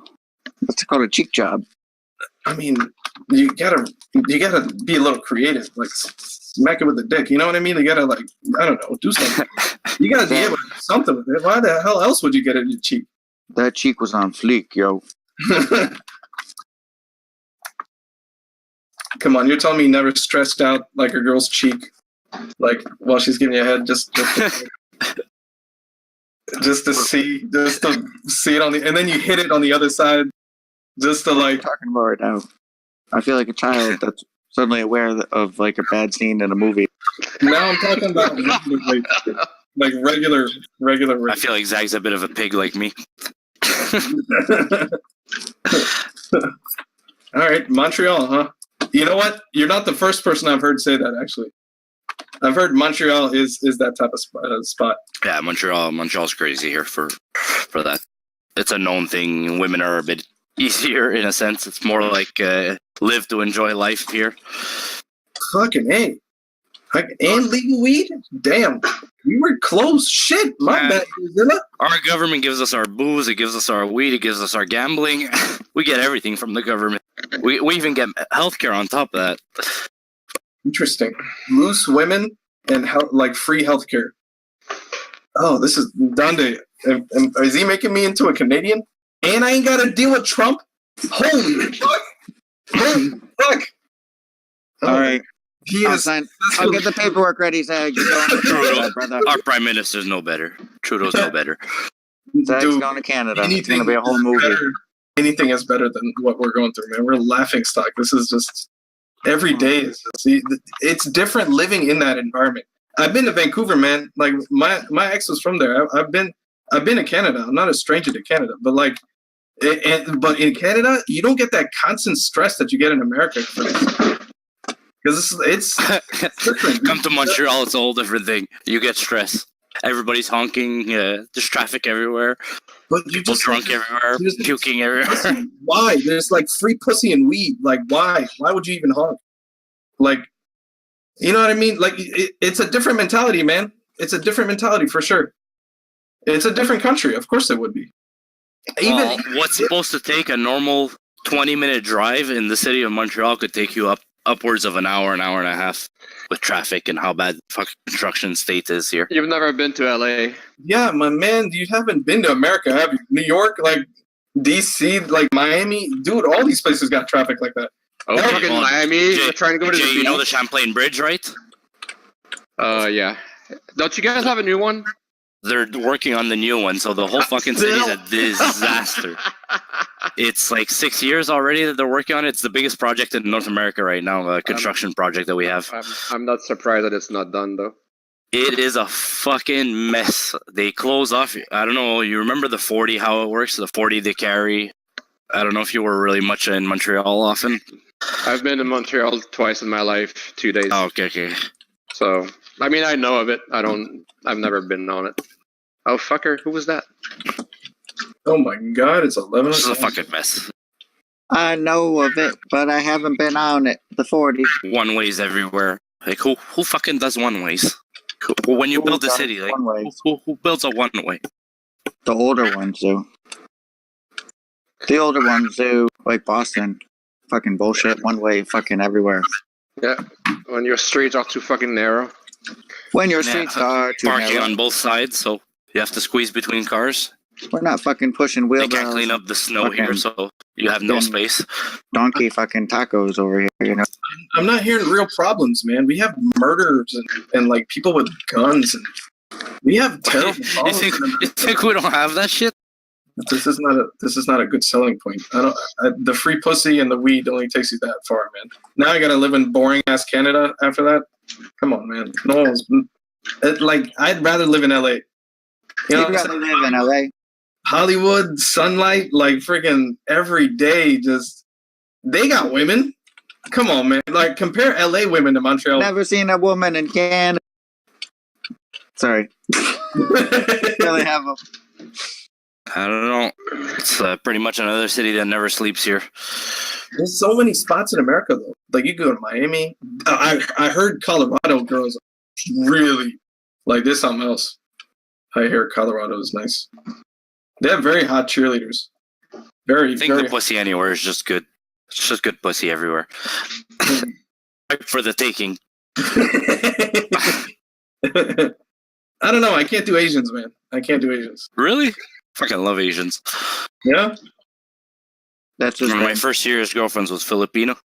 That's called a cheek job. I mean, you gotta be a little creative, like smack it with the dick. You know what I mean? You gotta like, I don't know, do something. You gotta be able to do something with it. Why the hell else would you get it in your cheek? That cheek was on fleek, yo. Come on, you're telling me you never stressed out like a girl's cheek, like while she's giving you a head, just to see it on the, and then you hit it on the other side, just to like. Talking about right now. I feel like a child that's suddenly aware of like a bad scene in a movie. Now I'm talking about like regular. I feel like Zag's a bit of a pig like me. All right, Montreal, huh? You know what? You're not the first person I've heard say that, actually. I've heard Montreal is that type of spot. Yeah, Montreal's crazy here for that. It's a known thing. Women are a bit easier in a sense. It's more like live to enjoy life here. Fucking hey. And legal weed? Damn. We were close. Shit. My bad, Godzilla. Our government gives us our booze, it gives us our weed, it gives us our gambling. We get everything from the government. We even get healthcare on top of that. Interesting. Loose women and free healthcare. Oh, this is Dande. Is he making me into a Canadian? And I ain't got to deal with Trump? Holy fuck. Holy fuck. All right. I'll get the paperwork ready, Zag. You're going to Canada, brother. Our prime minister's no better. Trudeau's no better. Zag's going to Canada. It's going to be a whole movie. Anything is better than what we're going through, man. We're laughing stock. This is just every day. It's different living in that environment. I've been to Vancouver, man. Like my ex was from there. I've been to Canada. I'm not a stranger to Canada, but but in Canada, you don't get that constant stress that you get in America. Because it's different. Come to Montreal, it's a whole different thing. You get stress. Everybody's honking. There's traffic everywhere. But People drunk everywhere, puking everywhere. Why? There's free pussy and weed. Why? Why would you even honk? You know what I mean? It's a different mentality, man. It's a different mentality for sure. It's a different country. Of course it would be. What's supposed to take a normal 20-minute drive in the city of Montreal could take you upwards of an hour and a half with traffic and how bad fucking construction state is here. You've never been to LA. Yeah, my man, you haven't been to America, have you? New York, DC, Miami, dude, all these places got traffic like that. Oh, fucking Miami, Jay, you're trying to go to the beach. You know the Champlain Bridge, right? Yeah. Don't you guys have a new one? They're working on the new one, so the whole fucking city is a disaster. It's 6 years already that they're working on it. It's the biggest project in North America right now, a construction project that we have. I'm not surprised that it's not done, though. It is a fucking mess. They close off. I don't know. You remember the 40, how it works? The 40 they carry. I don't know if you were really much in Montreal often. I've been in Montreal twice in my life, 2 days. Oh, okay. So, I mean, I know of it. I've never been on it. Oh, fucker. Who was that? Oh my god, it's 11 This is a fucking mess. I know of it, but I haven't been on it. The 40. One ways everywhere. Who fucking does one ways? When you build a city, who builds a one way? The older ones do. The older ones do, like Boston. Fucking bullshit. One way, fucking everywhere. Yeah. When your streets are too fucking narrow. When your streets are too parking narrow. on both sides, so you have to squeeze between cars. We're not fucking pushing They wheelbarrows. can't clean up the snow here, so you have no space. Donkey fucking tacos over here, you know. I'm not hearing real problems, man. We have murders and people with guns, and we have terrible problems. You think we don't have that shit? This is not a good selling point. The free pussy and the weed only takes you that far, man. Now I gotta live in boring ass Canada after that. Come on, man. No one's I'd rather live in LA. You'd rather live in LA. Hollywood, sunlight, freaking every day. They got women. Come on, man. Compare LA women to Montreal. Never seen a woman in Canada. Sorry. Really have them. I don't know. It's pretty much another city that never sleeps here. There's so many spots in America, though. You go to Miami. I heard Colorado girls really there's something else. I hear Colorado is nice. They have very hot cheerleaders. I think the pussy anywhere is just good. It's just good pussy everywhere. For the taking. I don't know. I can't do Asians, man. I can't do Asians. Really? Fucking love Asians. Yeah? That's just one of my first year's girlfriends was Filipino.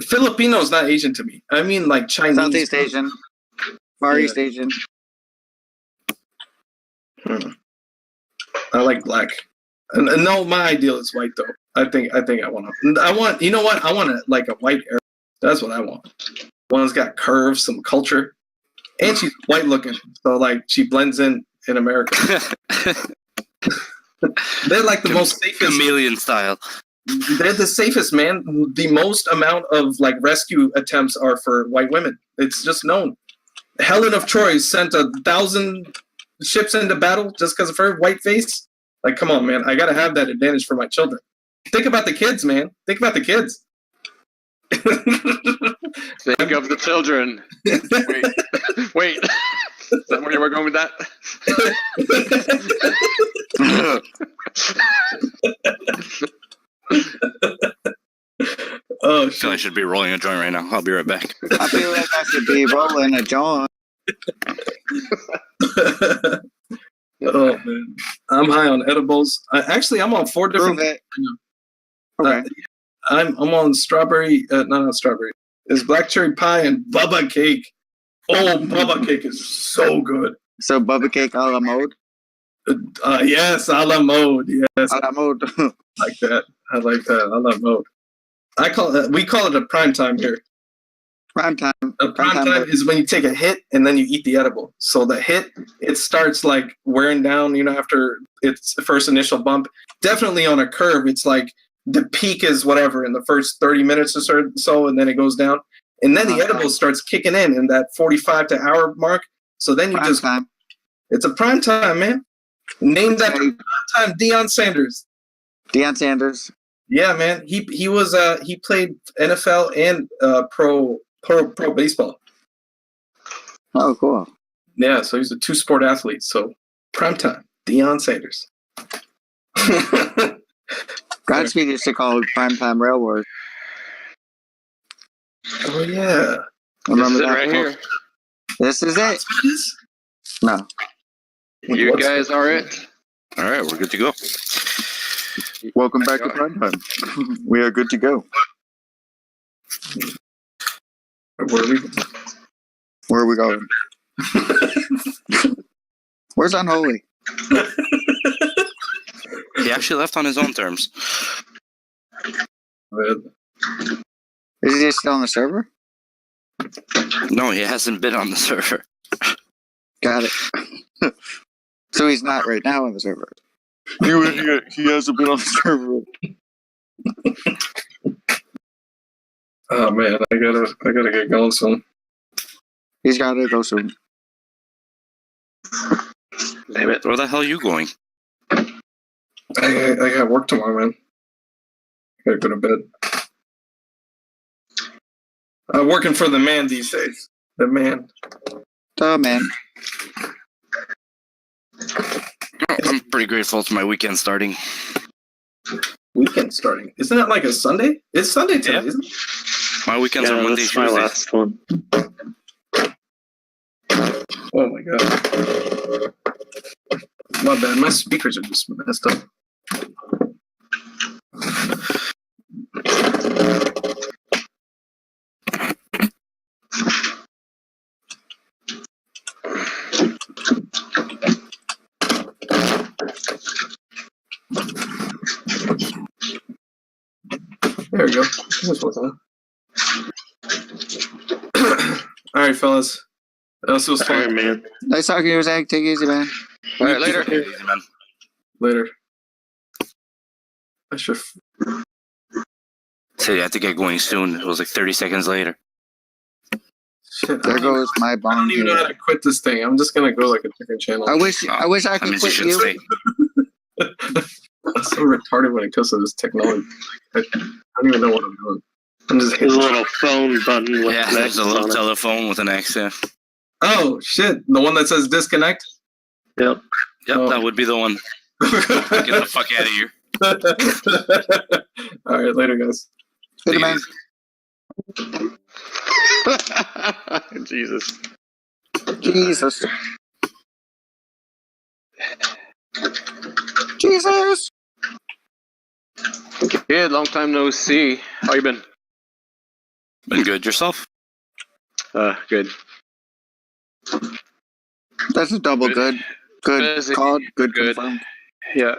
Filipino is not Asian to me. I mean, Chinese. Southeast Asian. Far East Asian. I like black. And no, my ideal is white though. I think I want. You know what? I want a white Arab. That's what I want. One that's got curves, some culture, and she's white looking, so she blends in America. They're the most safest. Chameleon style. They're the safest, man. The most amount of rescue attempts are for white women. It's just known. Helen of Troy sent 1,000 ships into battle just because of her white face. Come on, man. I gotta have that advantage for my children. Think about the kids, man. Think about the kids. Think of the children. Wait. Is that where you were going with that? Oh I feel shit! I should be rolling a joint right now. I'll be right back. I feel like I should be rolling a joint. Oh man, I'm high on edibles. I'm on 4 different. Prove it. Okay. I'm on strawberry. Not strawberry. It's black cherry pie and bubba cake. Oh, bubba cake is so good. So Bubba Cake a la mode? Yes, a la mode. Yes, A la mode. like that. I like that. I love mode. We call it a prime time here. Prime time. A prime time is when you take a hit and then you eat the edible. So the hit, it starts like wearing down, after its first initial bump. Definitely on a curve, it's like the peak is whatever in the first 30 minutes or so, and then it goes down. And then the edible starts kicking in that 45 to hour mark. So then you Prime time. It's a prime time, man. Named after prime time Deion Sanders. Deion Sanders. Yeah, man. He played NFL and pro baseball. Oh, cool. Yeah, so he's a 2-sport athlete. So prime time, Deion Sanders. Godspeed used to call it Primetime RailwarZ. Oh yeah. Remember This is it that? right here. This is it. No. You guys are it. All right, we're good to go. Welcome back to Primetime. We are good to go. Where are we going? Where's Unholy? He actually left on his own terms. Is he still on the server? No, he hasn't been on the server. Got it. So he's not right now on the server. He hasn't been on the server. Oh man, I gotta get going soon. He's got to go soon. Damn it. Where the hell are you going? I got work tomorrow, man. I gotta go to bed. I'm working for the man these days. The man. Oh, man. I'm pretty grateful it's my weekend starting. Weekend starting. Isn't it like a Sunday? It's Sunday today, Yeah. isn't it? My weekends are Monday, that's my Tuesday. last one. Oh my god. My bad. My speakers are just messed up. There we go. This one's on. All right, fellas. This was All fun. right, man. Nice talking to you, Zach. Take it easy, man. All right, later. Easy, man. Later. I should. So you have to get going soon. It was like 30 seconds later. Shit, There goes my I don't even know how bong. to quit this thing. I'm just gonna go like a different channel. I wish I That could means you quit should you. stay. I'm so retarded when it comes to this technology. I don't even know what I'm doing. I'm just There's a hitting. little phone button with Yeah, an there's X a little on it. telephone with an X, yeah. Oh shit! The one that says disconnect. Yep. Yep, Oh. that would be the one. Get the fuck out of here. All right, later, guys. Later, man. Jesus. Jesus. Jesus. Kid, long time no see. How you been? Been good yourself? Good. That's a double good. Good Busy. called. Good Good. confirmed. Yeah,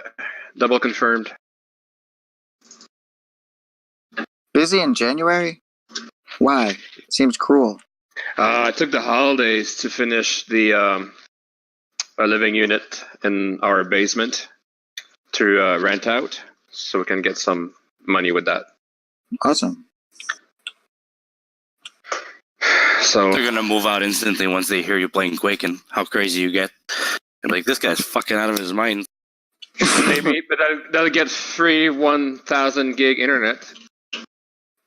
double confirmed. Busy in January? Why? Seems cruel. I took the holidays to finish the a living unit in our basement to rent out, so we can get some money with that. Awesome. So They're gonna move out instantly once they hear you playing Quake and how crazy you get. They're like, this guy's fucking out of his mind. maybe, but that'll get free 1,000 gig internet.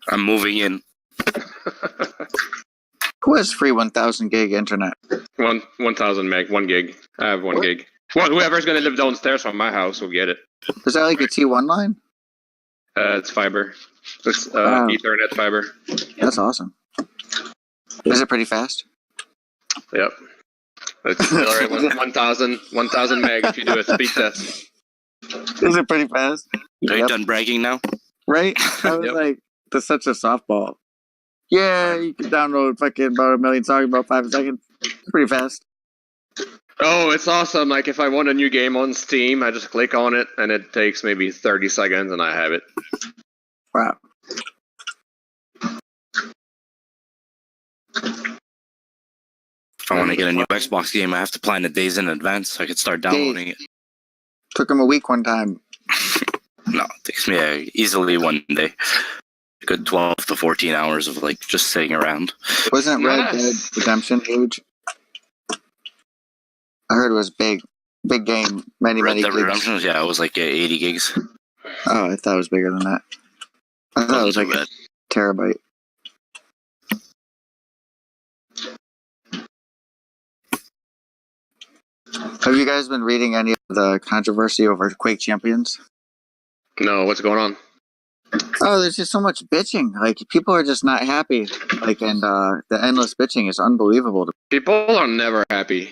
I'm moving in. Who has free 1,000 gig internet? 1,000 meg, 1 gig. I have 1 gig. Well, whoever's gonna live downstairs from my house will get it. Is that like a T1 line? It's fiber. It's Wow. Ethernet fiber. That's awesome. Is it pretty fast? Yep. It's already 1,000 meg if you do a speed test. Is it pretty fast? Are you done bragging now? Right? I was Yep. like, that's such a softball. Yeah, you can download fucking about 1 million songs in about 5 seconds. Pretty fast. Oh, it's awesome. Like if I want a new game on Steam, I just click on it and it takes maybe 30 seconds and I have it. Wow. If I want to get a new Xbox game, I have to plan it days in advance so I could start downloading it. Took him a week one time. No, it takes me easily one day. A good 12 to 14 hours of like just sitting around. Wasn't Red Dead Nice. Redemption huge? I heard it was big. Big game. Many Red Dead gigs. Redemption, yeah, it was like 80 gigs. Oh, I thought it was bigger than that. I thought it was like Wasn't a too terabyte. Have you guys been reading any of the controversy over Quake Champions? No, what's going on? Oh, there's just so much bitching. Like, people are just not happy. Like, and the endless bitching is unbelievable. People are never happy.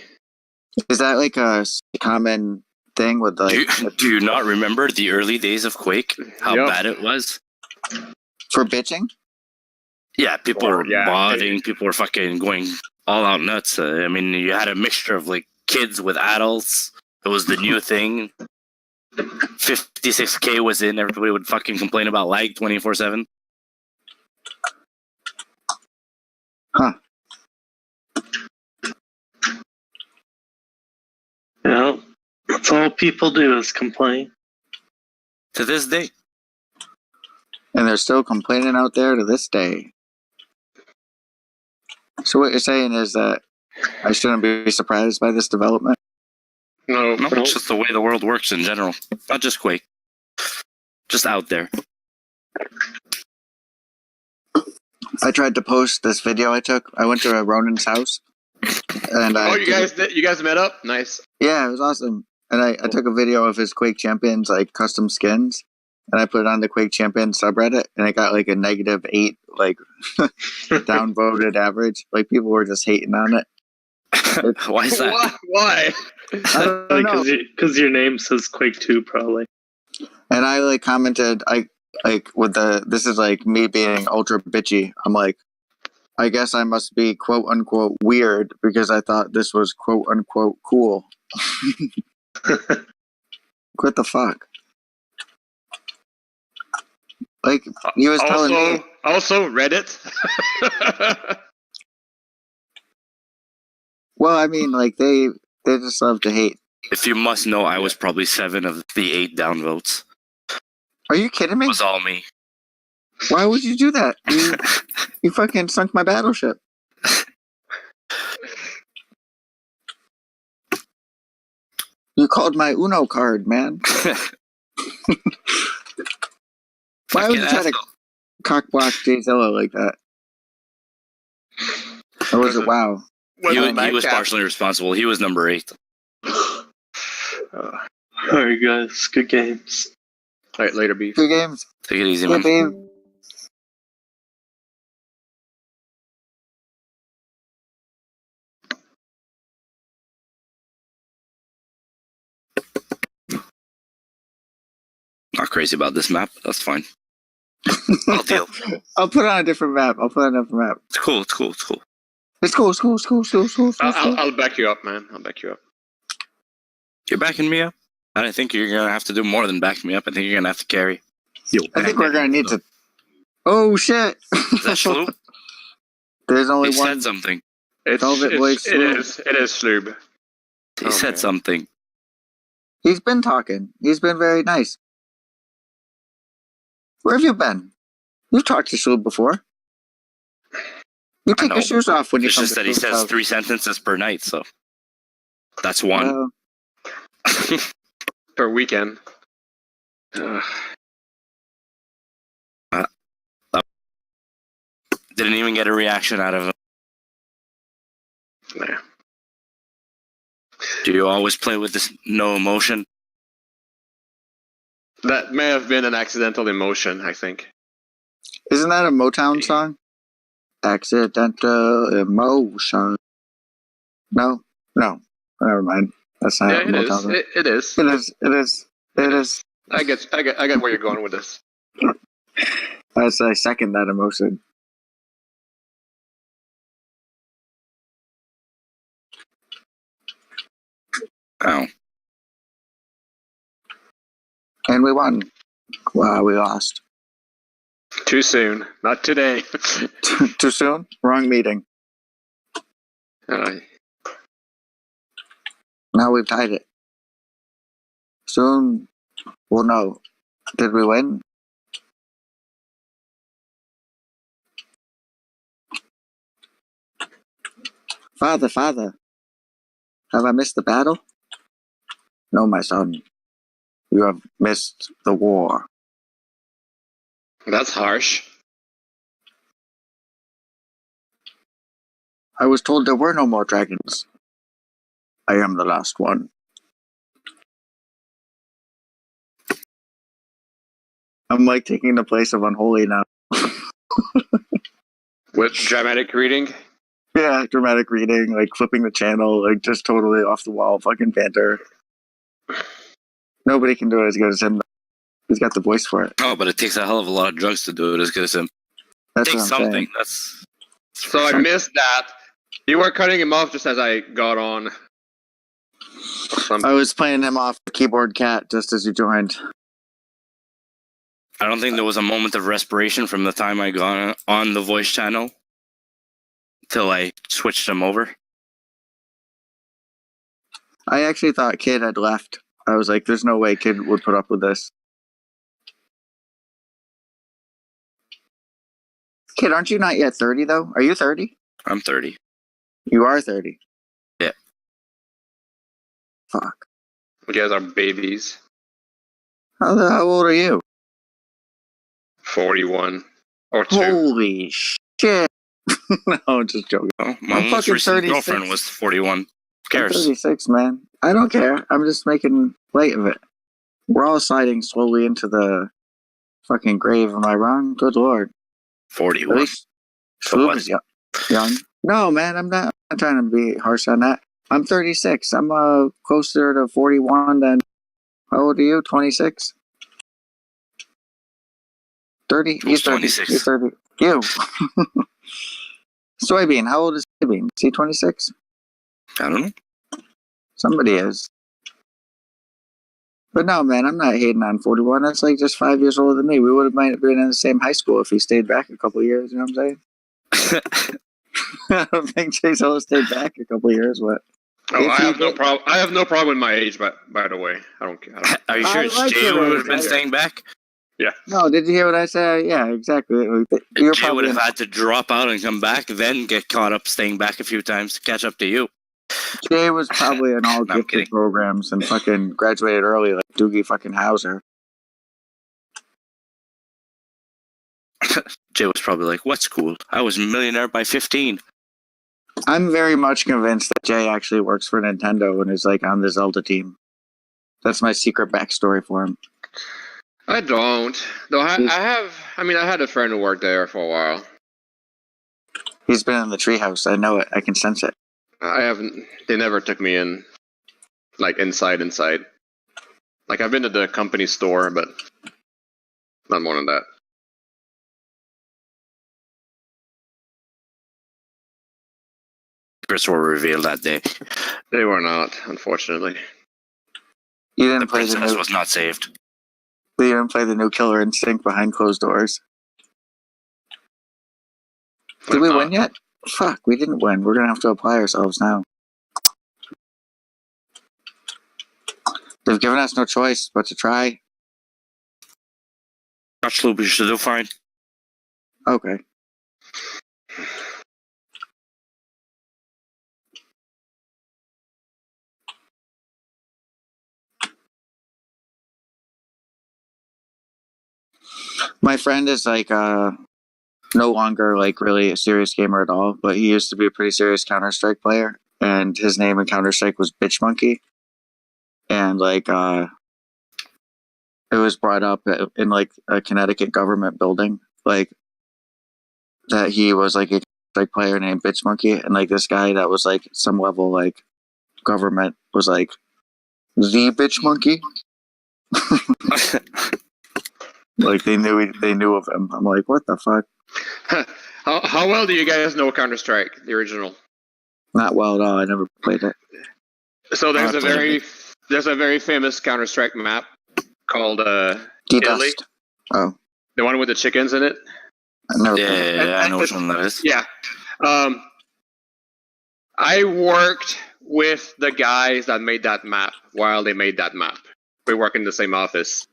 Is that like a common thing with like Do you not remember the early days of Quake? How Yep. bad it was? for bitching? Yeah, people were Yeah. modding, people were fucking going all out nuts. I mean, you had a mixture of like kids with adults. It was the new thing. 56K was in. Everybody would fucking complain about lag 24/7. Huh. Yeah, that's all people do is complain. To this day. And they're still complaining out there to this day. So what you're saying is that I shouldn't be surprised by this development? No, No, it's just the way the world works in general. Not just Quake. Just out there. I tried to post this video I took. I went to Ronan's house. And Oh, you guys met up? Nice. Yeah, it was awesome. And I took a video of his Quake Champions like custom skins, and I put it on the Quake Champions subreddit, and I got like a -8 like downvoted average. Like people were just hating on it. Why is that? Why? I don't know. Because your name says Quake 2, probably. And I like commented, this is like me being ultra bitchy. I'm like, I guess I must be quote unquote weird because I thought this was quote unquote cool. What the fuck? Like he was telling me. Also Reddit. Well, I mean, like they just love to hate. If you must know, I was probably 7 of the 8 downvotes. Are you kidding me? It was all me. Why would you do that? You fucking sunk my battleship. You called my Uno card, man. Why would you try to cockblock Jayzilla like that? Or was it WoW? He was partially responsible. He was number 8. Alright, guys. Good games. Alright, later, beef. Good games. Take it easy, Yeah, man. babe. Not crazy about this map. That's fine. I'll deal. I'll put it on a different map. It's cool. It's cool. It's cool. It's cool. It's cool. It's cool. It's cool. It's cool. It's cool. I'll back you up, man. I'll back you up. You're backing me up? I don't think you're going to have to do more than back me up. I think you're going to have to carry. I think we're gonna need to. Oh shit! Is that Shloop? There's only He one. said something. It's, Velvet Voice it is Sloob. He said man. something. He's been talking. He's been very nice. Where have you been? You've talked to Shul before. You take know. your shoes off when you It's come just to that he Shul's says house. 3 sentences per night, so that's one. Per weekend. Didn't even get a reaction out of him. Nah. Do you always play with this no emotion? That may have been an accidental emotion, I think. Isn't that a Motown song? Accidental emotion. No. Never mind. That's not Yeah, a it is. Motown song. It is. It is. I get where you're going with this. I second that emotion. Oh. And we won. Wow, we lost. Too soon. Not today. Too soon? Wrong meeting. Uh, Now we've tied it. Soon we'll know. Did we win? Father, have I missed the battle? No, my son. You have missed the war. that's harsh. I was told there were no more dragons. I am the last one. I'm like taking the place of Unholy now. With dramatic reading. Yeah, dramatic reading, like flipping the channel, like just totally off the wall, fucking banter. Nobody can do it as good as him. He's got the voice for it. Oh, but it takes a hell of a lot of drugs to do it as good as him. That's It takes what I'm something. saying. That's So I missed that. You were cutting him off just as I got on. I was playing him off the keyboard cat just as you joined. I don't think there was a moment of respiration from the time I got on the voice channel till I switched him over. I actually thought Kid had left. I was like, there's no way Kid would put up with this. Kid, aren't you not yet 30 though? Are you 30? I'm 30. You are 30. Yeah. Fuck. You guys are babies. How old are you? 41 or 2. Holy shit. No, I'm just joking. Oh, my I'm most fucking recent 36. girlfriend was 41. Who I'm cares? 36, man. I don't care. I'm just making light of it. We're all sliding slowly into the fucking grave. Am I wrong? Good lord. At 41. least So Sloop what? is young. No, man, I'm not trying to be harsh on that. I'm 36. I'm closer to 41 than. How old are you? 26? 30? Who's He's 30. 26? He's 30. You. Soybean. How old is Soybean? Is he 26? I don't know. Somebody is. But no, man, I'm not hating on 41. That's like just 5 years older than me. We would have might have been in the same high school if he stayed back a couple of years. You know what I'm saying? I don't think Chase Hill stayed back a couple of years, but. Oh, I have no problem. I have no problem with my age, but by the way, I don't care. Are you sure I like Jay your would age. have been staying back? Yeah. No, did you hear what I said? Yeah, exactly. You're Jay would probably have had to drop out and come back, then get caught up staying back a few times to catch up to you. Jay was probably in all No, I'm gifted kidding. programs and fucking graduated early like Doogie fucking Hauser. Jay was probably like, "What school? I was a millionaire by 15." I'm very much convinced that Jay actually works for Nintendo and is like on the Zelda team. That's my secret backstory for him. I don't. Though I have. I mean, I had a friend who worked there for a while. He's been in the treehouse. I know it. I can sense it. I haven't. They never took me in, like inside. Like I've been to the company store, but not more than that. Secrets were revealed that day. They were not, unfortunately. You The didn't play the princess new. was not saved. You didn't play the new Killer Instinct behind closed doors. Did we win yet? Fuck, we didn't win. We're gonna have to apply ourselves now. They've given us no choice but to try. Touch loop, you should do fine. Okay. My friend is like no longer like really a serious gamer at all, but he used to be a pretty serious Counter-Strike player, and his name in Counter-Strike was Bitch Monkey. And like it was brought up in like a Connecticut government building, like that he was like a Counter-Strike player named Bitch Monkey, and like this guy that was like some level like government was like the Bitch Monkey. Like they knew of him. I'm like, what the fuck? How well do you guys know Counter-Strike, the original? Not well at all. I never played it. So there's a very famous Counter-Strike map called Italy. D-Dust. Oh, The one with the chickens in it. I never. Yeah, I know which one that is. Yeah. I worked with the guys that made that map while they made that map. We work in the same office,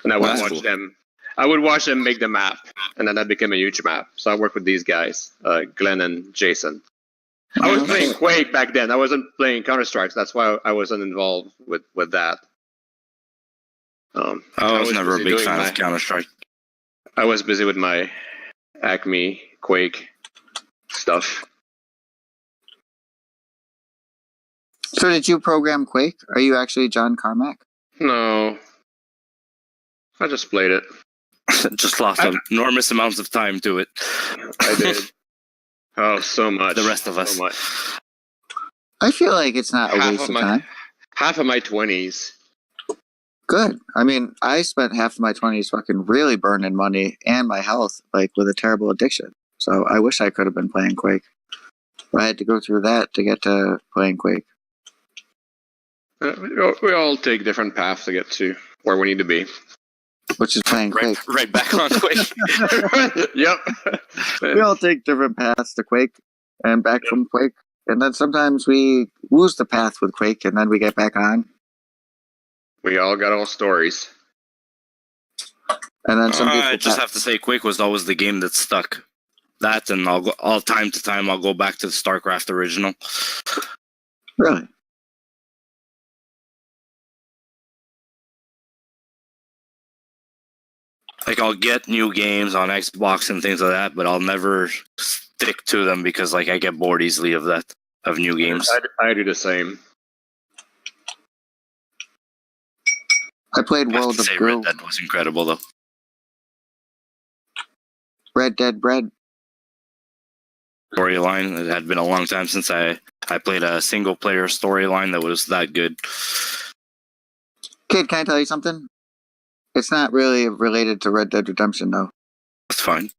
and I would That's watch cool. them. I would watch them make the map, and then that became a huge map. So I worked with these guys, Glenn and Jason. I was playing Quake back then. I wasn't playing Counter-Strike. So that's why I wasn't involved with that. I was never a busy big doing fan of Counter-Strike. I was busy with my Acme Quake stuff. So did you program Quake? Are you actually John Carmack? No, I just played it. Just lost enormous amounts of time to it. I did. Oh, so much. The rest of us. So much. I feel like it's not a waste of time. Half of my 20s. Good. I mean, I spent half of my 20s fucking really burning money and my health, like, with a terrible addiction. So I wish I could have been playing Quake. But I had to go through that to get to playing Quake. We all take different paths to get to where we need to be. Which is playing Quake. Right back on Quake. Yep. We all take different paths to Quake and back from Quake. And then sometimes we lose the path with Quake and then we get back on. We all got our stories. And then some people I just have to say, Quake was always the game that stuck. That, and all time to time, I'll go back to the StarCraft original. Really? Like, I'll get new games on Xbox and things like that, but I'll never stick to them because, like, I get bored easily of new games. I do the same. I played I have World to of say, Goo. Red Dead was incredible, though. Red Dead Bread. Storyline. It had been a long time since I played a single player storyline that was that good. Kid, can I tell you something? It's not really related to Red Dead Redemption, though. It's fine.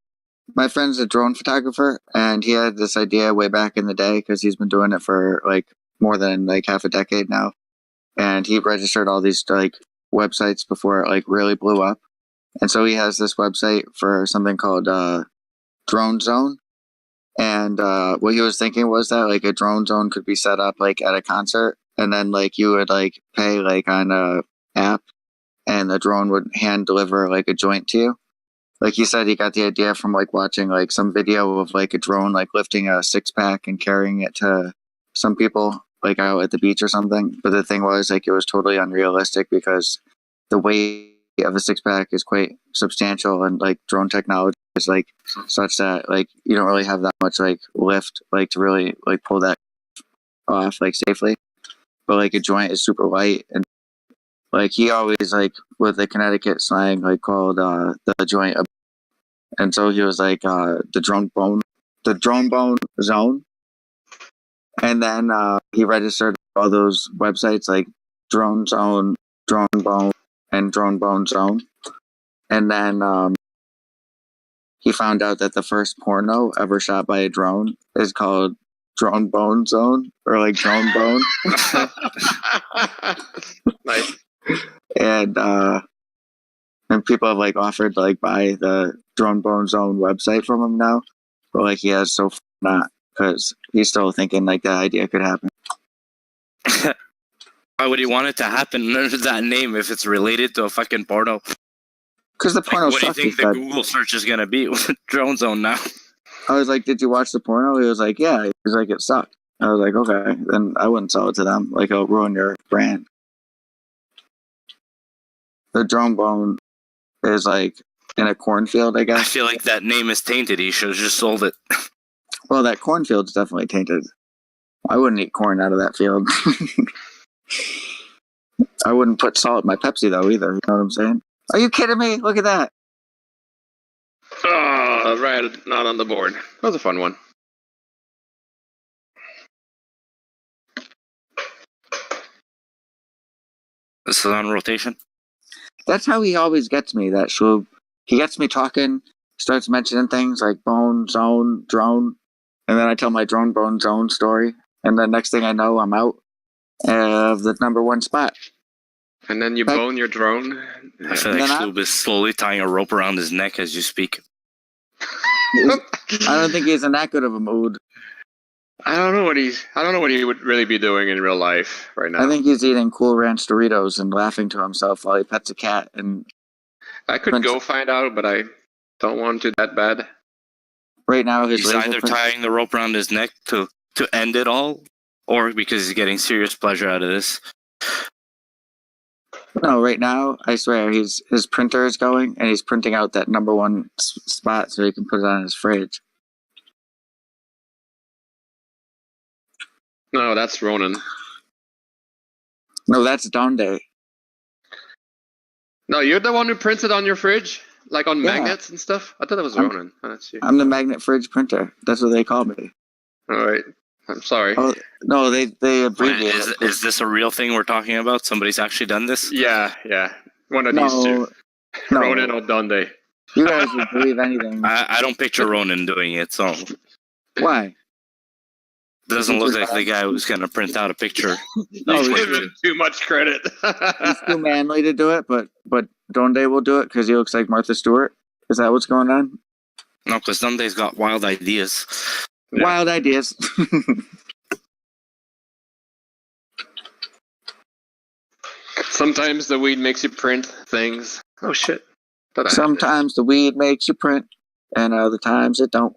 My friend's a drone photographer, and he had this idea way back in the day because he's been doing it for like more than like half a decade now. And he registered all these like websites before it like really blew up. And so he has this website for something called Drone Zone. And what he was thinking was that like a drone zone could be set up like at a concert, and then like you would like pay like on a app, and the drone would hand deliver like a joint to you. Like he said, he got the idea from like watching like some video of like a drone like lifting a 6-pack and carrying it to some people like out at the beach or something. But the thing was like it was totally unrealistic because the weight of a 6-pack is quite substantial, and like drone technology is like such that like you don't really have that much like lift like to really like pull that off like safely. But like a joint is super light, and like he always like with the Connecticut slang like called the joint and so he was like the drone bone zone. And then he registered all those websites like Drone Zone, Drone Bone, and Drone Bone Zone. And then he found out that the first porno ever shot by a drone is called Drone Bone Zone, or like Drone Bone. Nice. And people have like offered to like buy the Drone Bone Zone website from him now, but like he has so far not, because he's still thinking like that idea could happen. Why would he want it to happen under that name if it's related to a fucking porno? Because the porno What do you sucked. think the Google search is gonna be with Drone Zone now? I was like, "Did you watch the porno?" He was like, "Yeah." He was like, "It sucked." I was like, "Okay, then I wouldn't sell it to them. Like, it'll ruin your brand." The Drone Bone is like in a cornfield, I I guess. feel like that name is tainted. He should have just sold it. Well, that cornfield's definitely tainted. I wouldn't eat corn out of that field. I wouldn't put salt in my Pepsi, though, either. You know what I'm saying? Are you kidding me? Look at that. Oh, right, not on the board. That was a fun one. This is on rotation. That's how he always gets me, that Schlub. He gets me talking, starts mentioning things like bone, zone, drone, and then I tell my drone, bone, zone story, and the next thing I know, I'm out of the number one spot. And then you bone your drone. I feel like Then Schlub is slowly tying a rope around his neck as you speak. I don't think he's in that good of a mood. I don't know what he would really be doing in real life right now. I think he's eating Cool Ranch Doritos and laughing to himself while he pets a cat. And I could go find out, but I don't want to that bad. right now, his He's either tying the rope around his neck to end it all, or because he's getting serious pleasure out of this. No, right now, I swear, his printer is going, and he's printing out that number one spot so he can put it on his fridge. No, that's Ronan. No, that's Donde. No, you're the one who prints it on your fridge? Like on Yeah. magnets and stuff? I thought that was Ronan. Oh, that's you. I'm the magnet fridge printer. That's what they call me. Alright. I'm sorry. Oh, no, they Wait, abbreviate is, it. is this a real thing we're talking about? Somebody's actually done this? Yeah. One of these two. No, Ronan or Donde. you guys would believe anything. I don't picture Ronan doing it, so it Why? doesn't look like the guy who's going to print out a picture. No, You give him too much credit. He's too manly to do it, but Donde will do it because he looks like Martha Stewart. Is that what's going on? No, because Dunde's got wild ideas. Yeah. Wild ideas. Sometimes the weed makes you print things. Oh shit. Sometimes the weed makes you print, and other times it don't.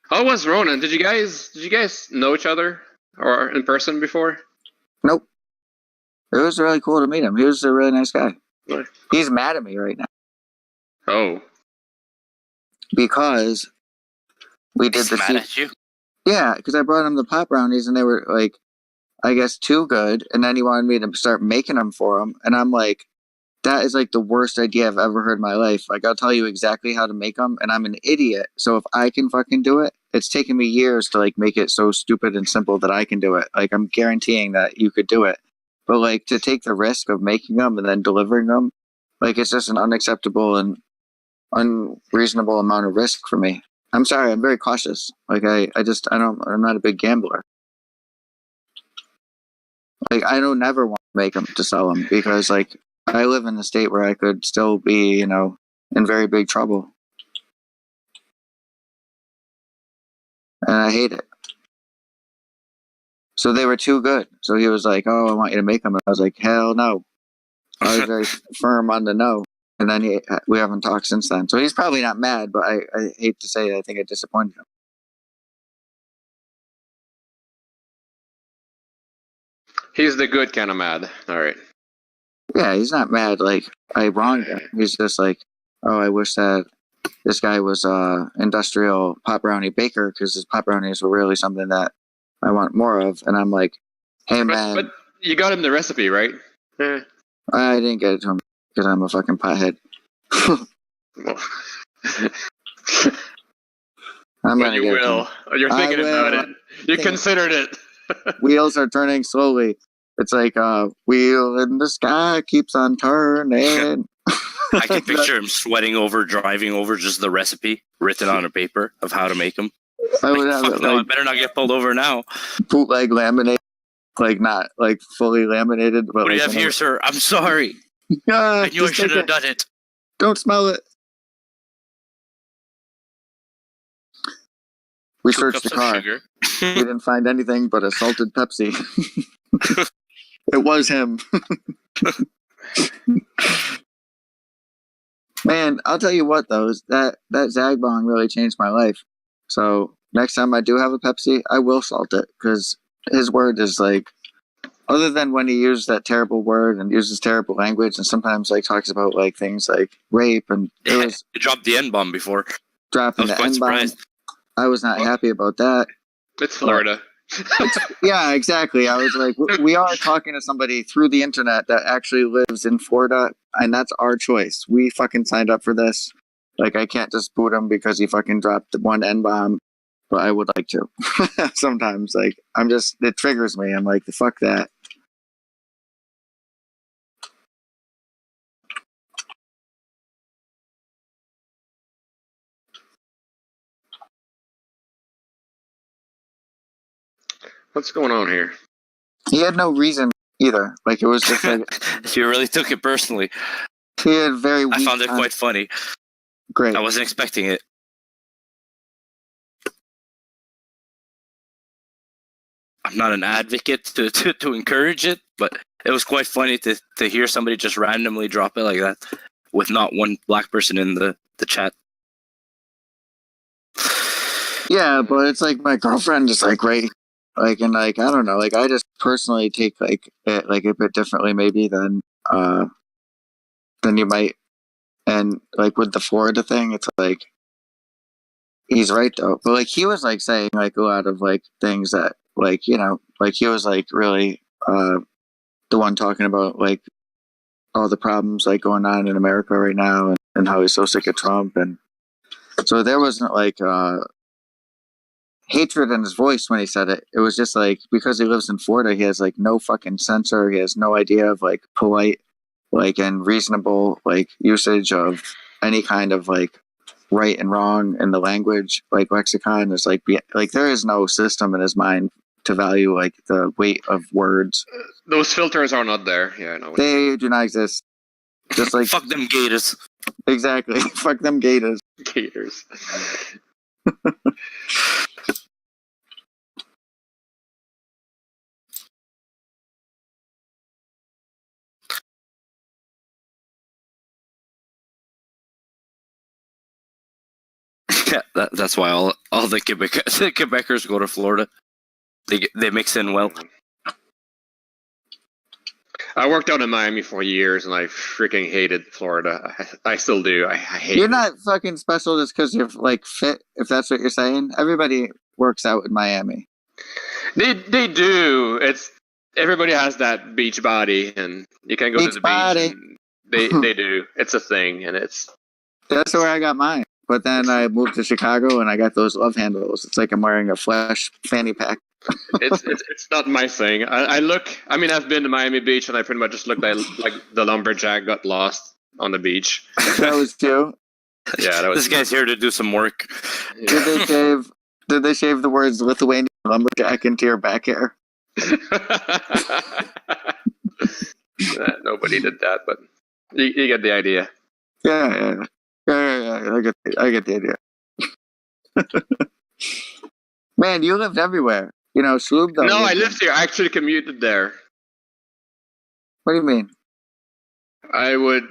How was Ronan? Did you guys know each other or in person before? Nope. It was really cool to meet him. He was a really nice guy. Nice. He's mad at me right now Oh. because we did He's the mad at you? Yeah, because I brought him the pop brownies and they were like, I guess too good, and then he wanted me to start making them for him, and I'm like, that is like the worst idea I've ever heard in my life. Like, I'll tell you exactly how to make them, and I'm an idiot. So if I can fucking do it, it's taken me years to like make it so stupid and simple that I can do it. Like, I'm guaranteeing that you could do it. But like to take the risk of making them and then delivering them, like it's just an unacceptable and unreasonable amount of risk for me. I'm sorry, I'm very cautious. Like I'm not a big gambler. Like I don't never want to make them to sell them because like I live in a state where I could still be, you know, in very big trouble. And I hate it. So they were too good. So he was like, "Oh, I want you to make them." And I was like, "Hell no." I was very firm on the no. And then we haven't talked since then. So he's probably not mad, but I hate to say it, I think I disappointed him. He's the good kind of mad. Alright. Yeah, he's not mad like I wronged him. He's just like, "Oh, I wish that this guy was industrial pop brownie baker because his pop brownies were really something that I want more of." And I'm like, "Hey, man." But you got him the recipe, right? Yeah. I didn't get it to him because I'm a fucking pothead. But you will. You're thinking about it. You considered it. Wheels are turning slowly. It's like a wheel in the sky keeps on turning. I can picture him sweating over, driving over just the recipe written on a paper of how to make them. I would have Fuck it no, I like better not get pulled over now. bootleg laminated, like not like fully laminated. But What do you like have here, sir? I'm sorry. Yeah, I knew I should have done it. Don't smell it. We 2 searched cups the car. of sugar. We didn't find anything but a salted Pepsi. It was him. Man, I'll tell you what though, is that Zagbong really changed my life. So next time I do have a Pepsi, I will salt it because his word is like other than when he used that terrible word and uses terrible language, and sometimes like talks about like things like rape, and it was You dropped the N-bomb before. I dropping was the quite N-bomb. surprised. I was not happy about that. It's Florida. Yeah, exactly. I was like, we are talking to somebody through the internet that actually lives in Florida, and that's our choice. We fucking signed up for this. Like, I can't just boot him because he fucking dropped one N-bomb, but I would like to. Sometimes, like, it triggers me. I'm like, fuck that. What's going on here? He had no reason either. Like, it was just like, You really took it personally. he had very weak I found it quite funny. Great. I wasn't expecting it. I'm not an advocate to encourage it, but it was quite funny to hear somebody just randomly drop it like that with not one black person in the chat. Yeah, but it's like my girlfriend is like, right. Like, and like, I don't know, like, I just personally take like it like a bit differently maybe than you might. And like with the Florida thing, it's like, he's right though. But like, he was like saying like a lot of like things that like, you know, like he was like really the one talking about like all the problems like going on in America right now, and how he's so sick of Trump. And so there wasn't like hatred in his voice when he said it. It was just like, because he lives in Florida, he has like no fucking censor. He has no idea of like polite, like, and reasonable like usage of any kind of like right and wrong in the language, like lexicon. Is like there is no system in his mind to value like the weight of words. Those filters are not there. Yeah, I know. They do not exist. Just like Fuck them gators. Exactly. Fuck them gators. Gators. Yeah, that's why all the Quebecers go to Florida. They mix in well. I worked out in Miami for years, and I freaking hated Florida. I still do. I hate You're it. not fucking special just because you're like fit, if that's what you're saying. Everybody works out in Miami. They do. It's everybody has that beach body, and you can go Beach to the body. beach. And they do. It's a thing, and That's where I got mine. But then I moved to Chicago and I got those love handles. It's like I'm wearing a Flash fanny pack. it's not my thing. I mean, I've been to Miami Beach, and I pretty much just look like the lumberjack got lost on the beach. That was you. Yeah, that was. This guy's here to do some work. Yeah. Did they shave the words Lithuanian lumberjack into your back hair? Nobody did that, but you get the idea. Yeah. I get the idea. Man, you lived everywhere. You know, Sloop though. No, I lived here. I actually commuted there. What do you mean? I would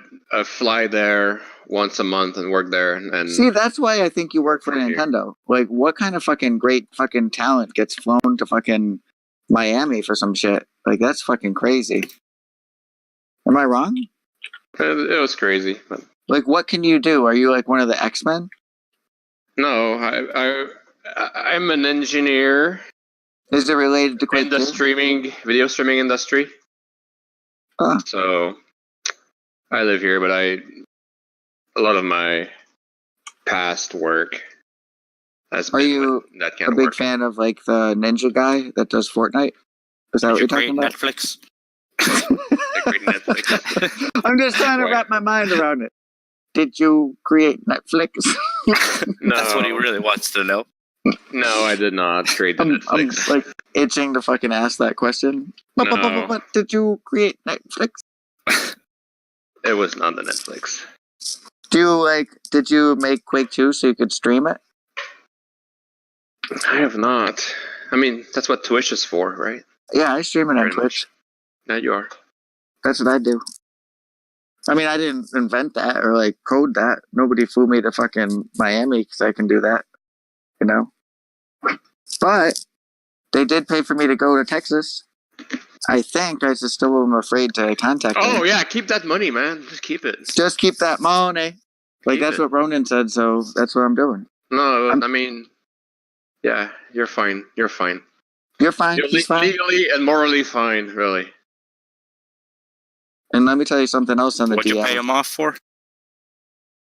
fly there once a month and work there. And See, that's why I think you work for Nintendo. Like, what kind of fucking great fucking talent gets flown to fucking Miami for some shit? Like, that's fucking crazy. Am I wrong? It was crazy. But like, what can you do? Are you like one of the X-Men? No, I'm an engineer. Is it related to Quake in the 2? video streaming industry? So I live here, but a lot of my past work has been you with that kind a of big work. fan of like the ninja guy that does Fortnite? Is that what you're talking about? Netflix. Netflix. I'm just trying to wrap my mind around it. Did you create Netflix? No, That's what he really wants to know. No, I did not create the Netflix. I'm like itching to fucking ask that question. No. But did you create Netflix? It was not the Netflix. Did you make Quake 2 so you could stream it? I have not. I mean, that's what Twitch is for, right? Yeah, I stream it on Pretty Twitch. Now you are. That's what I do. I mean, I didn't invent that or like code that. Nobody flew me to fucking Miami because I can do that, you know? But they did pay for me to go to Texas. I think I just still am afraid to contact Oh them. yeah, keep that money, man. Just keep it. Just keep that money. Like Keep that's it. what Ronan said, so that's what I'm doing. No, I'm- I mean, yeah, you're fine. You're fine. You're fine. You're He's fine. legally and morally fine, really. And let me tell you something else on the What'd you DL. pay him off for?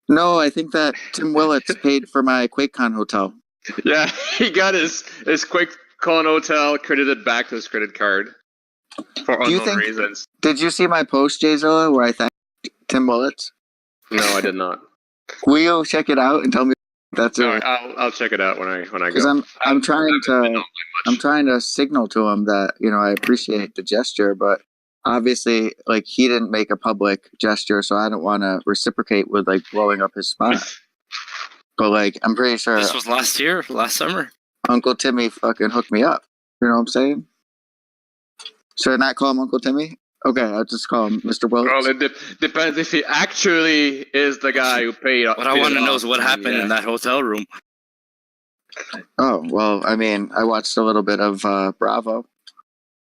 No, I think that Tim Willits paid for my QuakeCon hotel. Yeah, he got his QuakeCon hotel credited back to his credit card for Do you unknown think- reasons. Did you see my post, Jzilla, where I thanked Tim Willits? No, I did not. Will you check it out and tell me that's No, it? I'll check it out when I Because go. I'm trying to much. I'm trying to signal to him that I appreciate the gesture, but obviously like he didn't make a public gesture, so I don't want to reciprocate with like blowing up his spot. But like I'm pretty sure This was last summer. Uncle Timmy fucking hooked me up. You know what I'm saying? Should I not call him Uncle Timmy? Okay, I'll just call him Mr. Willits. Well, it depends if he actually is the guy who paid. What I want to know is what happened in that hotel room. Oh, well, I mean, I watched a little bit of Bravo.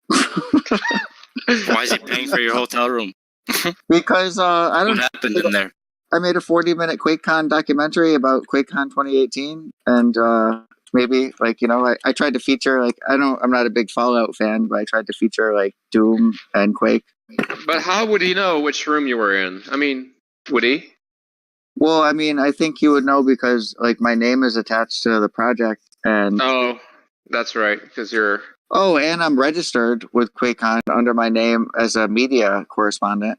Why is he paying for your hotel room? Because I What don't happened in there? I made a 40-minute QuakeCon documentary about QuakeCon 2018, and maybe like I tried to feature like I'm not a big Fallout fan, but I tried to feature like Doom and Quake. But how would he know which room you were in? I mean, would he? Well, I mean, I think you would know because like my name is attached to the project, and Oh, that's right, because you're. and I'm registered with QuakeCon under my name as a media correspondent.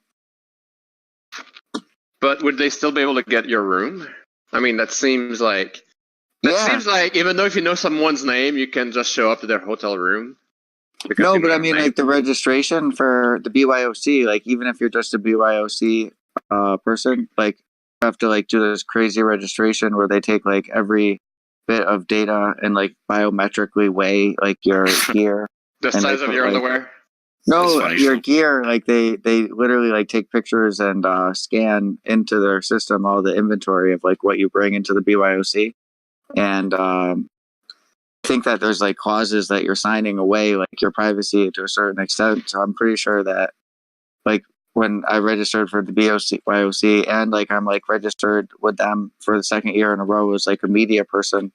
But would they still be able to get your room? I mean, that seems like even though if you know someone's name, you can just show up to their hotel room. No, but I mean, like the registration for the BYOC, like even if you're just a BYOC person, like you have to like do this crazy registration where they take like every bit of data and like biometrically weigh like your gear. The and size they of put, your like- underwear. No, funny, your Sean. gear, like they literally like take pictures and scan into their system all the inventory of like what you bring into the BYOC. And I think that there's like clauses that you're signing away like your privacy to a certain extent. So I'm pretty sure that like when I registered for the BYOC and like I'm like registered with them for the second year in a row as like a media person,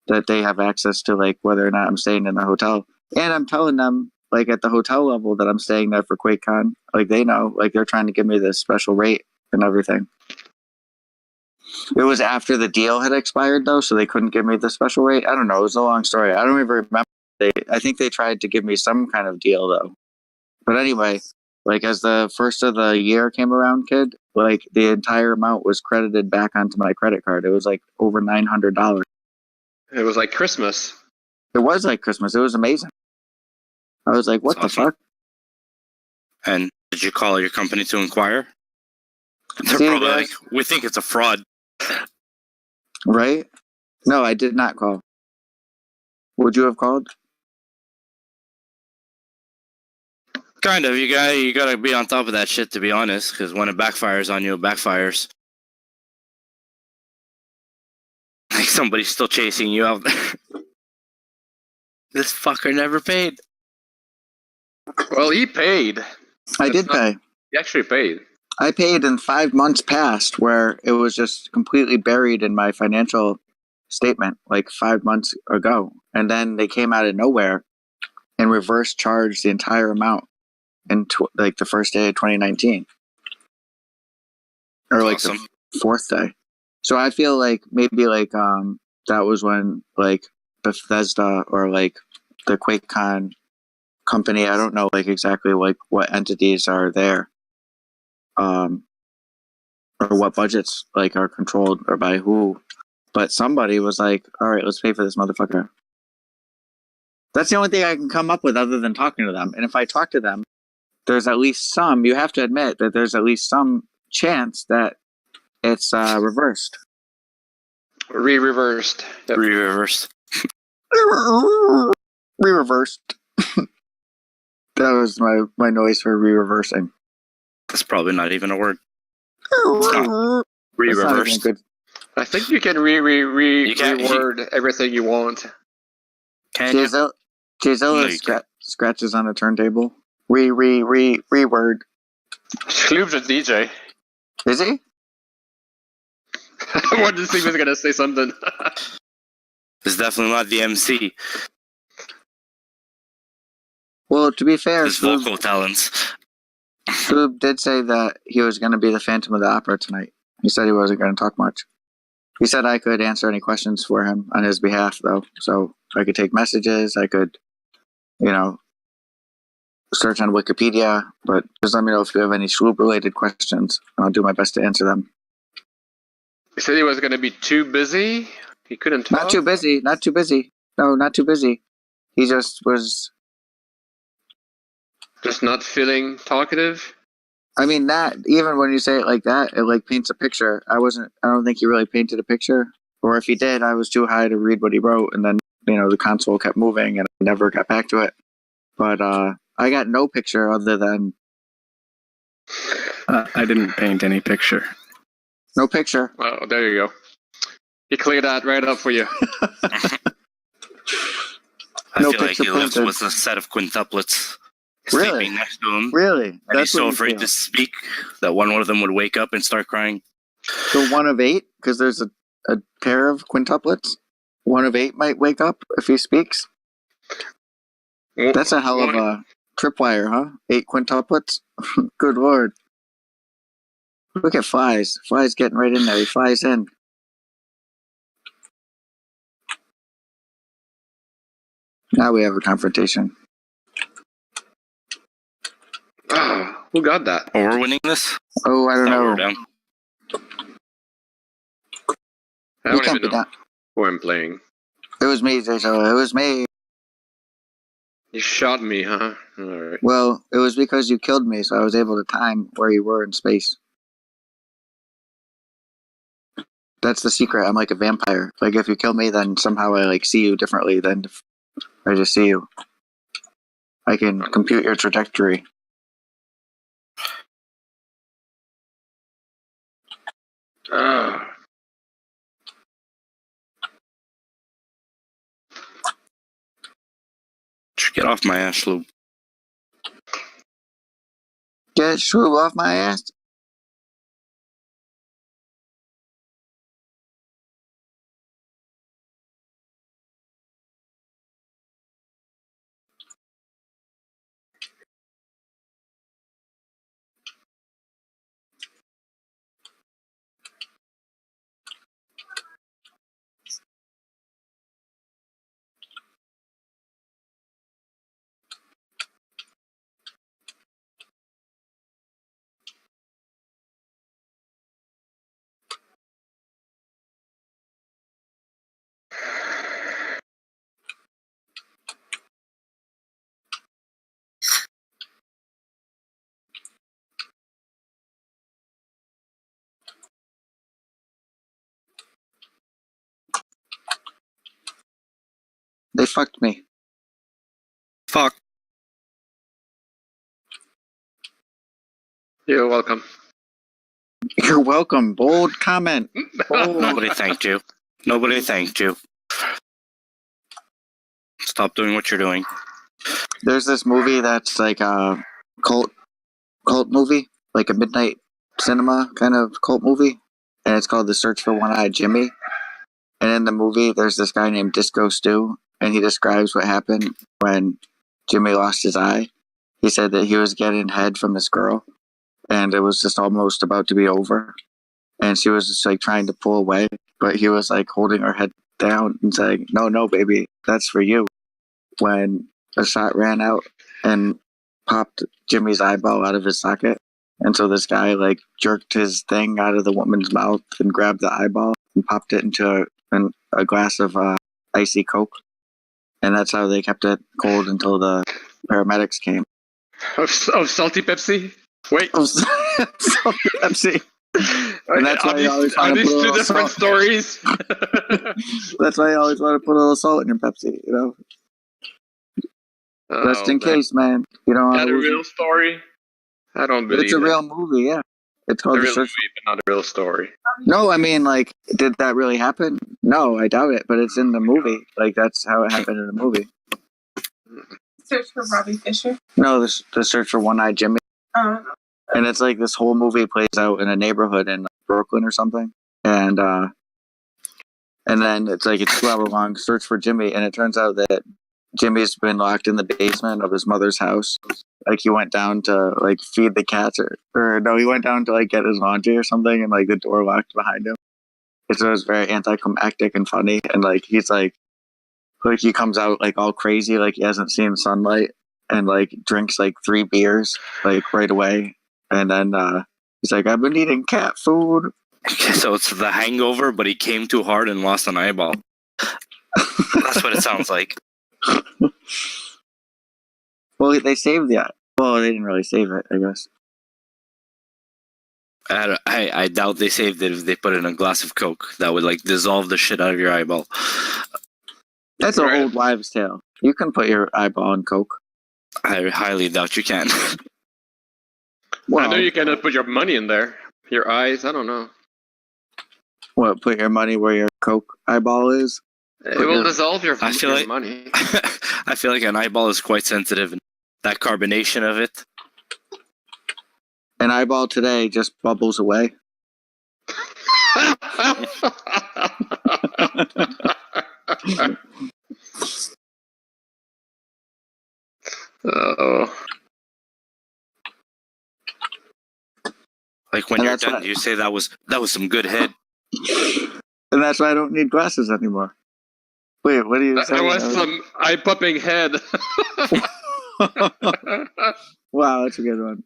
that they have access to like whether or not I'm staying in the hotel. And I'm telling them like at the hotel level that I'm staying there for QuakeCon. Like they know, like they're trying to give me this special rate and everything. It was after the deal had expired though, so they couldn't give me the special rate. I don't know. It was a long story. I don't even remember. I think they tried to give me some kind of deal though. But anyway, like as the first of the year came around, kid, like the entire amount was credited back onto my credit card. It was like over $900. It was like Christmas. It was like Christmas. It was amazing. I was like, what That's the awesome. fuck? And did you call your company to inquire? They're See, probably guys? like, we think it's a fraud. Right? No, I did not call. Would you have called? Kind of. You gotta be on top of that shit, to be honest, because when it backfires on you, it backfires. Like somebody's still chasing you out there. This fucker never paid. Well, he paid. I did pay. He actually paid. I paid in 5 months past where it was just completely buried in my financial statement like 5 months ago. And then they came out of nowhere and reverse charged the entire amount in like the first day of 2019. Or like Awesome. the fourth day. So I feel like maybe like that was when like Bethesda or like the QuakeCon company, I don't know like exactly like what entities are there. Or what budgets like are controlled or by who, but somebody was like, all right, let's pay for this motherfucker. That's the only thing I can come up with other than talking to them. And if I talk to them, there's at least you have to admit that there's at least some chance that it's reversed. Reversed. Yep. Reversed. Reversed. That was my noise for reversing. That's probably not even a word. That's not even Reversed. good. I think you can You can't- reword everything you want. Can you? Jzilla No, you can't. scratches on a turntable. Reword. Sloop's a DJ. Is he? I wanted to see if he was gonna say something. It's definitely not the MC. Well, to be fair, His vocal talents. Scoob did say that he was going to be the Phantom of the Opera tonight. He said he wasn't going to talk much. He said I could answer any questions for him on his behalf, though. So I could take messages. I could, search on Wikipedia. But just let me know if you have any Scoob-related questions. I'll do my best to answer them. He said he was gonna be too busy. He couldn't talk. Not too busy. Not too busy. No, not too busy. He just was. Just not feeling talkative. I mean, that even when you say it like that, it like paints a picture. I don't think he really painted a picture. Or if he did, I was too high to read what he wrote, and then the console kept moving, and I never got back to it. But I got no picture other than I didn't paint any picture. no picture. Oh, there you go. He cleared that right up for you. I No feel like picture he lives printed. with a set of quintuplets Really? sleeping next to him. Really? And he's so what you afraid feel. to speak that one of them would wake up and start crying. So 1 of 8, because there's a pair of quintuplets. 1 of 8 might wake up if he speaks. That's a hell of a tripwire, huh? 8 quintuplets? Good lord. Look at Flies. Flies getting right in there. He flies in. Now we have a confrontation. Who got that? Oh, we're winning this? Oh, I don't No, we're know. down. I You don't can't even be know down. who I'm playing. It was me, Jason. It was me. You shot me, huh? Alright. Well, it was because you killed me, so I was able to time where you were in space. That's the secret. I'm like a vampire. Like, if you kill me, then somehow I, like, see you differently than if I just see you. I can compute your trajectory. Get off my ass, Lou. Get Shrew off my ass. They fucked me. Fuck. You're welcome. You're welcome. Bold comment. Bold. Nobody thanked you. Nobody thanked you. Stop doing what you're doing. There's this movie that's like a cult movie, like a midnight cinema kind of cult movie, and it's called The Search for One-Eyed Jimmy. And in the movie, there's this guy named Disco Stu, and he describes what happened when Jimmy lost his eye. He said that he was getting head from this girl, and it was just almost about to be over. And she was just like trying to pull away, but he was like holding her head down and saying, no, baby, that's for you. When a shot ran out and popped Jimmy's eyeball out of his socket. And so this guy like jerked his thing out of the woman's mouth and grabbed the eyeball and popped it into a glass of icy Coke. And that's how they kept it cold until the paramedics came. Of salty Pepsi? Wait. Salty Pepsi. And that's why you always Are want to these put a two little different salt. stories? That's why you always want to put a little salt in your Pepsi, Just in case, man. You don't Is want that to a lose real it. story? I don't believe It's a it. real movie, yeah. It's A called The real Search. movie, but not a real story. No, I mean, like, did that really happen? No, I doubt it, but it's in the movie. Like, that's how it happened in the movie. Search for Robbie Fisher. No, the search for One-Eyed Jimmy. Oh. And it's like this whole movie plays out in a neighborhood in Brooklyn or something. And then it's like a 2-hour long search for Jimmy, and it turns out that Jimmy's been locked in the basement of his mother's house. Like he went down to like feed the cats or no, he went down to like get his laundry or something, and like the door locked behind him. And so it was very anticlimactic and funny, and like he's like he comes out like all crazy, like he hasn't seen sunlight, and like drinks like 3 beers like right away, and then he's like, I've been eating cat food. So it's The Hangover, but he came too hard and lost an eyeball. That's what it sounds like. Well, they saved the eye. Well, they didn't really save it, I guess. I doubt they saved it if they put it in a glass of Coke. That would like dissolve the shit out of your eyeball. That's an old wives' tale. You can put your eyeball in Coke. I highly doubt you can. Well, I know you cannot put your money in there. Your eyes, I don't know. What, put your money where your Coke eyeball is? It will dissolve your like, money. I feel like an eyeball is quite sensitive, and that carbonation of it. An eyeball today just bubbles away. Oh. Like when you're done, you say that was some good head. And that's why I don't need glasses anymore. Wait, what are you saying? That was some eye-popping head. Wow, that's a good one.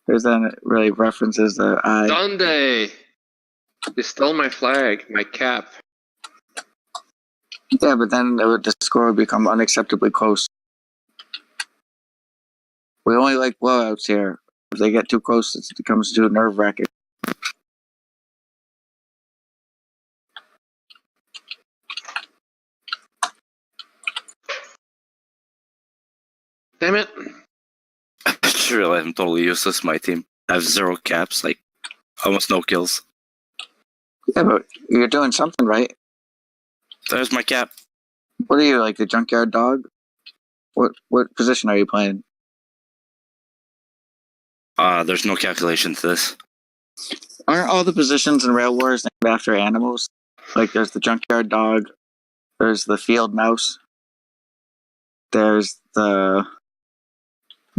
Because then it really references the eye. Sunday! You stole my flag, my cap. Yeah, but then the score would become unacceptably close. We only like blowouts here. If they get too close, it becomes too nerve-wracking. Damn it. I just realized I'm totally useless, my team. I have 0 caps, like almost no kills. Yeah, but you're doing something right. There's my cap. What are you, like the junkyard dog? What position are you playing? There's no calculation to this. Aren't all the positions in RailwarZ named after animals? Like there's the junkyard dog, there's the field mouse, there's the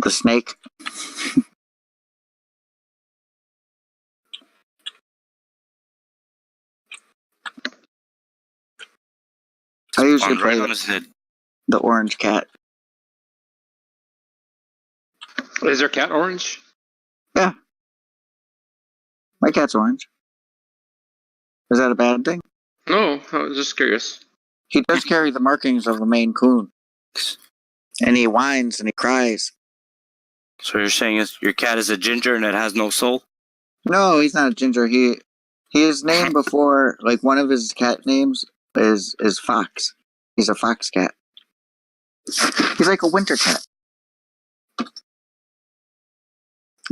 snake. I usually play on his head. The orange cat. Is your cat orange? Yeah. My cat's orange. Is that a bad thing? No, I was just curious. He does carry the markings of a Maine Coon. And he whines and he cries. So you're saying your cat is a ginger and it has no soul? No, he's not a ginger. He is named before, like one of his cat names is Fox. He's a fox cat. He's like a winter cat.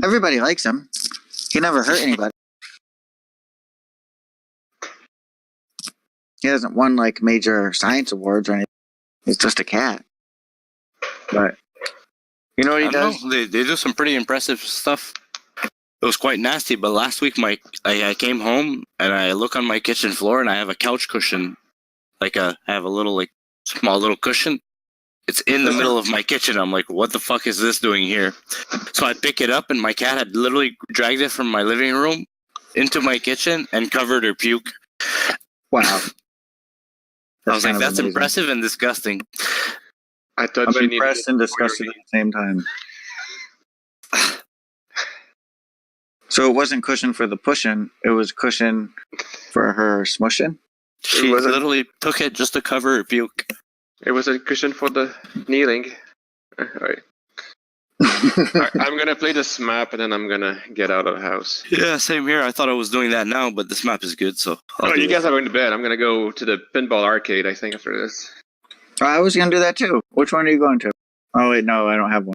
Everybody likes him. He never hurt anybody. He hasn't won like major science awards or anything. He's just a cat. But you know what he does? They do some pretty impressive stuff. It was quite nasty, but last week I came home and I look on my kitchen floor and I have a couch cushion. I have a little like small little cushion. It's in the middle of my kitchen. I'm like, what the fuck is this doing here? So I pick it up and my cat had literally dragged it from my living room into my kitchen and covered her puke. Wow. I was like, that's amazing. Impressive and disgusting. I thought I'm impressed and disgusted at the same time. So it wasn't cushion for the pushin', it was cushion for her smushin'? She literally took it just to cover her puke. It was a cushion for the kneeling. Alright. I'm gonna play this map and then I'm gonna get out of the house. Yeah, same here. I thought I was doing that now, but this map is good, so... you guys are going to bed. I'm gonna go to the pinball arcade, I think, after this. I was gonna do that too. Which one are you going to? Oh wait, no, I don't have one.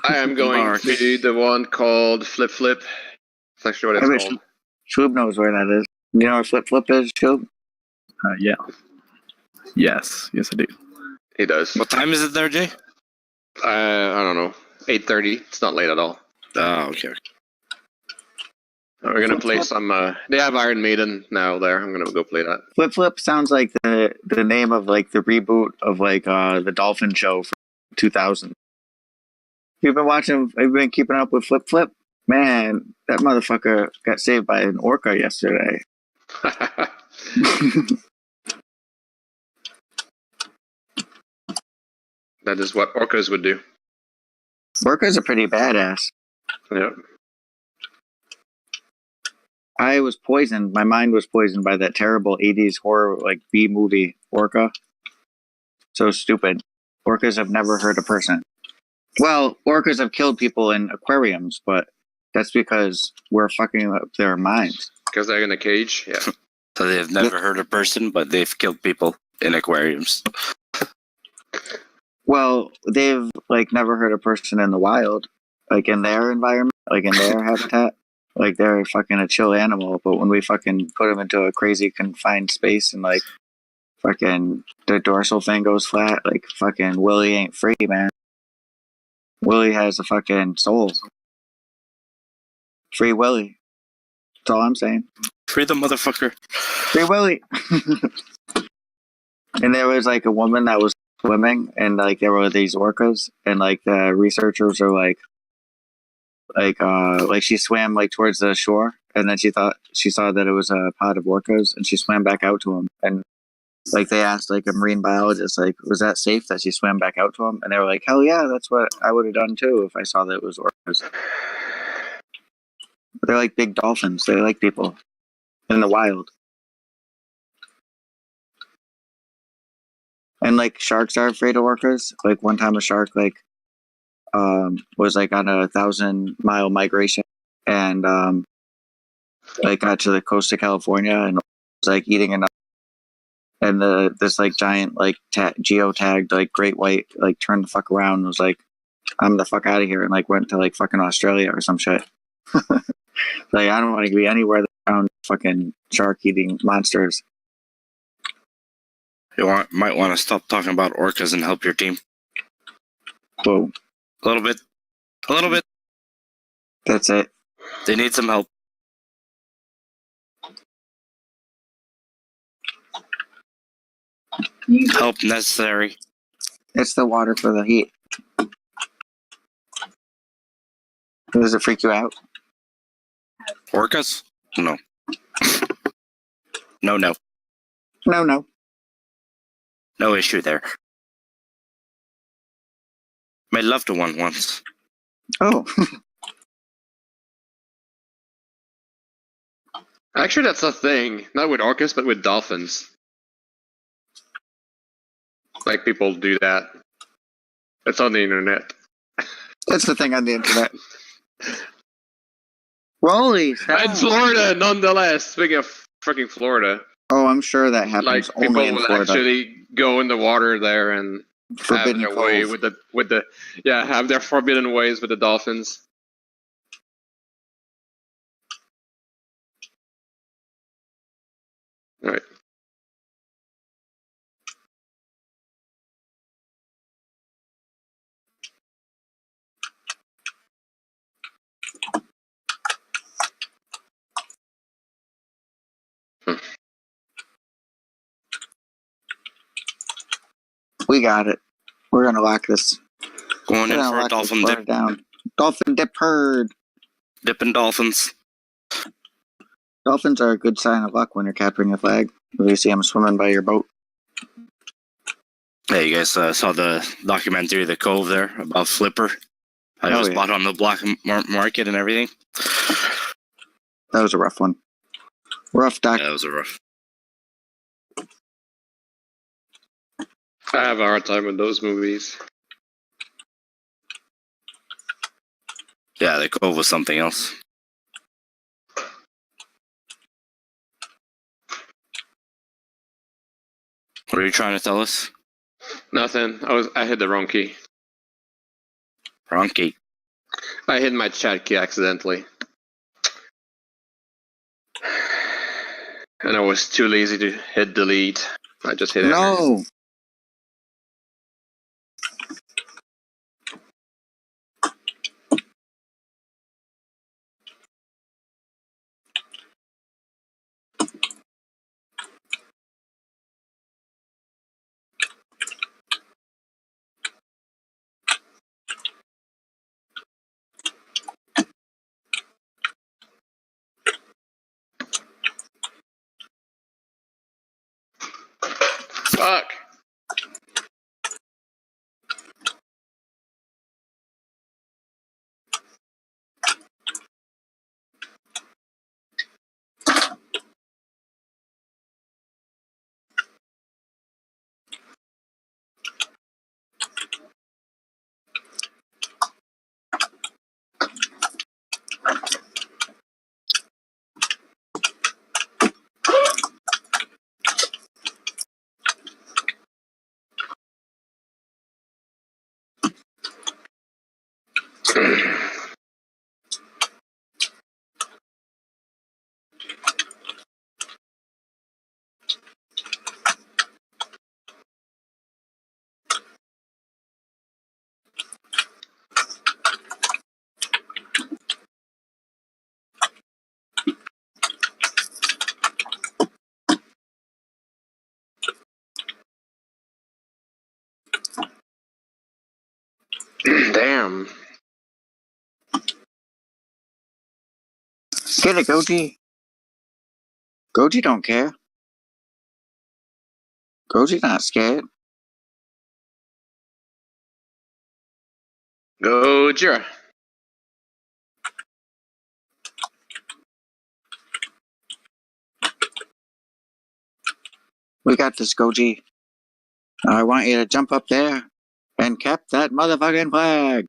I am going to the one called Flip Flip. That's actually what it's called. Shoob knows where that is. You know where Flip Flip is, Shoob? Yeah. Yes, I do. He does. What time is it there, Jay? I don't know. 8:30. It's not late at all. Oh, okay. We're gonna play some. They have Iron Maiden now there. I'm gonna go play that. Flip Flip sounds like the name of like the reboot of like the Dolphin Show from 2000. You've been watching. Have you been keeping up with Flip Flip? Man, that motherfucker got saved by an orca yesterday. That is what orcas would do. Orcas are pretty badass. Yep. I was poisoned. My mind was poisoned by that terrible 80s horror like B movie Orca. So stupid. Orcas have never hurt a person. Well, orcas have killed people in aquariums, but that's because we're fucking up their minds. Because they're in a cage. Yeah. So they've never hurt a person, but they've killed people in aquariums. Well, they've like never hurt a person in the wild, like in their environment, like in their habitat. Like they're fucking a chill animal, but when we fucking put them into a crazy confined space and like fucking the dorsal thing goes flat, like fucking Willie ain't free, man. Willie has a fucking soul. Free Willie. That's all I'm saying. Free the motherfucker. Free Willie. And there was like a woman that was swimming, and like there were these orcas, and like the researchers are like she swam like towards the shore, and then she saw that it was a pod of orcas, and she swam back out to them, and like they asked like a marine biologist like, was that safe that she swam back out to them? And they were like, hell yeah, that's what I would have done too if I saw that it was orcas. They're like big dolphins. They like people in the wild. And like sharks are afraid of orcas. Like one time a shark was like on a 1,000-mile migration and like got to the coast of California and was like eating enough. And this like giant like geotagged like great white like turned the fuck around and was like, I'm the fuck out of here, and like went to like fucking Australia or some shit. Like I don't want to be anywhere around fucking shark eating monsters. You might want to stop talking about orcas and help your team. Whoa. A little bit. That's it. They need some help. Help necessary. It's the water for the heat. Does it freak you out? Orcas? No. No. No. No issue there. Made love to one once. Oh. Actually, that's a thing. Not with orcas, but with dolphins. Like people do that. It's on the internet. That's the thing on the internet. Rolly, In Florida, nonetheless. Speaking of freaking Florida. Oh, I'm sure that happens Like people only in will Florida. actually go in the water there and Forbidden have their way Cove. have their forbidden ways with the dolphins. All right. We got it. We're gonna lock this. Going We're in gonna for a lock dolphin this dip. down. Dolphin dip herd. Dipping dolphins. Dolphins are a good sign of luck when you're capturing a flag. If you see them swimming by your boat. Hey, you guys saw the documentary, The Cove there, about Flipper? How it Oh, was yeah. bought on the black market and everything? That was a rough one. Rough doc. Yeah, that was a rough. I have a hard time with those movies. Yeah, The Cove was something else. What are you trying to tell us? Nothing. I hit the wrong key. Wrong key. I hit my chat key accidentally. And I was too lazy to hit delete. I just hit enter. No. Damn. Get it, Goji. Goji don't care. Goji's not scared. Go, Jira. We got this, Goji. I want you to jump up there and cap that motherfucking flag.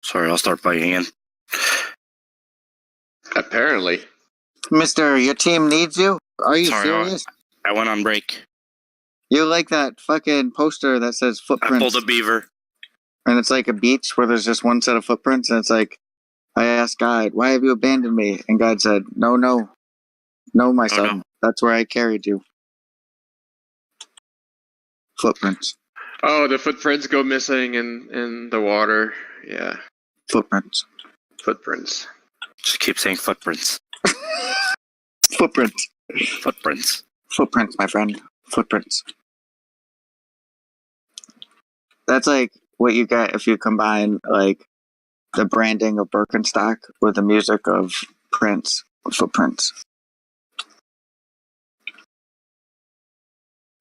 Sorry, I'll start playing again. Apparently. Mister, your team needs you? Are you Sorry, serious? I went on break. You like that fucking poster that says I footprints? pulled a beaver. And it's like a beach where there's just one set of footprints, and it's like, I asked God, why have you abandoned me? And God said, no, my son. no. That's where I carried you. Footprints. Oh, the footprints go missing in the water. Yeah. Footprints. Footprints. Just keep saying footprints. Footprints. Footprints. Footprints, my friend. Footprints. That's like what you get if you combine like the branding of Birkenstock with the music of Prince. Footprints.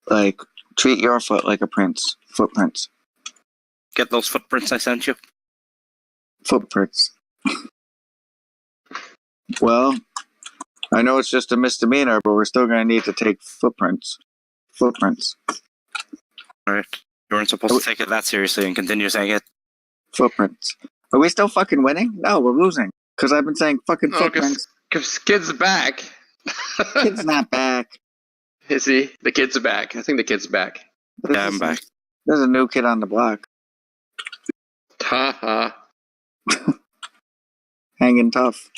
Like, treat your foot like a prince. Footprints. Get those footprints I sent you? Footprints. Well, I know it's just a misdemeanor, but we're still going to need to take footprints. Footprints. Alright. You weren't supposed to take it that seriously and continue saying it. Footprints. Are we still fucking winning? No, we're losing. Because I've been saying fucking Oh, footprints. because kid's back. Kid's not back. Is he? The kid's back. I think the kid's back. Yeah, I'm back. There's a new kid on the block. Ha ha. Hanging tough.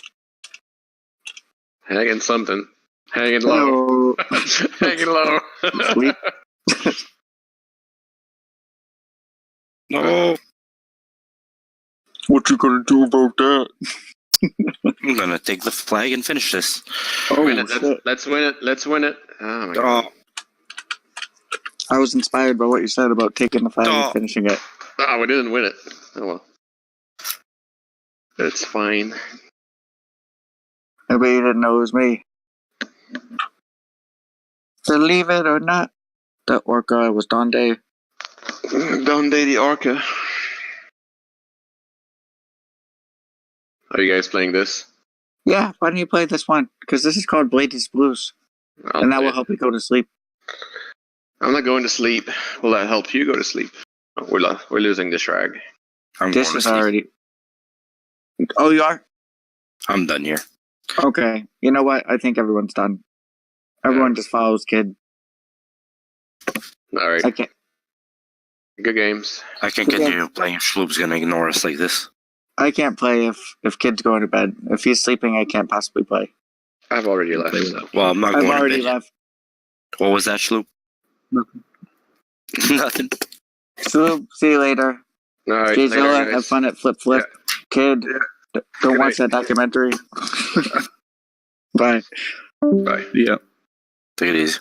Hanging something. Hanging low. Hello. Hanging low. Sleep. No. What you gonna do about that? I'm gonna take the flag and finish this. Oh, Win it. shit. Let's win it. Let's win it. Oh my god. I was inspired by what you said about taking the flag and finishing it. Oh, we didn't win it. Oh well. It's fine. Maybe you didn't know it was me. Believe it or not, the orca was Donde. Donde the Orca. Are you guys playing this? Yeah, why don't you play this one? Because this is called Blade's Blues. And that will help you go to sleep. I'm not going to sleep. Will that help you go to sleep? Oh, we're losing the shrag. I'm This going to is sleep. already... Oh, you are? I'm done here. Okay. You know what? I think everyone's done. Everyone just follows Kid. All right. I can't... Good games. I can't continue playing if Schloop's gonna ignore us like this. I can't play if Kid's going to bed. If he's sleeping, I can't possibly play. I've already left. So. Well, I'm not I've going to already bed. left. What was that, Schloop? Nothing. Nothing. So, see you later. All right. Jay Later, Zilla, guys. have fun at Flip Flip. Kid, don't Good watch night. that documentary. Bye. Bye. Yeah. Take it easy.